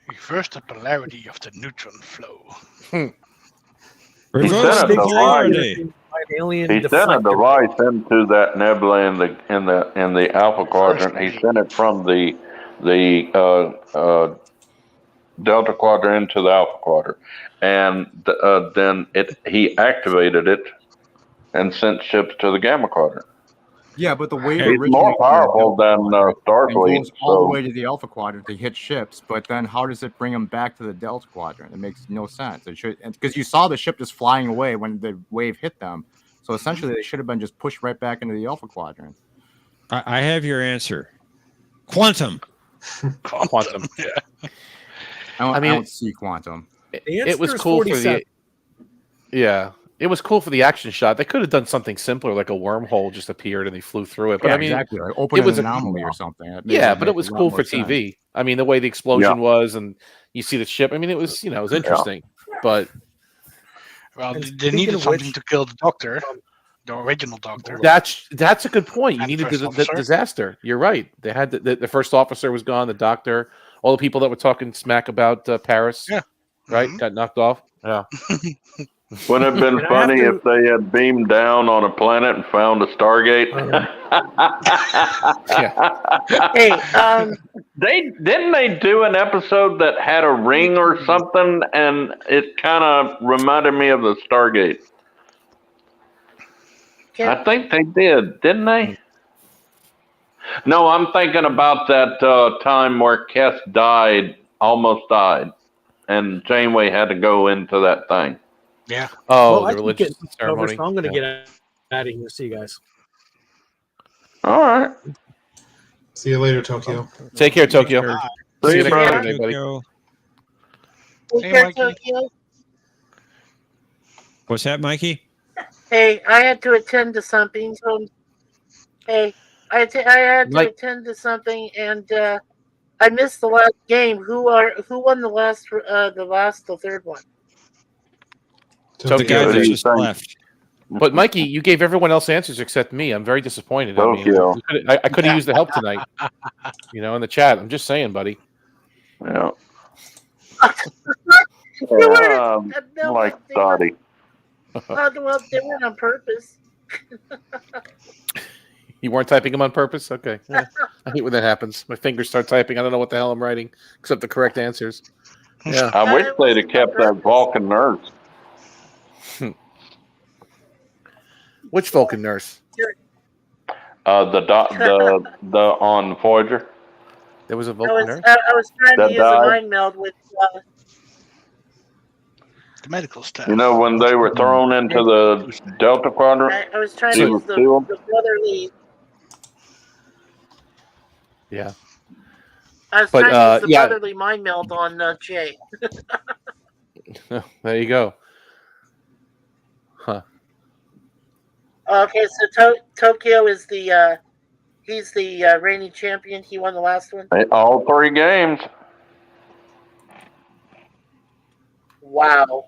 Reverse the polarity of the neutron flow. Reverse said the it, polarity. alien He sent a deflector. device into that nebula in the Alpha Quadrant. He sent it from the Delta Quadrant into the Alpha Quadrant, and then he activated it and sent ships to the Gamma Quadrant. Yeah, but the wave He's He's more originates from the powerful Delta than Quadrant and Starfleet. goes all the So way to the Alpha Quadrant to hit ships, but then how does it bring them back to the Delta Quadrant? It makes no sense. It should, because you saw the ship just flying away when the wave hit them. So essentially, they should have been just pushed right back into the Alpha Quadrant. I have your answer. Quantum. Quantum. Yeah. I mean, don't see quantum. The It answer was is cool for 47. the. Yeah, It was cool for the action shot. They could have done something simpler, like a wormhole just appeared and they flew through it. But Yeah, I mean, exactly. Like open it was an a anomaly or something. but it was a lot cool more for sense. TV. I mean, the way the explosion was, and you see the ship. I mean, it was it was interesting. But Well, And they speaking needed of something which- to kill the Doctor, the original Doctor. that's a good point. You And needed first the officer. disaster. You're right. They had the first officer was gone. The doctor, all the people that were talking smack about Paris, Yeah. right, Mhm. got knocked off. Yeah. Wouldn't it have been And I have funny to- if they had beamed down on a planet and found a Stargate? Hey, Didn't they do an episode that had a ring or something, and it kind of reminded me of the Stargate. I think they did, didn't they? No, I'm thinking about that time where Kess almost died, and Janeway had to go into that thing. Yeah. Oh, I the keep getting religious over, ceremony. so I'm going to Yeah. get out of here. See you guys. All right. See you later, Tokyo. Take care, Tokyo. See See you, you next brother. Saturday, buddy. Tokyo. take Hey, care, Mikey. Tokyo. What's that, Mikey? Hey, I had to attend to something. So, hey, I had to Mike- attend to something, and I missed the last game. Who won the third one? The Tokyo. guy What do that you just think? left. But Mikey, you gave everyone else answers except me. I'm very disappointed. I mean, Tokyo. I could have used the help tonight. In the chat. I'm just saying, buddy. Yeah. No, Like they Dottie. well, they weren't on purpose. You weren't typing them on purpose? Okay. Yeah. I hate when that happens. My fingers start typing. I don't know what the hell I'm writing except the correct answers. Yeah. I wish they'd have kept that Vulcan nurse. Which Vulcan nurse? The on Voyager. There was a I Vulcan was nurse? I was trying That to use died? a mind meld with. The medical staff. You know, when they were thrown into the Delta Quadrant. I was trying She to was use the still- brotherly. Yeah. I was But, trying to use the yeah. brotherly mind meld on Jay. There you go. Huh. Okay, so Tokyo is he's the reigning champion. He won the last one. All 3 games. Wow.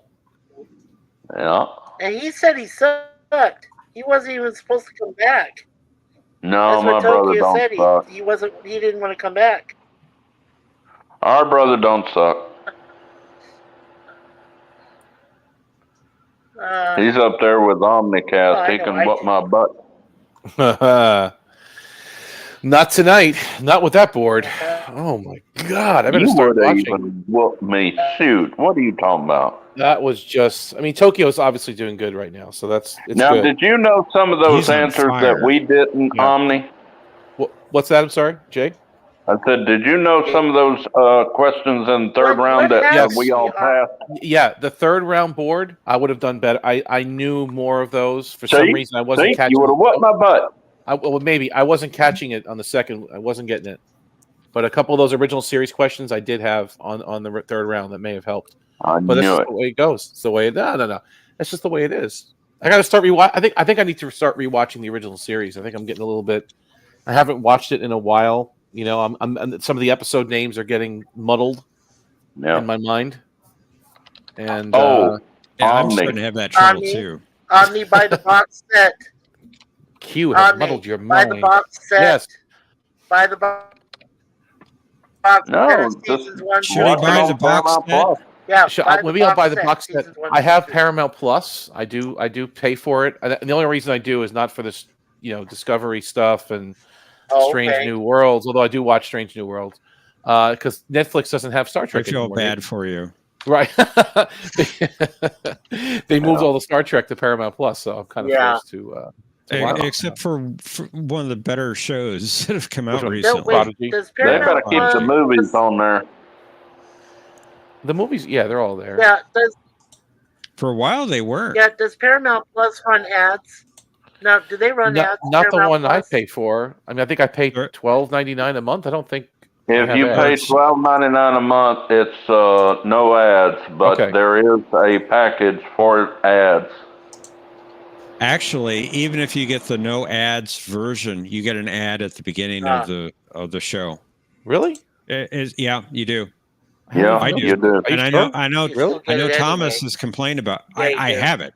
Yeah. And he said he sucked. He wasn't even supposed to come back. No, That's my what brother Tokyo don't said. suck. He didn't want to come back. Our brother don't suck. He's up there with Omnicast. I He know, can I whoop do. my butt. Not tonight. Not with that board. Oh my god! I better You start would watching. even whoop me. Shoot. What are you talking about? That was just. I mean, Tokyo's obviously doing good right now, so it's Now, good. did you know some of those He's on answers fire. that we didn't, Yeah. Omni? What's that? I'm sorry, Jay. I said, did you know some of those questions in third What round that happened? we all passed? Yeah, the third round board, I would have done better. I knew more of those. For some reason, I wasn't See? catching. You would have whooped my butt. Well, maybe I wasn't catching it on the second. I wasn't getting it. But a couple of those original series questions I did have on the third round that may have helped. I But that's knew just it. the way it goes. It's the way. No. That's just the way it is. I got to start rewatch. I think I need to start rewatching the original series. I think I'm getting a little bit. I haven't watched it in a while. I'm some of the episode names are getting muddled Yeah. in my mind. And Oh, Yeah, I'm Omni. starting to have that trouble Omni. too. Omni by the box set. Q has Omni muddled your by mind. the box set. Yes. By the box No, set. just Seasons 1, Should he watch it buy on the box Paramount set? Plus. Yeah, Maybe I'll buy the box set. seasons 1, I have 2. Paramount Plus. I do pay for it. And the only reason I do is not for this, Discovery stuff and Strange Okay. New Worlds. Although I do watch Strange New Worlds, because Netflix doesn't have Star I Trek feel anymore. bad for you. Right? They moved all the Star Trek to Paramount Plus, so I'm kind of Yeah. forced to watch it. Except for one of the better shows that have come out Which one? recently. Prodigy. Does They better Paramount keep the movies on there. The movies, yeah, they're all there. Yeah, For a while they weren't. does Paramount Plus run ads? No, do they run ads? Not the Paramount one I Plus? pay for. I mean, I think I pay Sure. $12.99 a month. I don't think. If I you have pay ads. $12.99 a month, it's no ads, but Okay. there is a package for ads. Actually, even if you get the no ads version, you get an ad at the beginning of the show. Really? Yeah, you do. Yeah, I do. you do. And I know You still get it Thomas anyway. has complained about. Yeah, you I do. have it.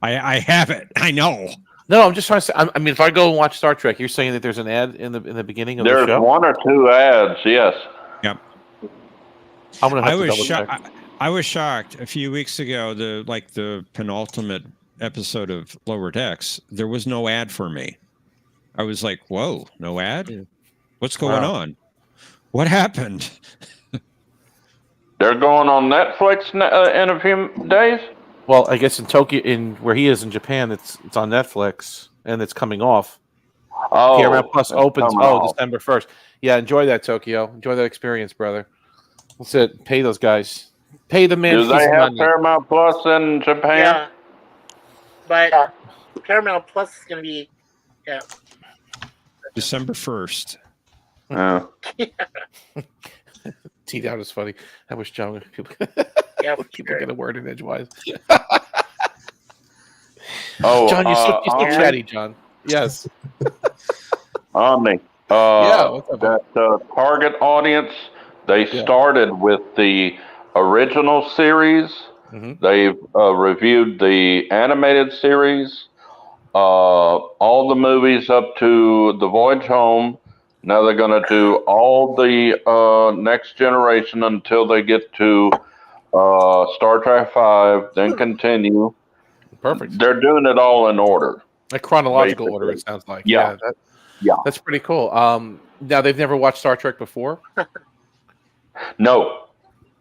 I have it. I know. No, I'm just trying to say. I mean, if I go and watch Star Trek, you're saying that there's an ad in the beginning of the There's show. 1 or 2 ads. Yes. Yep. I'm gonna have I to was double check. I was shocked a few weeks ago. The penultimate episode of Lower Decks, there was no ad for me. I was like, "Whoa, no ad? Yeah. What's going Wow. on? What happened?" They're going on Netflix in a few days. Well, I guess in Tokyo, in where he is in Japan, it's on Netflix and it's coming off. Oh, Paramount Plus it's opens coming off. December 1st. Yeah, enjoy that, Tokyo. Enjoy that experience, brother. That's it. Pay those guys. Pay the man Do they his have money. Paramount Plus in Japan? Yeah. But Paramount Plus is going to be December 1st. Yeah. T-Down is funny. I wish John people get a word in edgewise. Oh, John, you're so chatty, John. Yes. Omni. Yeah, what's up, man? That target audience, they started with the original series. Mhm. They've reviewed the animated series, all the movies up to The Voyage Home. Now they're going to do all the next generation until they get to Star Trek V, then continue. Perfect. They're doing it all in order. A chronological basically. order, it sounds like. Yeah. That's pretty cool. Now they've never watched Star Trek before. No.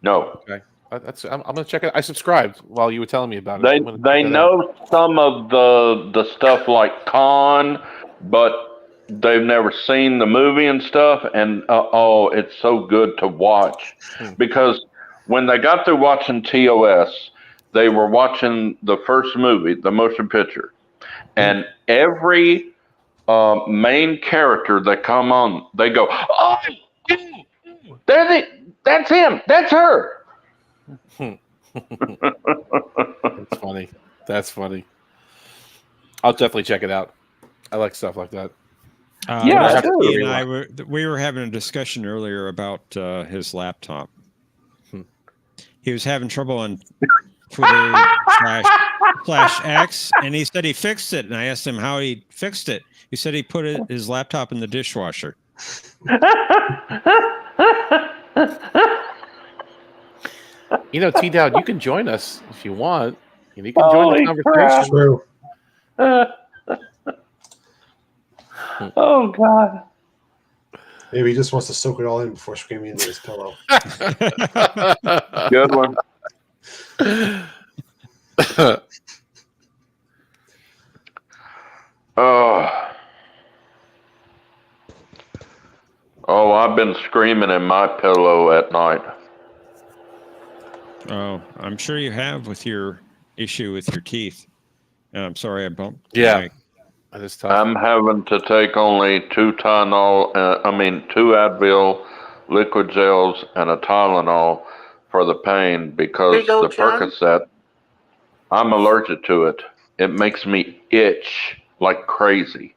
Okay, I'm gonna check it. I subscribed while you were telling me about it. I'm gonna They check that out. know some of the stuff like Khan, but they've never seen the movie and stuff. And it's so good to watch because when they got through watching TOS, they were watching the first movie, the motion picture, and every main character that come on, they go, "Oh, that's him, that's her." That's funny. That's funny. I'll definitely check it out. I like stuff like that. Yeah, He and we were having a discussion earlier about his laptop. He was having trouble on Twitter /X, and he said he fixed it. And I asked him how he fixed it. He said he put his laptop in the dishwasher. You know, T-Dowd, you can join us if you want. And you can join the conversation. True. Oh God! Maybe he just wants to soak it all in before screaming into his pillow. Good one. I've been screaming in my pillow at night. Oh, I'm sure you have with your issue with your teeth. I'm sorry I bumped. Yeah, that is tough. I'm having to take only 2 Advil liquid gels and a Tylenol for the pain because There you go, the John. Percocet, I'm allergic to it. It makes me itch like crazy.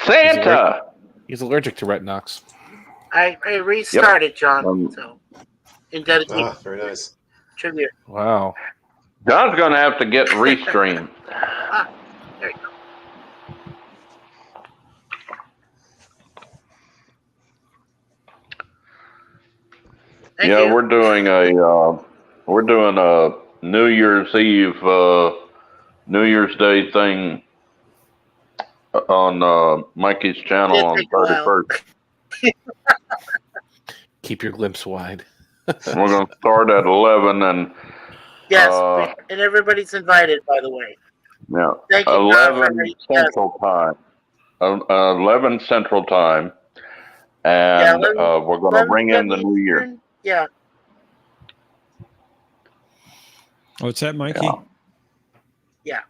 Santa! He's allergic to Retinox. I restarted, John. So, indebted to you. Very nice. Trivia. Wow. John's going to have to get Restream. There you go. Thank Yeah, you. we're doing a New Year's Eve, New Year's Day thing on Mikey's channel It'll on take a while. 31st. Keep your glimpse wide. We're going to start at 11 and Yes, and everybody's invited, by the way. yeah, Thank you, John, for 11 Central Time. 11 Central Time, and we're going to bring in the new year. Yeah. What's that, Mikey? Yeah.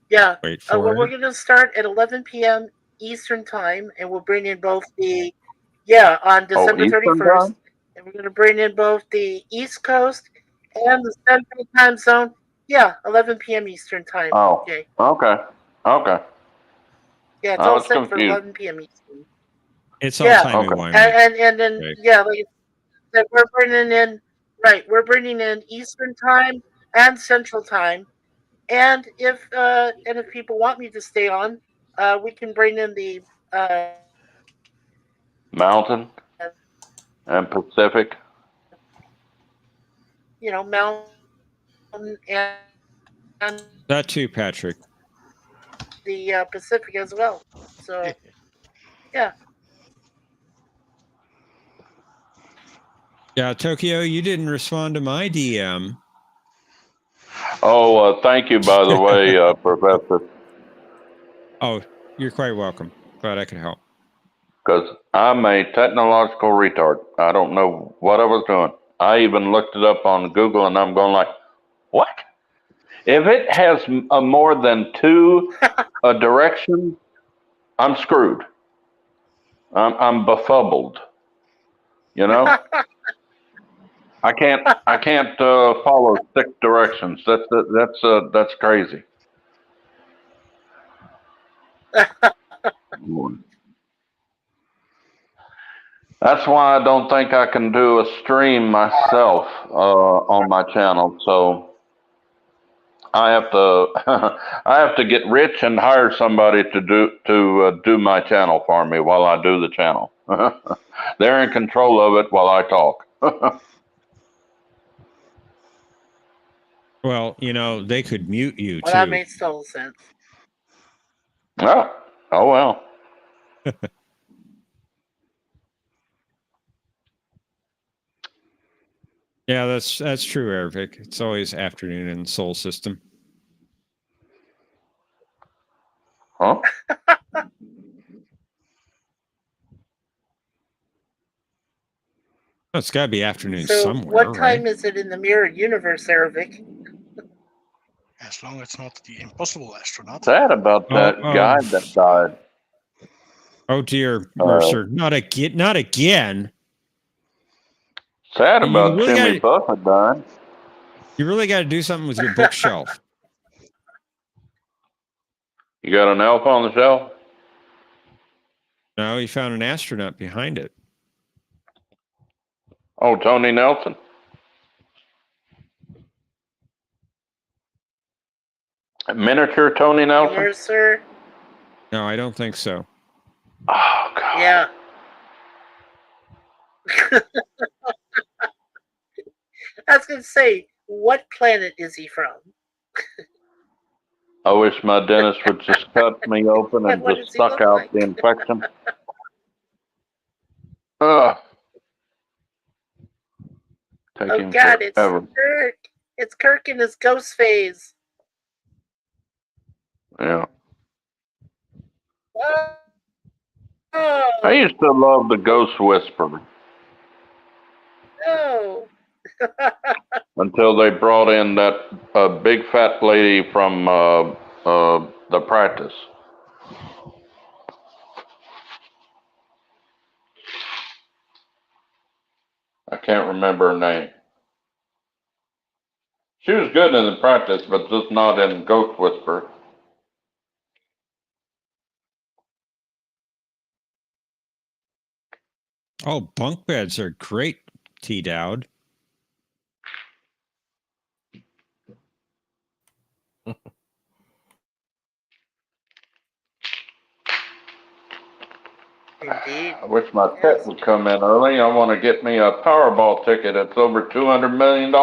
Yeah. Wait for Well, it. we're going to start at 11 p.m. Eastern Time, and we'll bring in both on December Eastern 31st. time? we're going to bring in both the East Coast and the Central Time Zone. Yeah, 11 p.m. Eastern Time. Oh, Okay. okay. Yeah, it's I all was set for confused. 11 p.m. Eastern. It's all Yeah. timey-wimey. And then Okay. yeah, like I said, we're bringing in Eastern Time and Central Time, and if people want me to stay on, we can bring in the Mountain and Pacific. Mountain and That too, Patrick. the Pacific as well. So yeah. Yeah, Tokyo, you didn't respond to my DM. Oh, thank you, by the way, Professor. Oh, you're quite welcome. Glad I could help. Because I'm a technological retard. I don't know what I was doing. I even looked it up on Google, and I'm going like, what? If it has more than two directions, I'm screwed. I'm befuddled. You know, I can't follow 6 directions. That's crazy. That's why I don't think I can do a stream myself on my channel. So I have to I have to get rich and hire somebody to do my channel for me while I do the channel. They're in control of it while I talk. Well, they could mute you Well, that too. makes total sense. Oh well. Yeah, that's true, Eric. It's always afternoon in Soul System. Huh? Oh, it's got to be afternoon So somewhere, what time right? is it in the mirror universe, Aravic? As long as it's not the impossible astronaut. Sad about that guy that died. Oh dear, Mercer, not again! Not again! Sad about really Jimmy Buffett dying. You really got to do something with your bookshelf. You got an elf on the shelf? No, he found an astronaut behind it. Oh, Tony Nelson. A miniature Tony Nelson? Mercer? No, I don't think so. Oh, God. Yeah. I was going to say, what planet is he from? I wish my dentist would just cut me open and just suck out the infection. Ugh. Oh God, it's Kirk. It's Kirk in his ghost phase. Yeah. Oh. I used to love the Ghost Whisperer. No. Until they brought in that big fat lady from the practice. I can't remember her name. She was good in the practice, but just not in Ghost Whisperer. Oh, bunk beds are great, T. Dowd. Indeed. I wish my pet would come in early. I want to get me a Powerball ticket. It's over $200 million.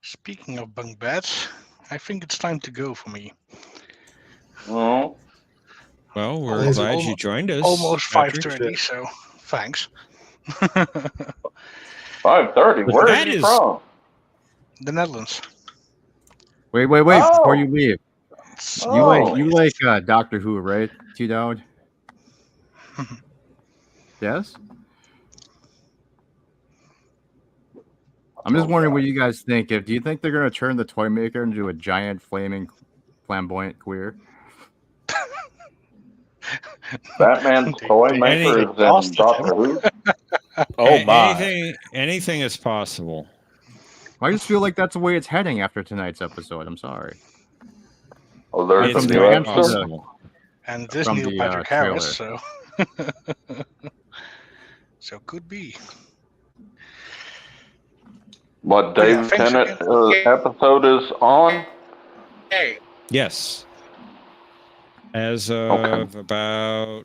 Speaking of bunk beds, I think it's time to go for me. Oh. Well, we're glad you joined us. Almost Patrick. 5:30, so thanks. 5:30? Where is he from? The Netherlands. Wait, before you leave. Oh. You like Doctor Who, right, T-Dowd? Yes? I'm just wondering what you guys think. Do you think they're going to turn the toy maker into a giant flaming flamboyant queer? Batman's toy maker is in blasted Doctor him. Who. Oh my! Anything is possible. I just feel like that's the way it's heading after tonight's episode. I'm sorry. Oh, there's It's a from new the very answer- episode. possible. And this From Neil the, Patrick trailer. Harris, so so could be. What But yeah, Dave thanks Tennant again. episode is on? Hey, Yes. As of Okay. about.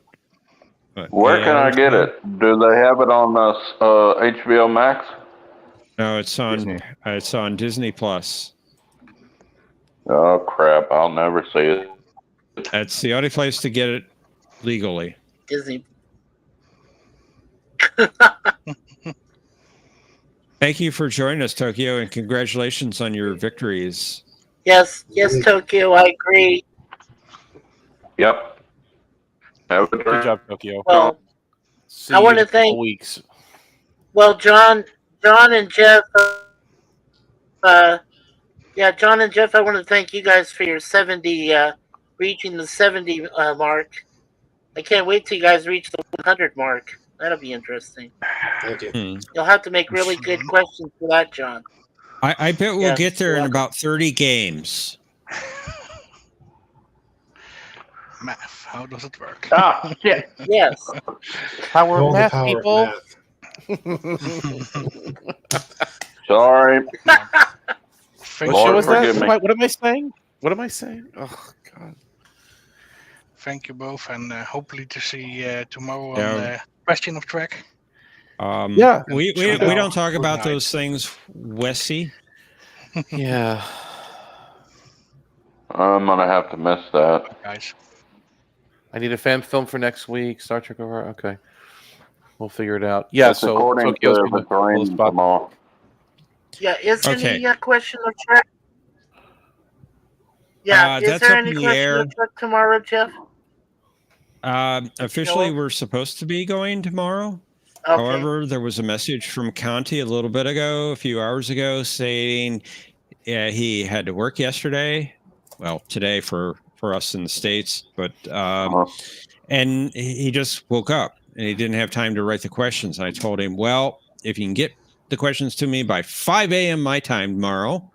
what, Where 8 can I hours get ago? it? Do they have it on HBO Max? No, it's on. Disney. It's on Disney Plus. Oh crap! I'll never see it. That's the only place to get it legally. Disney. Thank you for joining us, Tokyo, and congratulations on your victories. Yes, Tokyo, I agree. Yep. Have a Good drink. job, Tokyo. Well, See I you wanna in a couple thank- weeks. well, John and Jeff. John and Jeff, I want to thank you guys for your 70, reaching the 70 mark. I can't wait till you guys reach the 100 mark. That'll be interesting. Thank you. You'll have to make really good questions for that, John. I bet we'll Yeah, get there in welcome. about 30 games. Math, how does it work? Ah, shit. Yes. Power All of the math, power people. of math. Sorry. Thank What show Lord, is that? forgive me. What am I saying? What am I saying? Oh God! Thank you both, and hopefully to see you tomorrow Yeah. on Question of Track. Yeah. We Good don't talk about night. those things, Wessie. Yeah. I'm gonna have to miss that. Guys, I need a fan film for next week. Star Trek over. Okay, we'll figure it out. Yeah. That's So according Tokyo's to gonna the terrain pull the spot. tomorrow. Yeah, is there Okay. any question of track? Yeah, is That's there up any in the question air. of track tomorrow, Jeff? Officially, we're supposed to be going tomorrow. Okay. However, there was a message from Conti a little bit ago, a few hours ago, saying he had to work yesterday. Well, today for us in the States, but and he just woke up and he didn't have time to write the questions. I told him, well, if you can get the questions to me by 5 a.m. my time tomorrow,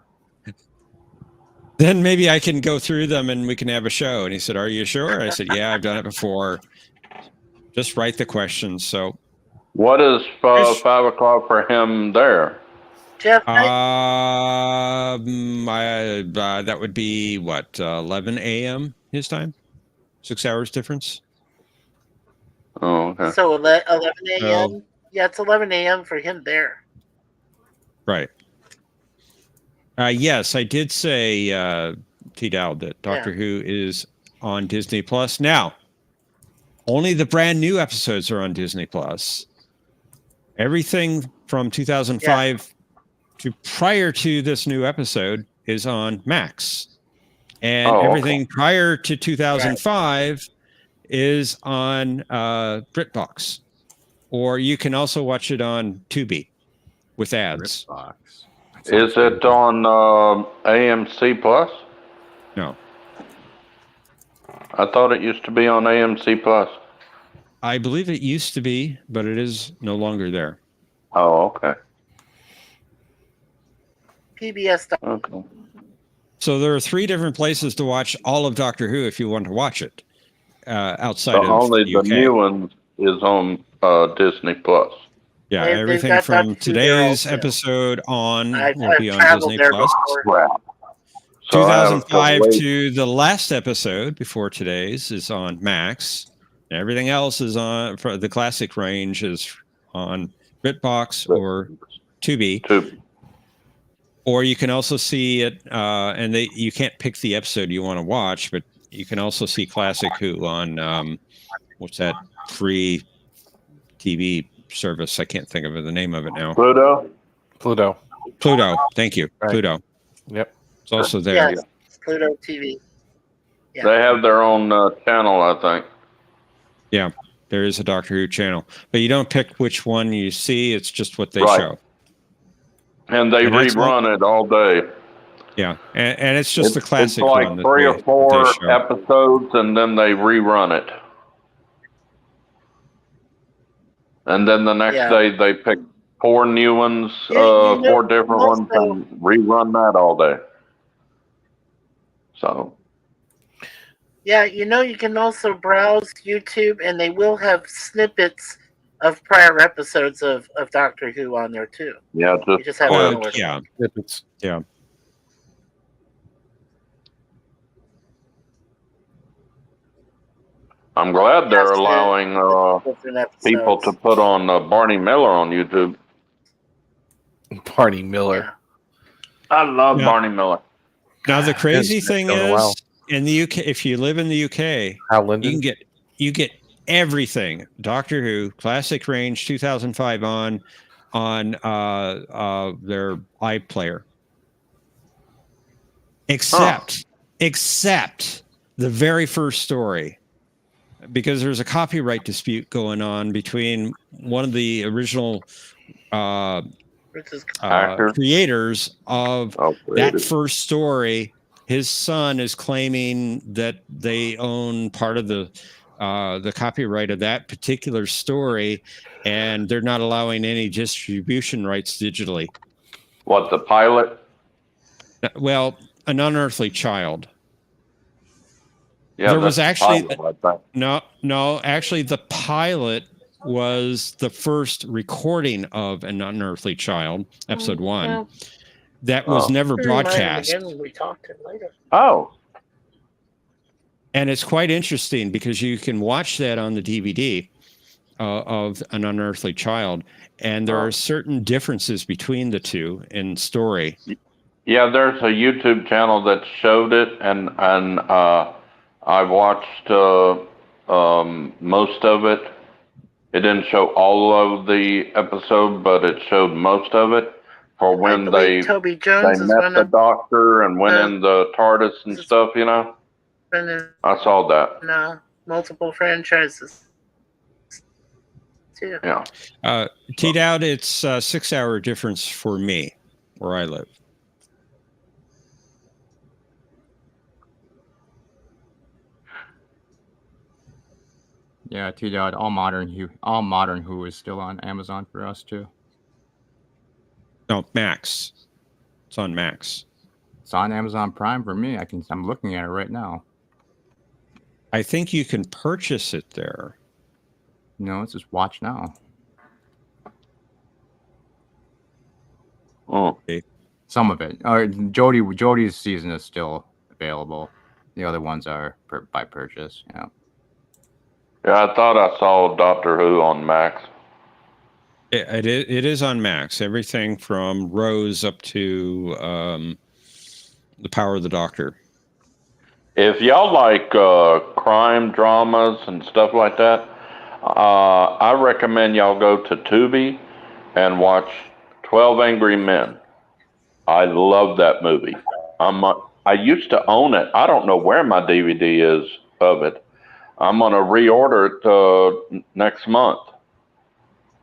then maybe I can go through them and we can have a show. And he said, are you sure? I said, yeah, I've done it before. Just write the questions. So What is 5 o'clock for him there? Jeff, that would be what, 11 a.m. his time? 6 hours difference. Oh, okay. so 11 a.m.? Yeah, it's 11 a.m. for him there. Right. Yes, I did say, T. Dowd, that Doctor Who is on Disney Plus. Now, only the brand new episodes are on Disney Plus. Everything from 2005 to prior to this new episode is on Max. And everything prior to 2005 is on BritBox. Or you can also watch it on Tubi with ads. Box. Is it on AMC Plus? No. I thought it used to be on AMC Plus. I believe it used to be, but it is no longer there. Oh, okay. PBS. Okay. So there are 3 different places to watch all of Doctor Who if you want to watch it outside So of only the the UK. new one is on Disney Plus. Yeah, They've everything got from Doctor Who there today's also. episode on I've will be on traveled Disney there Plus. before. Crap. So I have to 2005 wait. to the last episode before today's is on Max. Everything else is on, for the classic range is on BritBox or Tubi. Or you can also see it, and you can't pick the episode you want to watch, but you can also see Classic Who on, what's that free TV service? I can't think of the name of it now. Pluto? Pluto. Thank you. Right. Pluto. Yep. It's also there. Yes, Pluto TV. Yeah. They have their own channel, I think. Yeah, there is a Doctor Who channel, but you don't pick which one you see. It's just what they Right. show. And they And that's rerun it all day. Yeah, and it's just the classic It's like one. that 3 or they 4 show. episodes, and then they rerun it. And then the next Yeah. day they pick 4 new ones, You know, 4 different ones, also- and rerun that all day. So Yeah, you can also browse YouTube, and they will have snippets of prior episodes of Doctor Who on there too. yeah, You just just have to know clips. where to Yeah. look. Snippets. Yeah. I'm glad they're Yes, allowing different episodes. people to put on Barney Miller on YouTube. Barney Miller. Yeah. I love Yeah. Barney Miller. Now the crazy Yes, thing shown a while. is, in the UK, if you live in the UK, Hal Linden. you get everything. Doctor Who Classic Range 2005 on their iPlayer, except the very first story, because there's a copyright dispute going on between one of the original Actor? creators of Oh, that creative. first story. His son is claiming that they own part of the copyright of that particular story, and they're not allowing any distribution rights digitally. What, the pilot? Well, An Unearthly Child. Yeah, There was that's the actually pilot, I think. no. Actually, the pilot was the first recording of An Unearthly Child, episode 1. Well, That was Oh. never we remind him broadcast. again when we talk to him later. Oh, And it's quite interesting because you can watch that on the DVD of An Unearthly Child, and there are certain differences between the two in story. yeah, there's a YouTube channel that showed it, and I watched most of it. It didn't show all of the episode, but it showed most of it for when I they believe Toby Jones is met one the of doctor and went in the TARDIS and stuff, you know? them I saw that. in multiple franchises too. Yeah. Teed out, it's a 6-hour difference for me where I live. Yeah, T-Dot, all modern Who is still on Amazon for us too. No, Max. It's on Max. It's on Amazon Prime for me. I'm looking at it right now. I think you can purchase it there. No, it's just watch now. Oh. Some of it. Jody's season is still available. The other ones are by purchase. Yeah. Yeah, I thought I saw Doctor Who on Max. It is on Max. Everything from Rose up to The Power of the Doctor. If y'all like crime dramas and stuff like that, I recommend y'all go to Tubi and watch 12 Angry Men. I love that movie. I used to own it. I don't know where my DVD is of it. I'm gonna reorder it next month,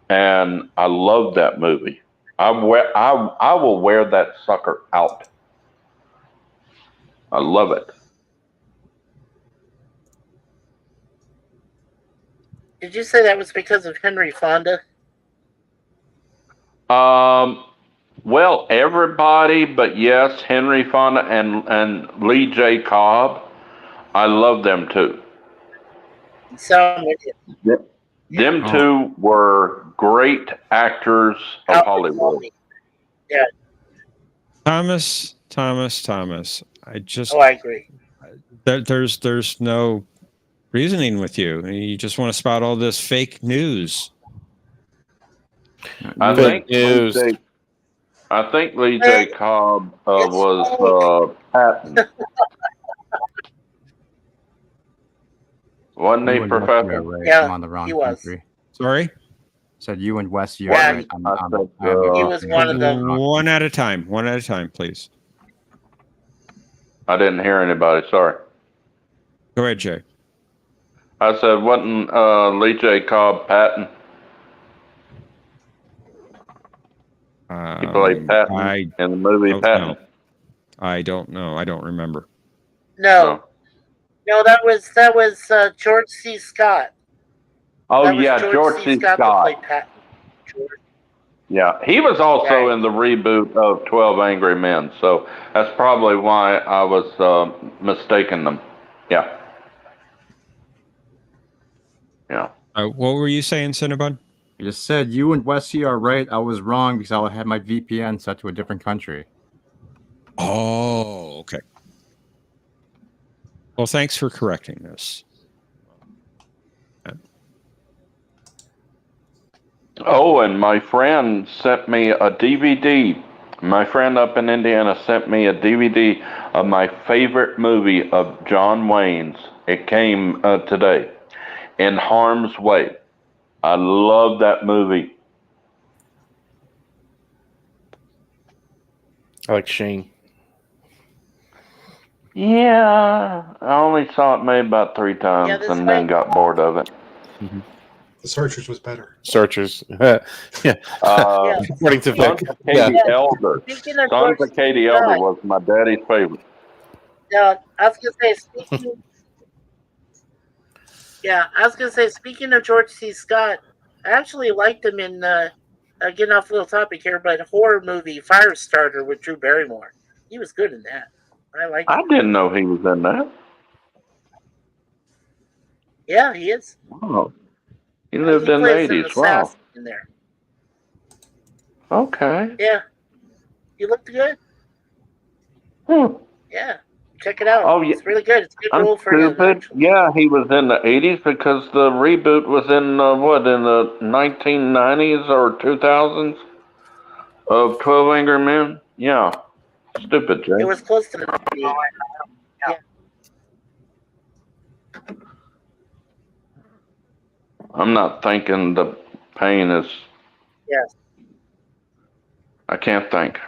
and I love that movie. I will wear that sucker out. I love it. Did you say that was because of Henry Fonda? Well, everybody, but yes, Henry Fonda and Lee J. Cobb. I love them too. So I'm with you. Them two were great actors of Hollywood. Yeah. Thomas. I agree. There's no reasoning with you. You just want to spout all this fake news. I think Lee J. Cobb was Patton. Wasn't he, Professor? Right. Yeah, I'm on the wrong he was. country. Sorry? Said you and Wes, you Yeah, are right. he was one of them. One at a time. One at a time, please. I didn't hear anybody. Sorry. Go ahead, Jay. I said, wasn't Lee J. Cobb Patton? He played Patton in the movie Patton. I don't know. I don't remember. No, that was George C. Scott. Oh That was yeah, George C. Scott that played Patton. George. Yeah, he was also Right. in the reboot of 12 Angry Men, so that's probably why I was mistaking them. Yeah. Yeah. What were you saying, Cinnabon? You just said you and Wesley are right. I was wrong because I had my VPN set to a different country. Oh, okay. Well, thanks for correcting this. Oh, and my friend sent me a DVD. My friend up in Indiana sent me a DVD of my favorite movie of John Wayne's. It came today, In Harm's Way. I love that movie. I like Shane. Yeah, I only saw it maybe about 3 times this and then got bored of it. The Searchers was better. Searchers. Yeah. According to Sons Vic. of Katie Yeah. Elder. Speaking of Sons George of Katie C. Elder Scott, was my daddy's favorite. I was gonna say, speaking of George C. Scott, I actually liked him in getting off a little topic here, but horror movie Firestarter with Drew Barrymore. He was good in that. I liked I him. didn't know he was in that. Yeah, he is. Oh, he lived He in the plays an 80s. Wow. assassin in there. Okay. Yeah, he looked good. Hmm. Yeah, check it out. Oh, yeah. It's really good. It's a good I'm role for him. stupid. Actually. Yeah, he was in the 80s because the reboot was in in the 1990s or 2000s of 12 Angry Men? Yeah. Stupid, Jay. It was close to the. Yeah. I'm not thinking the pain is. Yes. I can't think.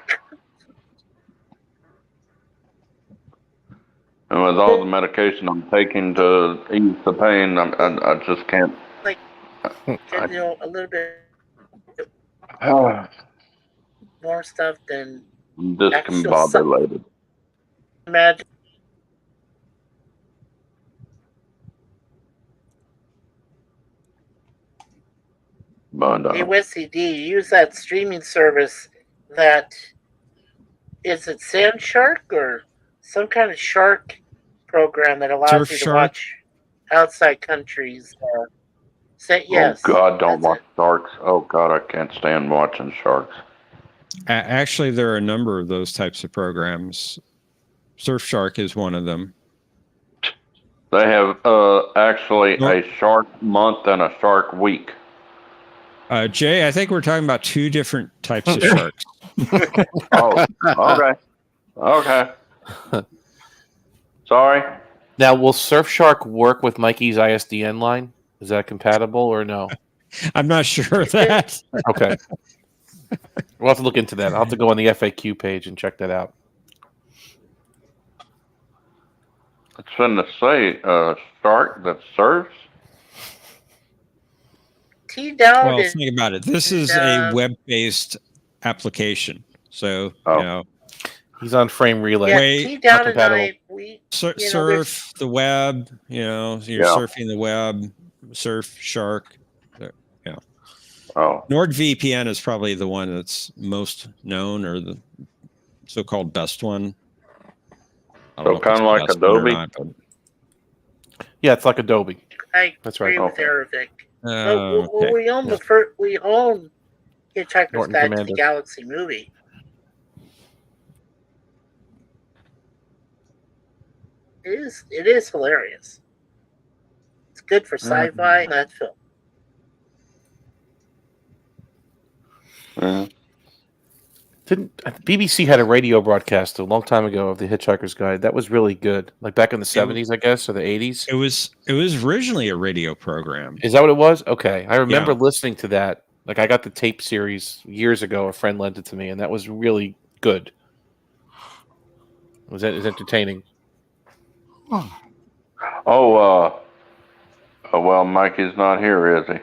And with all the medication I'm taking to ease the pain, I just can't. Like, a little bit more stuff than I'm discombobulated. imagine. But, Hey, Wesley D, you use that streaming service that is it Sand Shark or some kind of shark program that allows Surf you to Shark? watch outside countries? Yes. Oh God, don't that's watch it. sharks. Oh God, I can't stand watching sharks. Actually, there are a number of those types of programs. Surfshark is one of them. They have actually a shark month and a shark week. Jay, I think we're talking about two different types of sharks. Oh, okay. Okay. Sorry. Now, will Surfshark work with Mikey's ISDN line? Is that compatible or no? I'm not sure of that. Okay. We'll have to look into that. I'll have to go on the FAQ page and check that out. It's finna say shark that surfs. T-Down Well, is think about it. This is a web-based application. So, you know, he's on Frame Relay. Wait, T-Down and I, we surf the web, you know, you're surfing the web, Surfshark. Yeah. Oh. NordVPN is probably the one that's most known or the so-called best one. So kind of like Adobe? Yeah, it's like Adobe. That's right. With Arabic. Okay. We own we own Hitchhiker's Norton Guide to Commander. the Galaxy movie. It is hilarious. It's good for sci-fi. That film. Didn't BBC had a radio broadcast a long time ago of the Hitchhiker's Guide? That was really good. Like back in the 70s, I guess, or the 80s. It was originally a radio program. Is that what it was? Okay. I remember listening to that. Like I got the tape series years ago. A friend lent it to me, and that was really good. It was entertaining. Oh, well, Mikey's not here, is he?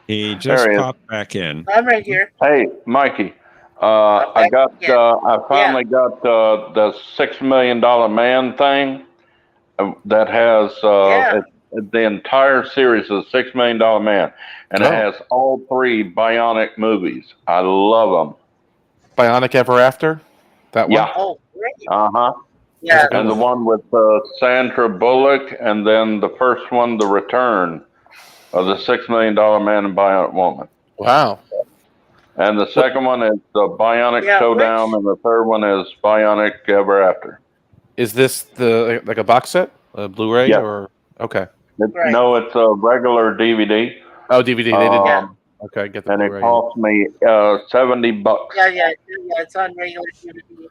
He just popped back in. I'm right here. Hey, Mikey. I finally got the $6 Million Man thing that has the entire series of $6 Million Man, and it has all 3 Bionic movies. I love them. Bionic Ever After? That one? Yeah. Oh, great. Yeah. And the one with Sandra Bullock, and then the first one, The Return of the $6 Million Man and Bionic Woman. Wow. And the second one is the Bionic Showdown, and the third one is Bionic Ever After. Is this like a box set, a Blu-ray, or okay? No, it's a regular DVD. Oh, DVD. They didn't. Okay, get the and Blu-ray. it cost me $70. Yeah, it's on regular DVD.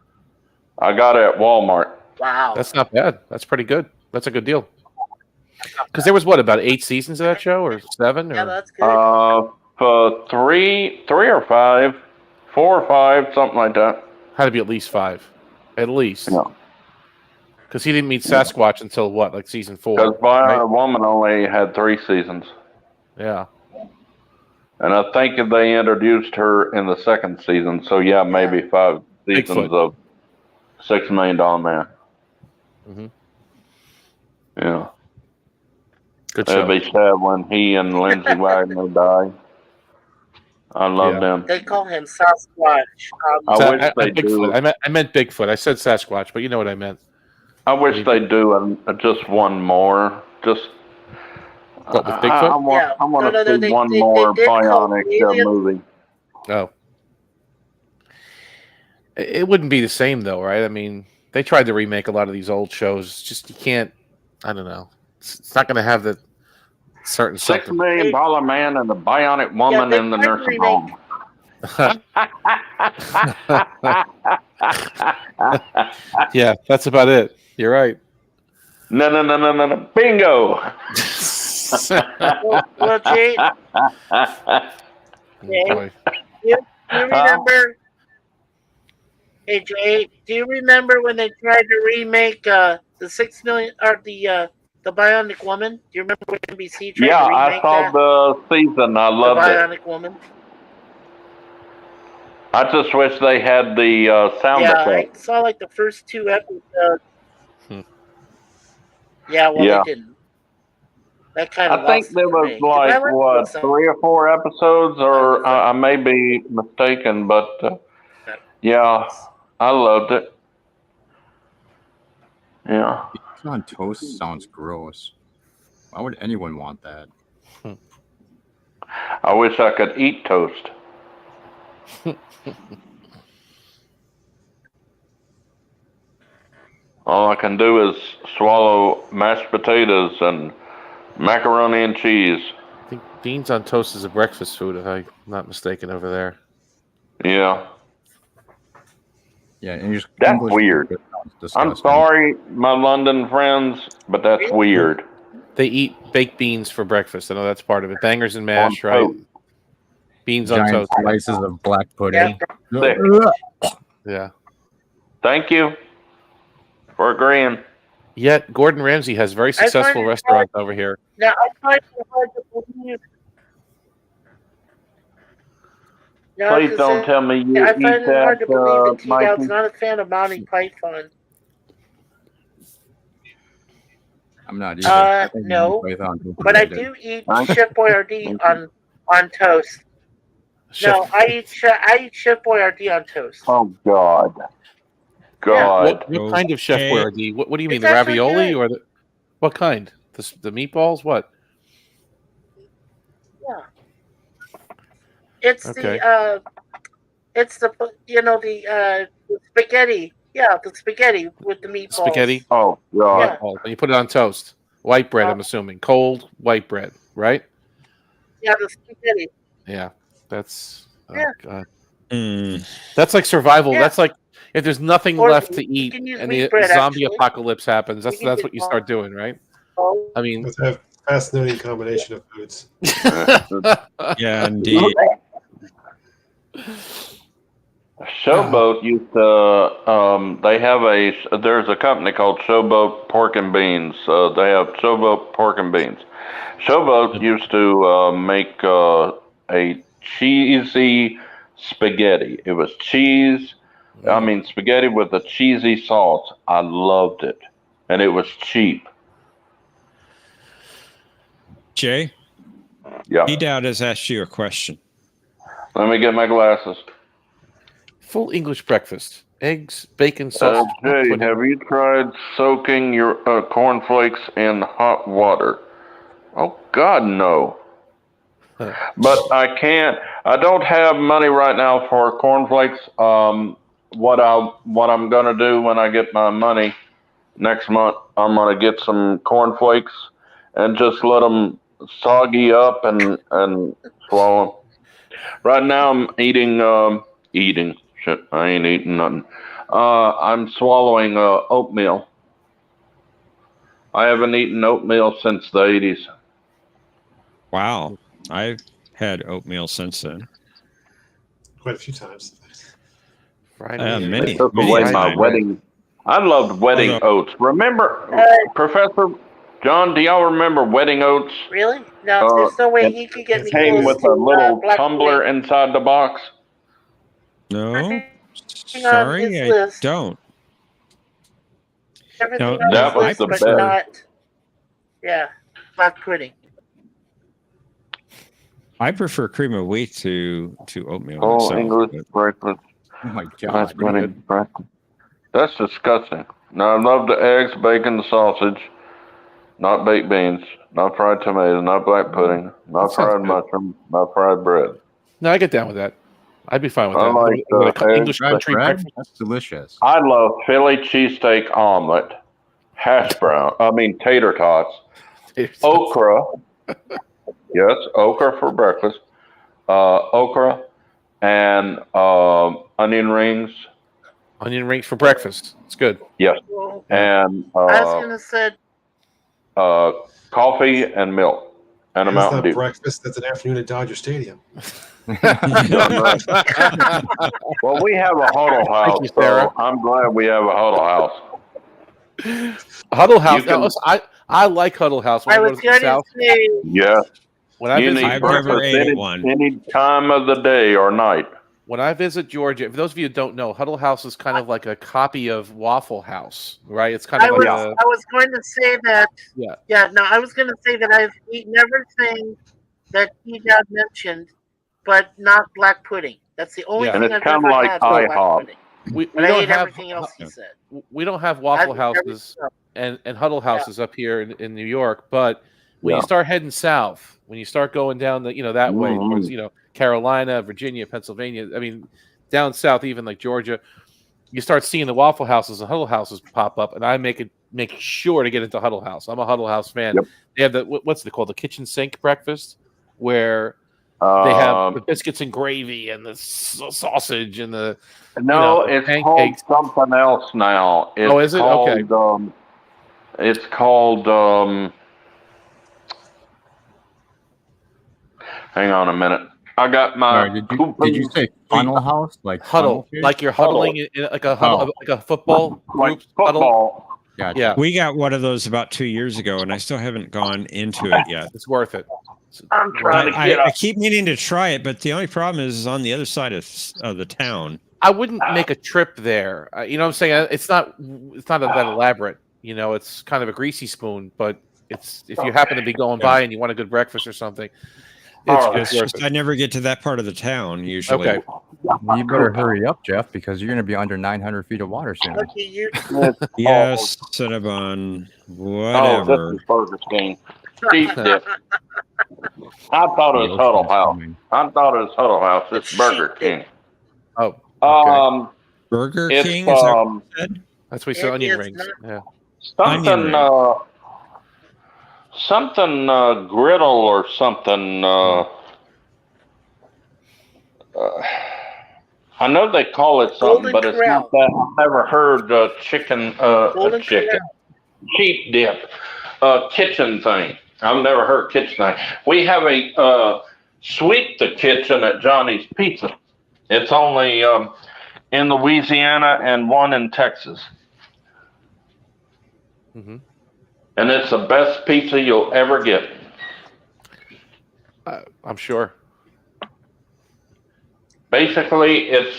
I got it at Walmart. Wow. That's not bad. That's pretty good. That's a good deal. Because there was about 8 seasons of that show, or 7? Or? Yeah, that's good. For 3 or 5, 4 or 5, something like that. Had to be at least 5, at least. Yeah. Because he didn't meet Sasquatch until what, like season 4? Because Bionic Woman only had 3 seasons. Yeah. And I think they introduced her in the 2nd season, so maybe 5 seasons of $6 Million Man. Mm-hmm. Yeah. Good show. It'd be sad when he and Lindsay Wagner die. I love them. They call him Sasquatch. I wish they do. I meant Bigfoot. I said Sasquatch, but you know what I meant. I wish they do just one more. Just what, with Bigfoot? I want to see one more Bionic movie. Oh. It wouldn't be the same, though, right? I mean, they tried to remake a lot of these old shows. Just, you can't, I don't know. It's not going to have the certain $6 Million Man and the Bionic Woman in the nursing home. Yeah, that's about it. You're right. No. Bingo. Well, Jay, you remember? Hey, Jay, do you remember when they tried to remake the 6 million or the Bionic Woman? Do you remember when NBC tried to remake I saw the season. I loved the it. Bionic Woman. I just wish they had the sound effect. I saw like the first 2 episodes. Yeah, they didn't. That kind of. I think there was like 3 or 4 episodes, or I may be mistaken, but I loved it. Yeah. Beans on toast sounds gross. Why would anyone want that? I wish I could eat toast. All I can do is swallow mashed potatoes and macaroni and cheese. I think beans on toast is a breakfast food, if I'm not mistaken, over there. Yeah. Yeah, and that's weird. I'm sorry, my London friends, but that's weird. They eat baked beans for breakfast. I know that's part of it. Bangers and mash, right? Beans on toast. Slices of black pudding. Yeah. Thank you for agreeing. Yet Gordon Ramsay has very successful restaurants over here. Now, I find it hard to believe. Please don't tell me you I find it hard to believe that T-Dowd's Mikey. not a fan of Monty Python. I'm not either. No, but I do eat Chef Boyardee on toast. No, I eat Chef Boyardee on toast. Oh God. What kind of Chef Boyardee? What do you mean, the ravioli or the what kind? The meatballs? What? Yeah. It's the spaghetti. Yeah, the spaghetti with the meatballs. Spaghetti? Oh, God. Yeah. Oh, and you put it on toast. White bread, I'm assuming. Cold white bread, right? Yeah, the spaghetti. Yeah. That's God. Mm. That's like survival. Yeah. That's like if there's nothing Or left to you eat can use and wheat the bread, zombie actually. apocalypse happens, that's You can what you start doing, right? Oh. I mean, Let's have a fascinating combination of foods. Yeah, indeed. Showboat used to. They have there's a company called Showboat Pork and Beans. They have Showboat Pork and Beans. Showboat used to make a cheesy spaghetti. It was cheese. I mean, spaghetti with a cheesy sauce. I loved it, and it was cheap. Jay, Yeah. Dowd has asked you a question. Let me get my glasses. Full English breakfast: eggs, bacon, sausage. Jay, pudding. have you tried soaking your cornflakes in hot water? Oh God, no. But I can't. I don't have money right now for cornflakes. What I'm gonna do when I get my money next month, I'm gonna get some cornflakes and just let them soggy up and swallow 'em. Right now, I'm eating. Shit, I ain't eating nothing. I'm swallowing oatmeal. I haven't eaten oatmeal since the 80s. Wow. I've had oatmeal since then. Quite a few times. Friday. Many. They took many away a my time. wedding. I loved wedding Although- oats. Remember, Professor John, do y'all remember wedding oats? Really? No, there's no way it he could get me Came close with to a little Black tumbler Pudding. inside the box. No. On Sorry, his I list. don't. Everything No, on that his was list, the but best. not. Yeah, Black Pudding. I prefer cream of wheat to oatmeal Oh, myself. English but- breakfast. Oh my That's god. pretty funny. good. That's disgusting. Now, I love the eggs, bacon, the sausage, not baked beans, not fried tomatoes, not black pudding, not That sounds fried good. mushroom, not fried bread. No, I get down with that. I'd be fine with I that. like With the a eggs, English Fried country bread? breakfast. That's delicious. I love Philly cheesesteak omelet, tater tots, okra. Yes, okra for breakfast. Okra and onion rings. Onion rings for breakfast. It's good. Yes, Well, and I was gonna say coffee and milk and a That's Mountain not Dew. breakfast. That's an afternoon at Dodger Stadium. Darn right. Well, we have a huddle house, you, Sarah. so I'm glad we have a huddle house. Huddle House. You can- Now, listen, I like Huddle House when I I go was to the gonna South. say Yes, When I you visit need I've never breakfast ate any, one. any time of the day or night. when I visit Georgia, for those of you who don't know, Huddle House is kind of like a copy of Waffle House, right? It's kind I of was like I was going to say that. Yeah. No, I was going to say that I've eaten everything that he had mentioned, but not black pudding. That's the only Yeah. And thing it's I've kind of ever like had. Was black IHOP. pudding. we But I don't ate have everything else he said. we don't have Waffle I've eaten Houses everything else. and Huddle Houses up here in New York, but when Yeah. you start heading south, when you start going down the that way towards Carolina, Virginia, Pennsylvania, I mean down south, even like Georgia, you start seeing the Waffle Houses and Huddle Houses pop up, and I make sure to get into Huddle House. I'm a Huddle House fan. Yep. They have the what's it called, the kitchen sink breakfast, where they have the biscuits and gravy and the sausage and the No, the it's pancakes. called something else now. It's Is it? called, Okay. It's called. Hang on a minute. I got my. Sorry, did you say funnel house? Like Huddle, funnel like you're huddling in like a huddle, like a football like group huddle. football? Gotcha. Yeah, We got one of those about 2 years ago, and I still haven't gone into it yet. it's worth it. I'm trying to get I up. keep meaning to try it, but the only problem is on the other side of the town. I wouldn't make a trip there. You know what I'm saying? It's not that elaborate. It's kind of a greasy spoon, but it's if you happen to be going by and you want a good breakfast or something, it's It's worth just it. I never get to that part of the town usually. Okay. Well, you better hurry up, Jeff, because you're going to be under 900 feet of water soon. Look at you. Yes, Cinnabon, Oh, whatever. this is Burger King. Cheap dip. I thought it was Huddle House. I thought it was Huddle House. It's Burger King. Oh, okay. Burger It's King, is that what you said? That's what you said, It onion is rings. Yeah. something. Onion Something griddle or something. I know they call it something, Golden but it's Corral. not that. I've never heard chicken. Golden Chicken. Cheap dip. Kitchen thing. I've never heard kitchen thing. We have a sweep the kitchen at Johnny's Pizza. It's only in Louisiana and one in Texas. Mm-hmm. And it's the best pizza you'll ever get. I'm sure. Basically, it's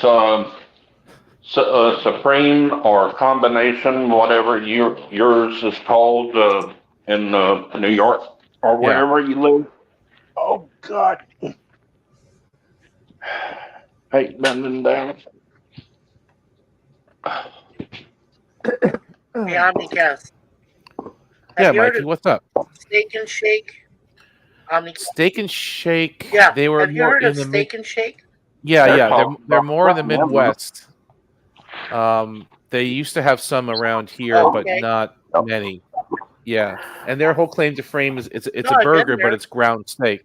supreme or combination, whatever yours is called in New York. or wherever you live. Oh God. Hate bending down. Hey, Omnicast. Yeah, Have you heard Mikey, of what's up? Steak and Shake? Omnicast. Steak and Shake. Yeah. They were Have you more heard in of the Steak and Shake? Yeah, They're yeah. talking They're about more in the something, isn't it? Midwest. They used to have some around here, Oh, but okay. not many. Yeah, and their whole claim to fame is it's No, a I've been burger, but there. it's ground steak.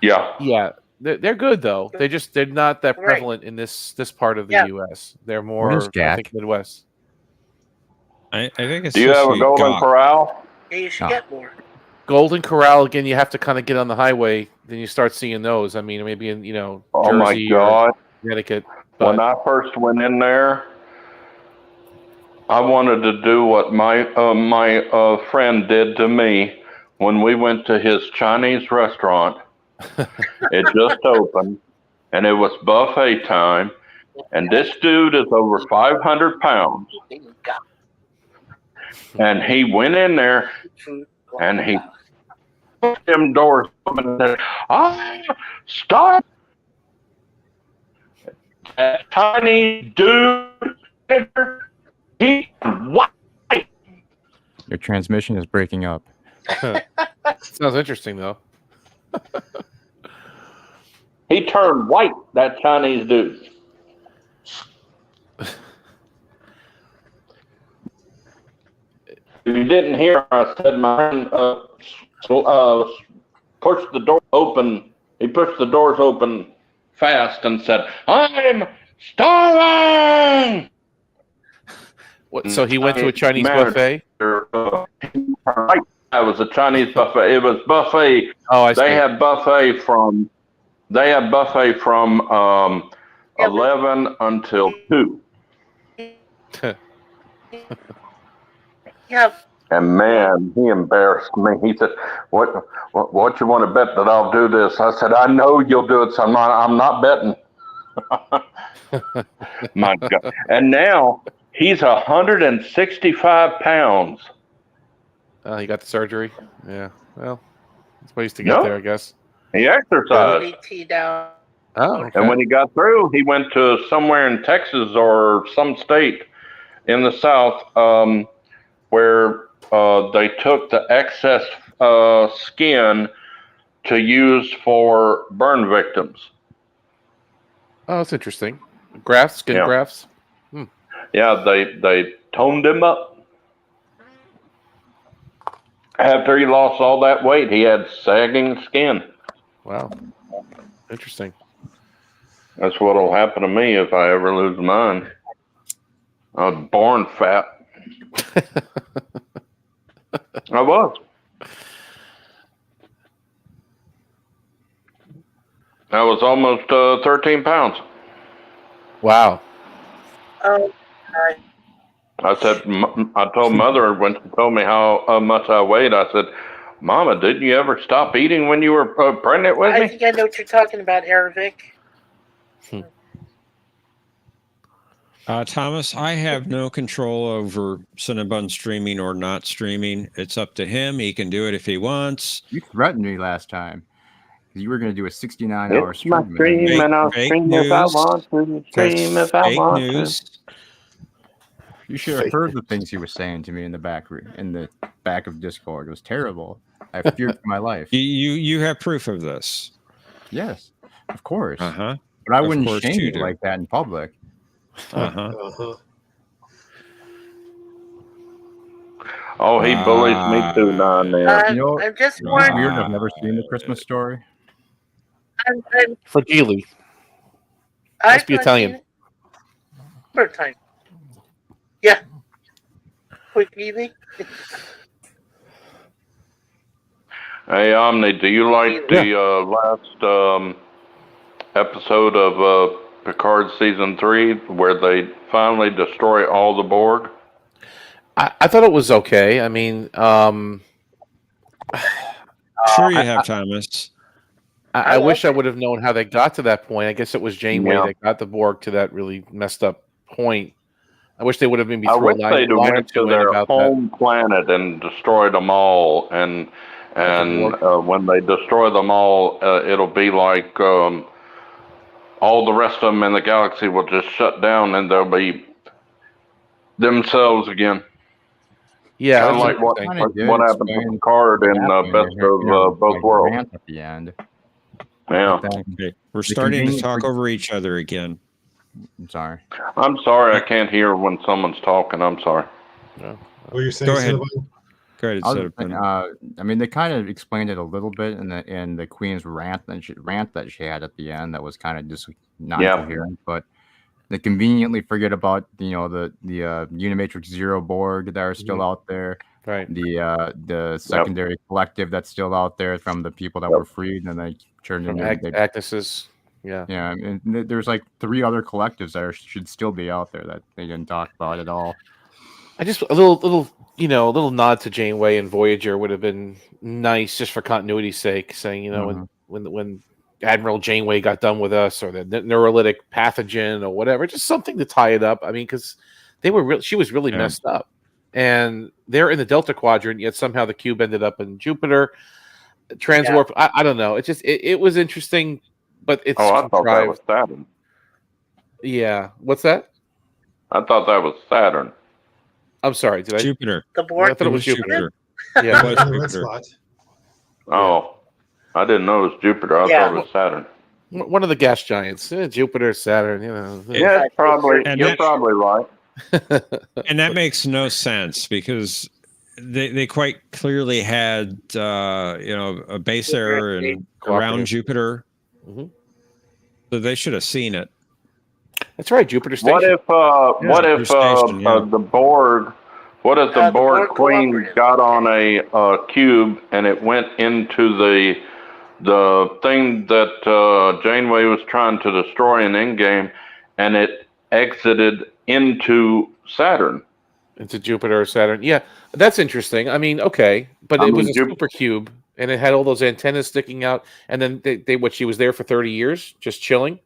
Yeah. Yeah, they're good though. They're not that Right. prevalent in this part of the Yeah. U.S. They're What is more, I think, Jack? Midwest. I think it's Do you supposed have to a be Golden Gok. Corral? Yeah, you should Ah. get more. Golden Corral again. You have to kind of get on the highway, then you start seeing those. I mean, maybe in Oh my Jersey or God. Connecticut. When But I first went in there, I wanted to do what my friend did to me when we went to his Chinese restaurant. It just opened, and it was buffet time. And this dude is over 500 pounds. And he went in there, and he put them doors open and said, stop! That Chinese dude, he what? Your transmission is breaking up. sounds interesting though. He turned white, that Chinese dude. If you didn't hear, I said my friend pushed the door open. He pushed the doors open fast and said, I'm starving! So he went to a Chinese Manager, buffet. That was a Chinese buffet. It was buffet. Oh, I see. They had buffet from 11 until 2. Yeah. And man, he embarrassed me. He said, "What you want to bet that I'll do this?" I said, "I know you'll do it, so I'm not betting." My God! And now he's 165 pounds. He got the surgery. Yeah. Well, that's ways to get No. there, I guess. He exercised. DT down. Oh, okay. And when he got through, he went to somewhere in Texas or some state in the South where they took the excess skin to use for burn victims. Oh, that's interesting. Grafts, skin grafts. Yeah, they toned him up. After he lost all that weight, he had sagging skin. Wow. Interesting. That's what'll happen to me if I ever lose mine. I was born fat. I was. I was almost 13 pounds. Wow. Oh, I said, I told Mother when she told me how much I weighed, I said, Mama, didn't you ever stop eating when you were pregnant with I me? think I know what you're talking about, Aravic. Thomas, I have no control over Cinnabon streaming or not streaming. It's up to him. He can do it if he wants. You threatened me last time. You were going to do a 69-hour It's my stream. stream, and I'll Fake stream if I news. want to. Stream That's if I fake want news. to. You should have heard the things he was saying to me in the back of Discord. It was terrible. I feared for my life. You have proof of this. Yes, of course. Uh-huh. But I Of wouldn't course shame you you do. like that in public. Uh-huh. Oh, he bullies me too down there. You know, I'm just It's warning. weird. I've never seen the Christmas Story. I'm Fragile. I've be not Italian. seen it. Third time. Yeah. Quick easy. Hey, Omni, do you like the last episode of Picard Season 3 where they finally destroy all the Borg? I thought it was okay. I mean, Sure you have, Thomas. I wish I would have known how they got to that point. I guess it was Janeway Yeah. that got the Borg to that really messed up point. I wish they would have maybe I thrown wish a they'd line or went two to in their about home planet and destroyed them all, and And when they destroy them all, it'll be like all the rest of them in the galaxy will just shut down, and they'll be themselves again. Yeah, Kind of that's like interesting. what happened to Picard in Best of Both Worlds. Rant at the end. Yeah. Okay. We're starting to talk over each other again. I'm sorry. I'm sorry, I can't hear when someone's talking. I'm sorry. What are you saying? Go ahead. Cinnabon? Go ahead, I mean, they kind of explained it a little bit in the Queen's rant that she had at the end. That was kind of just not coherent, but they conveniently forget about the Unimatrix Zero Borg that are still out there, right? The secondary collective that's still out there from the people that were freed, and they turned into Agnes's. Yeah, and there's like 3 other collectives that should still be out there that they didn't talk about at all. I just a little nod to Janeway and Voyager would have been nice just for continuity's sake, saying when Admiral Janeway got done with us, or the neurolytic pathogen, or whatever, just something to tie it up. I mean, because she was really messed up, and they're in the Delta Quadrant, yet somehow the cube ended up in Jupiter. Transwarp. I don't know. It was interesting, but it's I thought that was Saturn. Yeah, what's that? I thought that was Saturn. I'm sorry. Did I? Jupiter. The Borg. I thought it was Jupiter. Yeah, it was Jupiter. Oh, I didn't know it was Jupiter. I thought it was Saturn. One of the gas giants. Jupiter, Saturn. Yeah, you're probably right. And that makes no sense because they quite clearly had a base there and around Jupiter. Mm-hmm. So they should have seen it. That's right, Jupiter Station. What if the Borg? What if the Borg Queen got on a cube and it went into the thing that Janeway was trying to destroy in Endgame, and it exited into Saturn? Into Jupiter or Saturn? Yeah, that's interesting. I mean, okay, but it was a super cube, and it had all those antennas sticking out, and then she was there for 30 years, just chilling.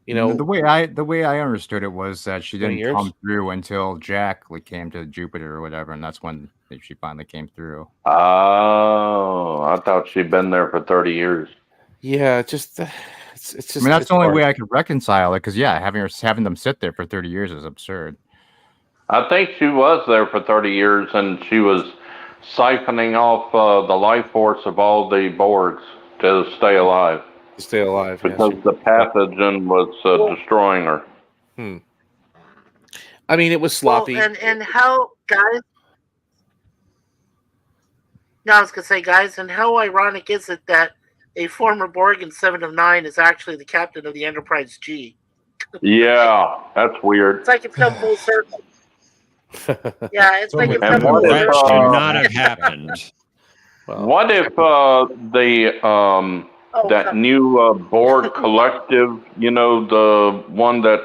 The way I understood it was that she didn't come through until Jack came to Jupiter or whatever, and that's when she finally came through. Oh, I thought she'd been there for 30 years. Yeah, it's just. I mean, that's the only way I could reconcile it, because having them sit there for 30 years is absurd. I think she was there for 30 years, and she was siphoning off the life force of all the Borgs to stay alive. Because the pathogen was destroying her. I mean, it was sloppy. Well, and how, guys? No, I was gonna say, guys, and how ironic is it that a former Borg in 7 of 9 is actually the captain of the Enterprise G? Yeah, that's weird. It's like it's come full circle. Yeah, it's like it's come full That circle. should not have happened. What if that new Borg collective, the one that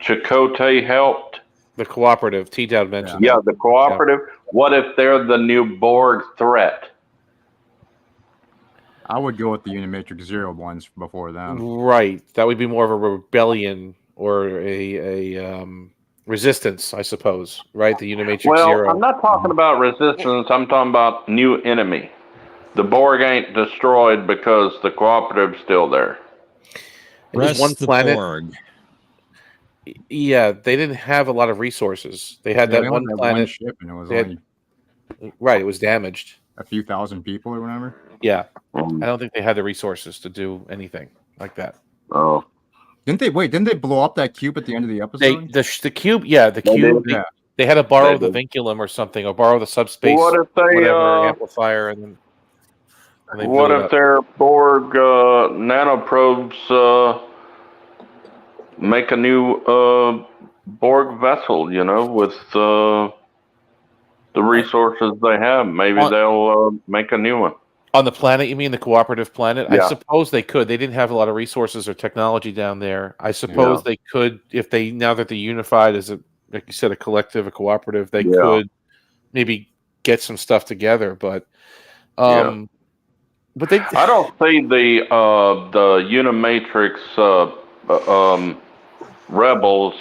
Chakotay helped? The cooperative, T-Dowd mentioned. Yeah, the cooperative. Yeah. What if they're the new Borg threat? I would go with the Unimatrix Zero ones before them. Right. That would be more of a rebellion or a resistance, I suppose. Right? The Unimatrix Zero. I'm not talking about resistance. I'm talking about new enemy. The Borg ain't destroyed because the cooperative's still there. It was one planet. Borg. Yeah, they didn't have a lot of resources. They had that one planet. One ship, and it was right, it was damaged. A few thousand people or whatever. Yeah, I don't think they had the resources to do anything like that. Oh, didn't they blow up that cube at the end of the episode? The cube, yeah, the cube. They had to borrow the vinculum or something, or borrow the subspace. What if they amplifier and then? What if their Borg nanoprobes make a new Borg vessel? With the resources they have, maybe they'll make a new one. On the planet, you mean the cooperative planet? Yeah. I suppose they could. They didn't have a lot of resources or technology down there. I suppose they could, if they now that they're unified as like you said, a collective, a cooperative, they could maybe get some stuff together. But but they. I don't see the Unimatrix rebels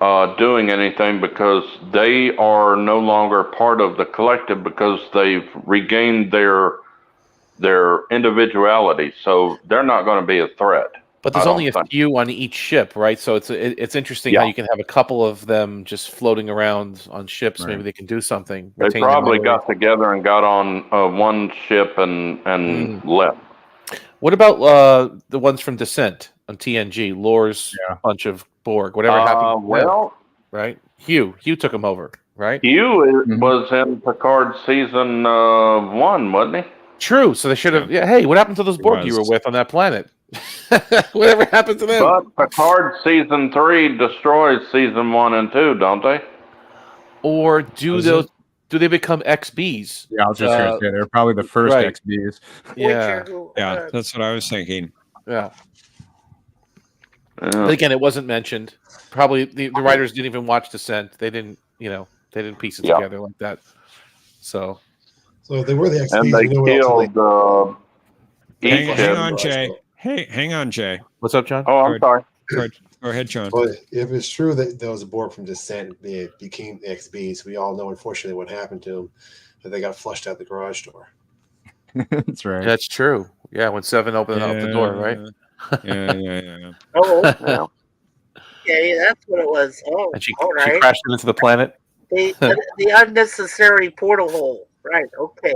doing anything because they are no longer part of the collective because they've regained their individuality. So they're not going to be a threat. But there's I only a don't think. few on each ship, right? So it's interesting how Yeah. you can have a couple of them just floating around on ships. Right. Maybe they can do something. They retain their probably memories. got together and got on one ship and left. What about the ones from Descent on TNG? Lore's Yeah. bunch of Borg. Whatever happened to them, Well, right? Hugh took them over, right? Hugh was in Picard season 1, wasn't he? True. So they should have. Yeah. Hey, what happened to those Borg you were was. with on that planet? Whatever happened to them? But Picard season 3 destroys season 1 and 2, don't they? Or do they become XBs? Yeah, I was just going to say they're probably the first right. XBs. Yeah. Yeah, that's what I was thinking. Yeah. But again, it wasn't mentioned. Probably the writers didn't even watch Descent. They didn't, they didn't piece it together like that. So if they were the XPs, And they you know what else killed Hang on, Jay. Hey, hang on, Jay. What's up, John? Oh, I'm sorry. Go ahead, John. But if it's true that those Borg from Descent they became XBs, we all know, unfortunately, what happened to them. That they got flushed out the garage door. That's right. That's true. Yeah, when Seven opened up the door, right? Yeah. Oh, Yeah. okay, that's what it was. Oh, And she all right. crashed into the planet. The unnecessary portal hole. Right. Okay.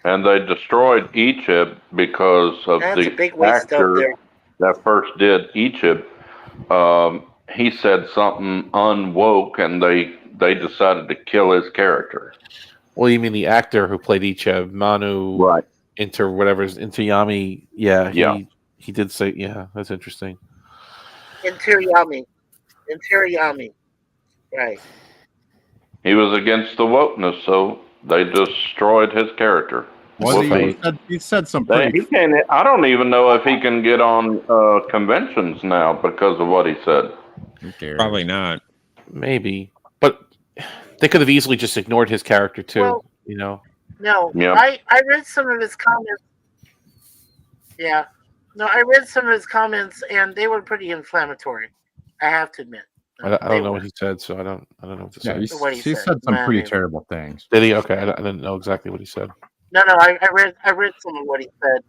And they destroyed Egypt because of That's a the big waste up actor there. that first did Egypt. He said something unwoke, and they decided to kill his character. Well, you mean the actor who played Icheb, Manu Right. into Yami? Yeah, Yeah. he did say, yeah, that's interesting. Interiami. Right. He was against the wokeness, so they destroyed his character. Well, Whoopee. he said some He pretty. can't. I don't even know if he can get on conventions now because of what he said. Who cares? Probably not. Maybe, but they could have easily just ignored his character too. Well, No, Yeah. I read some of his comments. Yeah. No, I read some of his comments, and they were pretty inflammatory. I have to admit. I don't know what he said, so I don't know what to say. Yeah, What he he said said. some pretty Man. terrible things. Did he? Okay, I didn't know exactly what he said. No, I read some of what he said.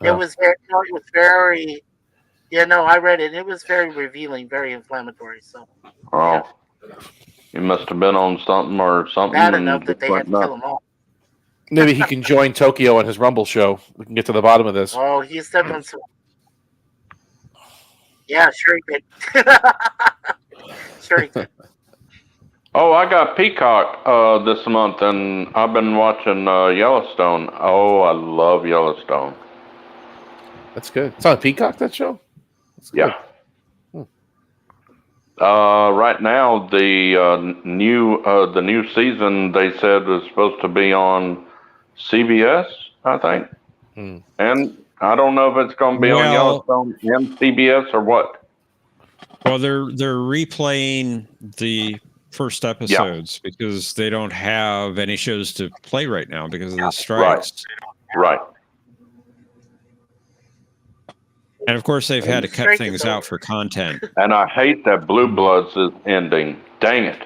It Oh. was very. Yeah, no, I read it. It was very revealing, very inflammatory. So Oh, he must have been on something or something. bad and enough that just they went had to kill nuts. them all. Maybe he can join Tokyo on his Rumble show. We can get to the bottom of this. Oh, he stepped on some. Yeah, sure he did. Sure he did. Oh, I got Peacock this month, and I've been watching Yellowstone. Oh, I love Yellowstone. That's good. It's on Peacock, that show? That's good. Yeah. Right now, the new season they said was supposed to be on CBS, I think, and I don't know if it's going to be on Yellowstone and CBS or what. Well, they're replaying the first episodes because they don't have any shows to play right now because of the strikes. Right. And of course, they've had to cut things out for content. And I hate that Blue Bloods is ending. Dang it.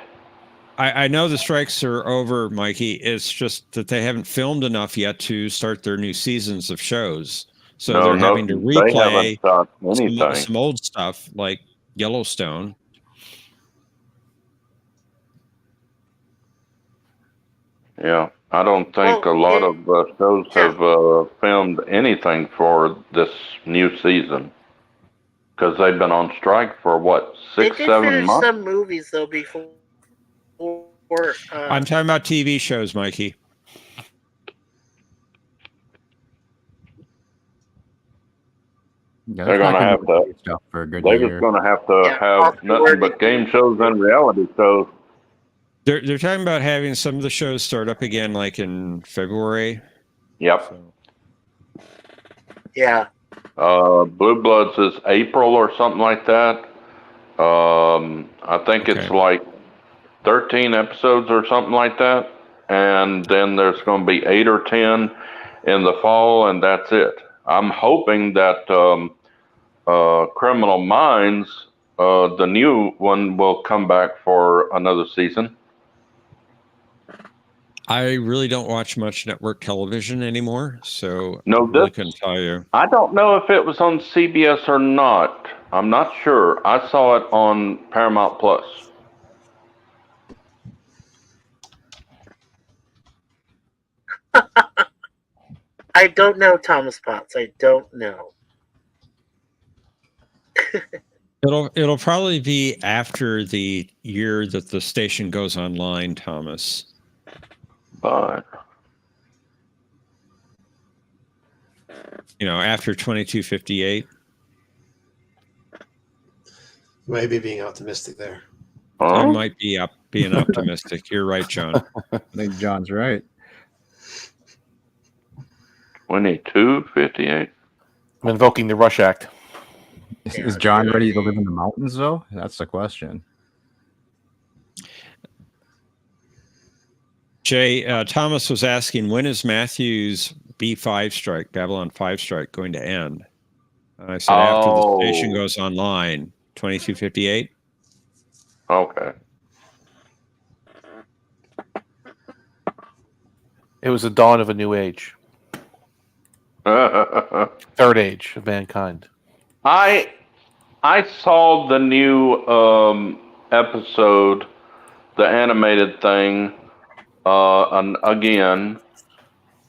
I know the strikes are over, Mikey. It's just that they haven't filmed enough yet to start their new seasons of shows. So they're having to they haven't shot anything. some old stuff like Yellowstone. Yeah, I don't think a lot of shows have filmed anything for this new season because they've been on strike for what, They 6, did 7 finish months? some movies though before. I'm talking about TV shows, Mikey. Yeah, They're going to have to. stuff for a good They year. was going to have to have nothing but game shows and reality shows. They're talking about having some of the shows start up again, like in February. Yep. Yeah. Blue Bloods is April or something like that. I think it's like 13 episodes or something like that. And then there's going to be 8 or 10 in the fall, and that's it. I'm hoping that Criminal Minds the new one will come back for another season. I really don't watch much network television anymore, so No, I really this couldn't tell you. I don't know if it was on CBS or not. I'm not sure. I saw it on Paramount Plus. I don't know, Thomas Potts. I don't know. It'll probably be after the year that the station goes online, Thomas. But After 2258. Maybe being optimistic there. I might be being optimistic. You're right, John. I think John's right. 2258. I'm invoking the Rush Act. Is John ready to live in the mountains, though? That's the question. Jay, Thomas was asking, when is Matthew's B5 strike, Babylon 5 strike, going to end? I said after the station goes online, 2258. Okay. It was the dawn of a new age. Third age of mankind. I saw the new episode, the animated thing, and again.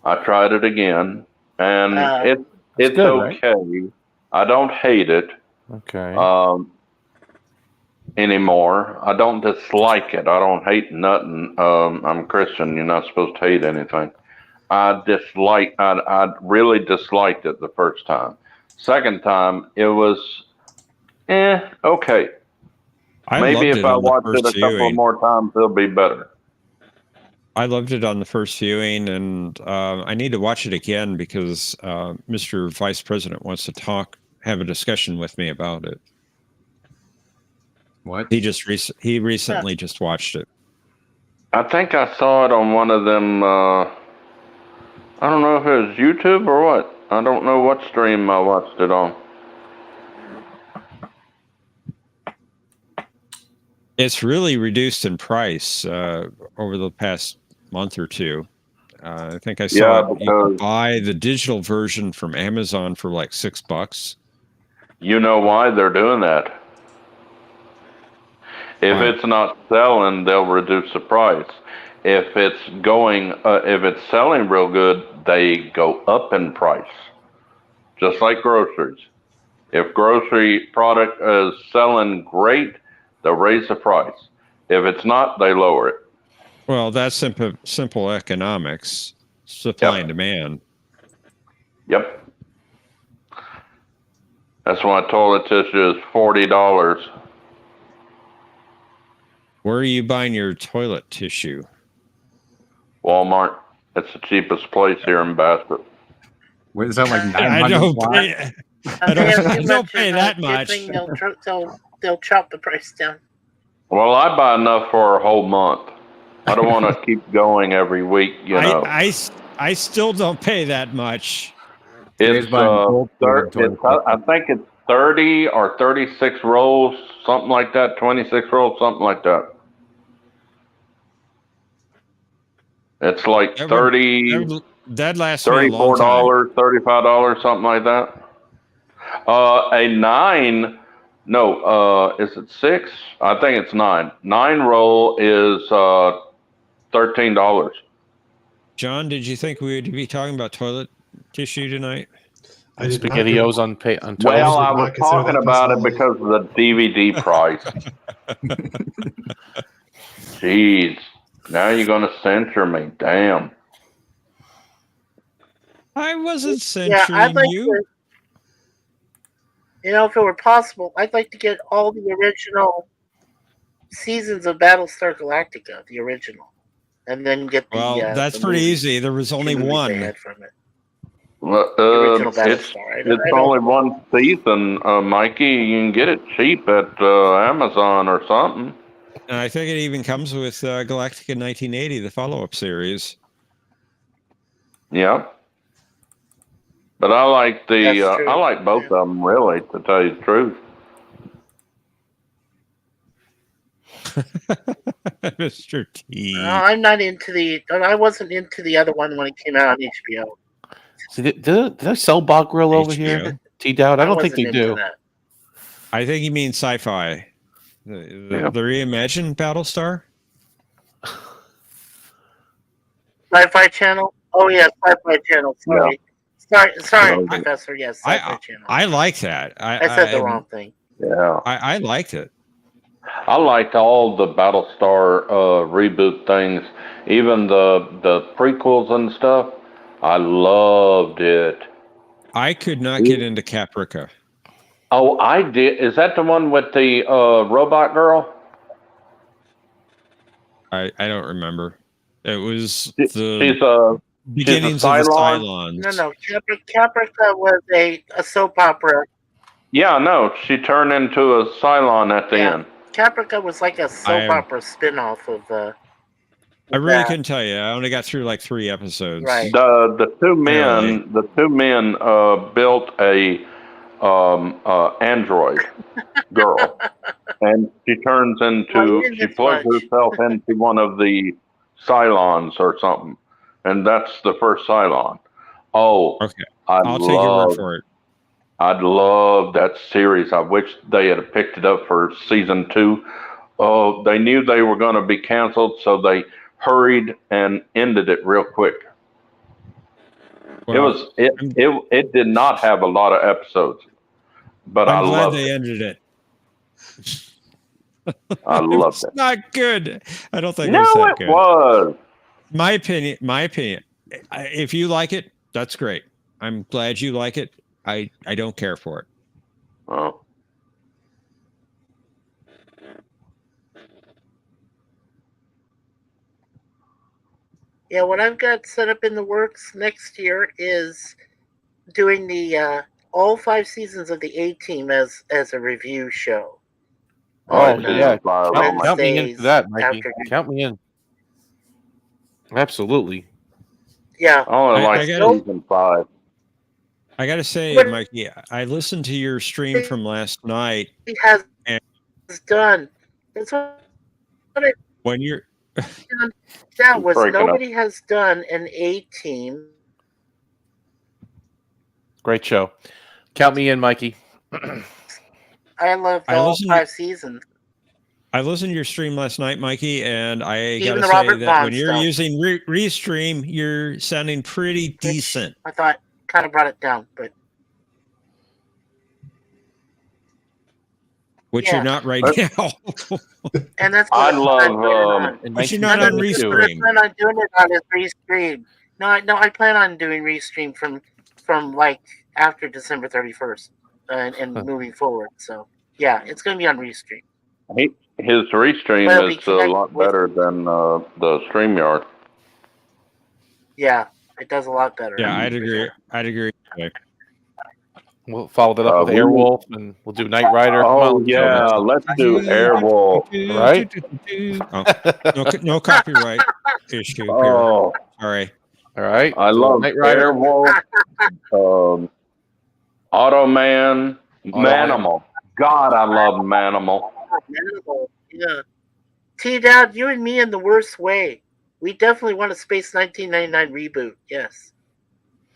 I tried it again, and it's good, okay. Right? I don't hate it. Okay. Anymore. I don't dislike it. I don't hate nothing. I'm Christian. You're not supposed to hate anything. I really disliked it the first time. Second time, it was, okay. Maybe if I watch it a couple more times, it'll be better. I loved it on the first viewing, and I need to watch it again because Mr. Vice President wants to have a discussion with me about it. What? He recently just watched it. I think I saw it on one of them. I don't know if it was YouTube or what. I don't know what stream I watched it on. It's really reduced in price over the past month or two. I think I saw you could buy the digital version from Amazon for like $6. You know why they're doing that? If it's not selling, they'll reduce the price. If it's selling real good, they go up in price. Just like groceries. If grocery product is selling great, they'll raise the price. If it's not, they lower it. Well, that's simple economics, supply and demand. Yep. That's why toilet tissue is $40. Where are you buying your toilet tissue? Walmart. It's the cheapest place here in Bassett. Wait, is that like I don't pay that much. They'll chop the price down. Well, I buy enough for a whole month. I don't want to keep going every week, know. I still don't pay that much. It's I think it's 30 or 36 rolls, something like that, 26 rolls, something like that. It's like that lasts me a long time. $34, $35, something like that. A 9, no, is it 6? I think it's 9. 9 roll is $13. John, did you think we would be talking about toilet tissue tonight? SpaghettiOs on toast. Well, I was talking about it because of the DVD price. Jeez. Now you're going to censor me. Damn. I wasn't censoring you. If it were possible, I'd like to get all the original seasons of Battlestar Galactica, the original, and then get the. Well, that's pretty easy. There was only one. From it. Well, it's only one season, Mikey. You can get it cheap at Amazon or something. And I think it even comes with Galactica 1980, the follow-up series. Yeah. But I like I like both of them, really, to tell you the truth. Mr. T. No, I'm not into the. I wasn't into the other one when it came out on HBO. See, did I sell Bog Grill over here? HBO? T-Dowd? I don't think wasn't they into do. that. I think you mean sci-fi. The reimagined Battlestar? Sci-Fi Channel. Oh yeah, Sci-Fi Channel. Sorry, sorry, Professor. Yes, Sci-Fi Channel. I like that. I said the wrong thing. Yeah. I liked it. I liked all the Battlestar reboot things, even the prequels and stuff. I loved it. I could not get into Caprica. Oh, I did. Is that the one with the robot girl? I don't remember. It was She's the beginnings of the Cylon. Cylons. No. Caprica was a soap opera. Yeah, no, she turned into a Cylon at the end. Caprica was like a soap opera spin-off of I really couldn't tell you. I only got through like 3 episodes. Right. The two men built a android girl, and she turns into she plugs herself into one of the Cylons or something, and that's the first Cylon. Oh, okay. I'll take your word for it. I'd love that series. I wish they had picked it up for season 2. Oh, they knew they were going to be canceled, so they hurried and ended it real quick. Well, it did not have a lot of episodes, but I'm I glad loved they it. ended it. I loved It's it. not good. I don't think No, it's that it good. was. My opinion. If you like it, that's great. I'm glad you like it. I don't care for it. Oh. Yeah, what I've got set up in the works next year is doing the all 5 seasons of the A-Team as a review show. Oh, on, yeah. Count me in Wednesdays for that, Mikey. after- Count me in. Absolutely. Yeah. I only like season 5. I got to say, Mikey, I listened to your stream from last night. He has and done. That's what I when you're that was breaking up. nobody has done an A-Team. Great show. Count me in, Mikey. I loved all 5 seasons. I listened to your stream last night, Mikey, and I got Even to the say Robert that Vaughn when you're stuff. using Restream, you're sounding pretty decent. I thought kind of brought it down, but Which yeah. you're not right now. And that's I what I'm love. But you're not on What I Restream. plan on doing it on is Restream. No, I plan on doing Restream from like after December 31st and moving forward. So yeah, it's going to be on Restream. His restream Well, is a lot better than the StreamYard. Yeah, it does a lot better. Yeah, I'd agree. I'd agree. Okay. We'll follow that up with Airwolf, and we'll do Knight Rider. Come Oh on, yeah, let's do Airwolf. Right? Oh, no copyright issue here. Oh, Sorry. All right. I love Knight Rider. Airwolf. Automan, Manimal. God, I love Manimal. Yeah. T-Dowd, you and me in the worst way. We definitely want a Space 1999 reboot. Yes.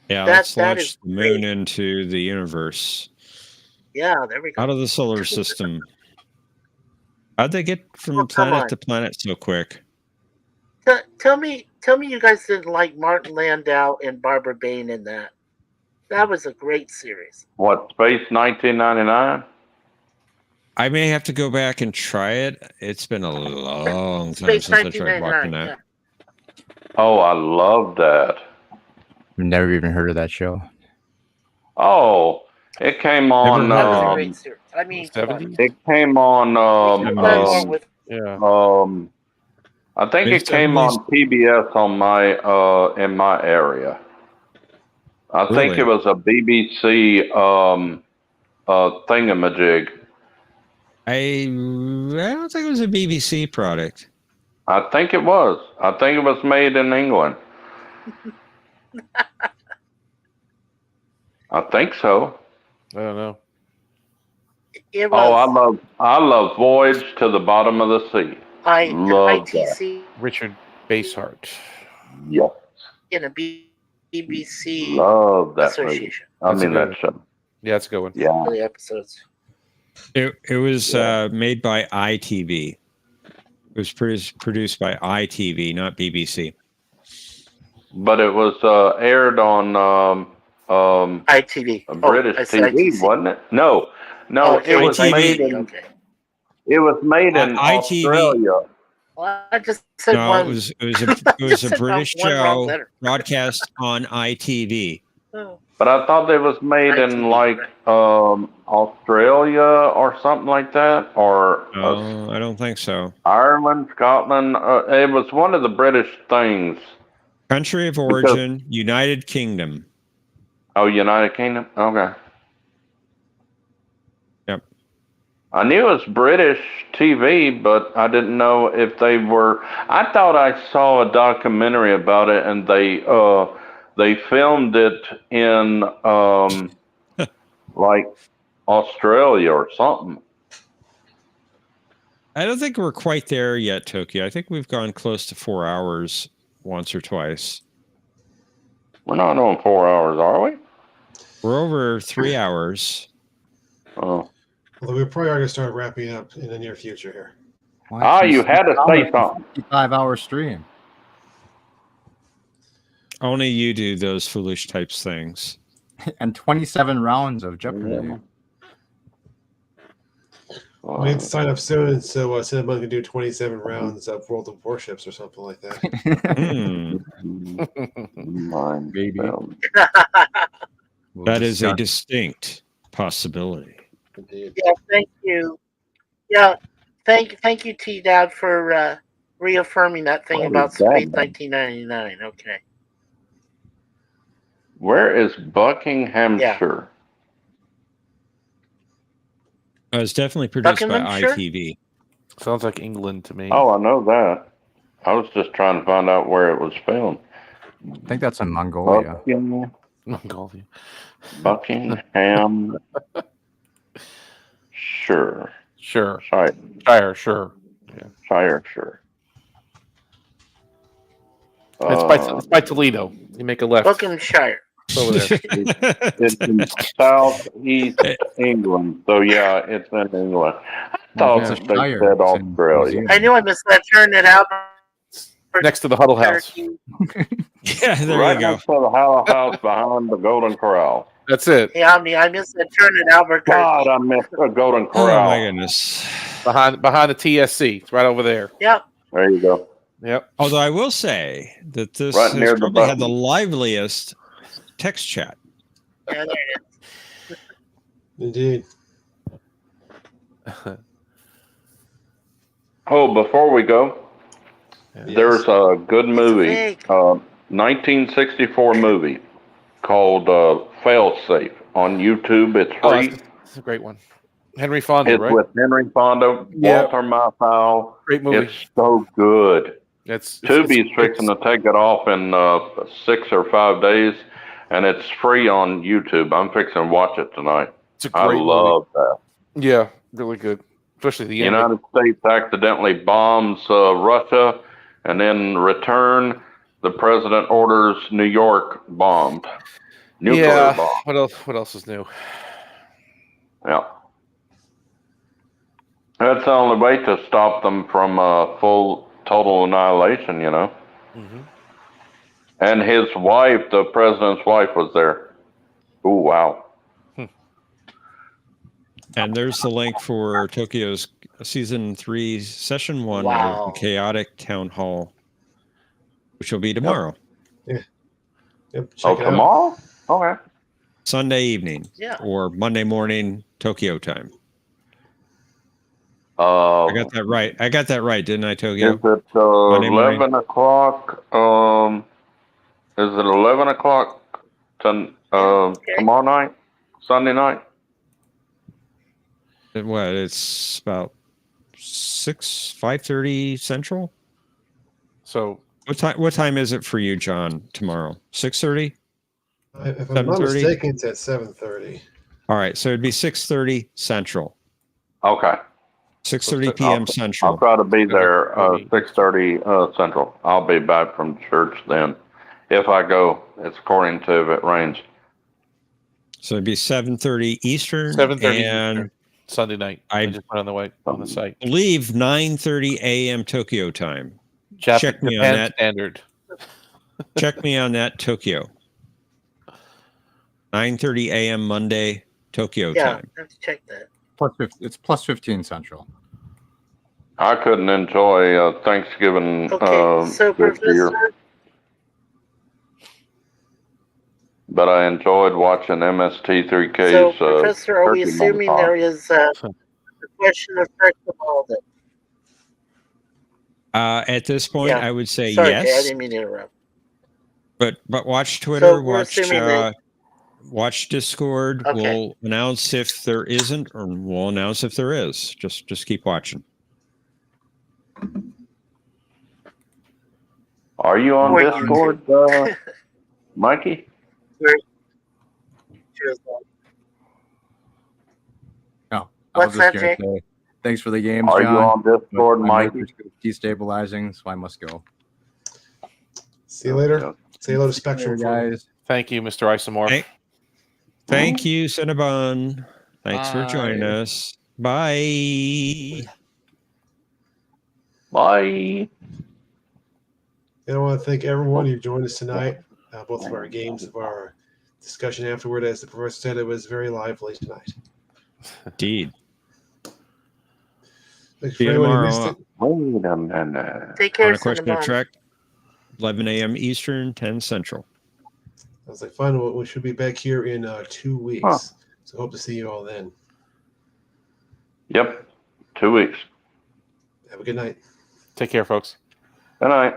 Yeah, That let's is launch the moon into the universe. Yeah, there we go. Out of the solar system. How'd they get from come planet on. to planet so quick? Tell me you guys didn't like Martin Landau and Barbara Bain in that. That was a great series. What, Space 1999? I may have to go back and try it. It's been a long time Space since I tried 1999. watching that. Yeah. Oh, I love that. I've never even heard of that show. Oh, it came on. That was a great series. I mean, 70s? It came on. I think it came on PBS on my in my area. I think it was a BBC thingamajig. I don't think it was a BBC product. I think it was. I think it was made in England. I think so. I don't know. It was, Oh, I love Voyage to the Bottom of the Sea. Love that. ITC Richard Basehart. Yes. in a BBC Love that movie. association. I That's a mean good that show. Yeah, that's a good one. Yeah. For the episodes. It was Yeah. made by ITV. It was produced by ITV, not BBC. But it was aired on ITV. a British I said TV, ITC. wasn't it? No, Oh, it was ITV. made in Okay. it was made in ITV. Australia. Well, I just said No, one. it was a Just a said British one wrong show letter. broadcast on ITV. Oh. But I thought it was made in ITV, like right. Australia or something like that, or No, I don't think so. Ireland, Scotland. It was one of the British things. Country of origin, United Kingdom. Oh, United Kingdom. Okay. Yep. I knew it was British TV, but I didn't know if they were. I thought I saw a documentary about it, and they filmed it in like Australia or something. I don't think we're quite there yet, Tokyo. I think we've gone close to 4 hours once or twice. We're not on 4 hours, are we? We're over 3 hours. Oh. Although we probably are going to start wrapping up in the near future here. You had to say something. 55-hour stream. Only you do those foolish types things. And 27 rounds of Jeopardy. We need to sign up soon, so Cinnamon can do 27 rounds of World of Warships or something like that. Maybe. That is a distinct possibility. Indeed. Yeah, thank you. Yeah, thank you, T Dad, for reaffirming that thing What about is that, Space man? 1999. Okay. Where is Buckinghamshire? It's definitely produced by Buckinghamshire? ITV. Sounds like England to me. Oh, I know that. I was just trying to find out where it was filmed. I think that's in Mongolia. Mongolia. Buckingham. Sure. Sure. Shire. Sure. Yeah. Shire. It's by Toledo. You make a left. Buckinghamshire. It's over there. It's in southeast England. So, yeah, it's in England. I thought it's a they shire. said It's in Australia. New I knew I missed that turn at Albert. Next to the Huddle House. Yeah, there Right you go. next to the house behind the Golden Corral. That's it. Yeah, I missed that turn at Albuquerque. God, I missed the Golden Oh Corral. my goodness. Behind the TSC. It's right over there. Yep. There you go. Yep. Although I will say that this Right near has the probably had the button. liveliest text chat. Yeah, there it is. Indeed. Oh, before we go, there's a good movie, fake. 1964 movie called Failsafe on YouTube. It's Oh, free. that's a great one. Henry Fonda, It's right? with Henry Fonda, Yep. Walter Matthau. Great movie. It's so good. It's Tubi's fixing to take it off in 6 or 5 days, and it's free on YouTube. I'm fixing to watch it tonight. It's a I great love that. movie. Yeah, really good. Especially the The end. United States accidentally bombs Russia, and in return, the president orders New York bombed. Nuclear Yeah. bomb. What else is new? Yeah. That's the only way to stop them from full, total annihilation, you know. Mm-hmm. And his wife, the president's wife, was there. Ooh, wow. And there's the link for Tokyo's season 3, session 1 Wow. of the Chaotic Town Hall, which will be tomorrow, Yep, Oh, check it out. tomorrow? Okay. Sunday evening, Yeah. or Monday morning Tokyo time. I I got that right. I got that right, didn't I, Tokyo? Is it Monday morning. 11 o'clock? Is it 11 o'clock tomorrow night? Sunday night? What? It's about 5:30 Central. So What time is it for you, John? Tomorrow, 6:30. If I'm not 7:30? mistaken, it's at 7:30. All right, so it'd be 6:30 Central. Okay. 6:30 p.m. Central. I'll try to be there 7:30. 6:30 Central. I'll be back from church then. If I go, it's according to if it rains. So it'd be 7:30 Eastern. 7:30 and Eastern, Sunday night. I just put on the site. Believe 9:30 a.m. Tokyo time. Japan Check me on that. Standard. Check me on that, Tokyo. 9:30 a.m. Monday, Tokyo time. I have to check that. It's plus 15 Central. I couldn't enjoy Thanksgiving Okay, so this year, Professor, but I enjoyed watching MST3K's. so Professor, are we turkey assuming montage. there is a question of all that? At this point, Yeah. I would say Sorry, yes. Jay, I didn't mean to interrupt. But watch Twitter, we're assuming that- watch Discord. Okay. We'll announce if there isn't, or we'll announce if there is. Just keep watching. Are you on Or Discord, Mikey? Cheers, No, What's that, Jay? say, thanks for the games, Are John. you on Discord, My Mikey? nerves are destabilizing, so I must go. See you later. Say hello to Spectrum, guys. Thank you, Mr. Isomorph. Thank you, Cinnabon. Thanks for joining Bye. us. Bye. Bye. And I want to thank everyone who joined us tonight, both of our games, of our discussion afterward. As the professor said, it was very lively tonight. Indeed. Thanks See for you anyone who tomorrow. missed it. Wait a minute. Take care, On A Question of Cinnabon. Trek, 11 a.m. Eastern, 10 Central. I was like, fine, we should be back here in 2 weeks. Huh. So hope to see you all then. Yep. 2 weeks. Have a good night. Take care, folks. Good night.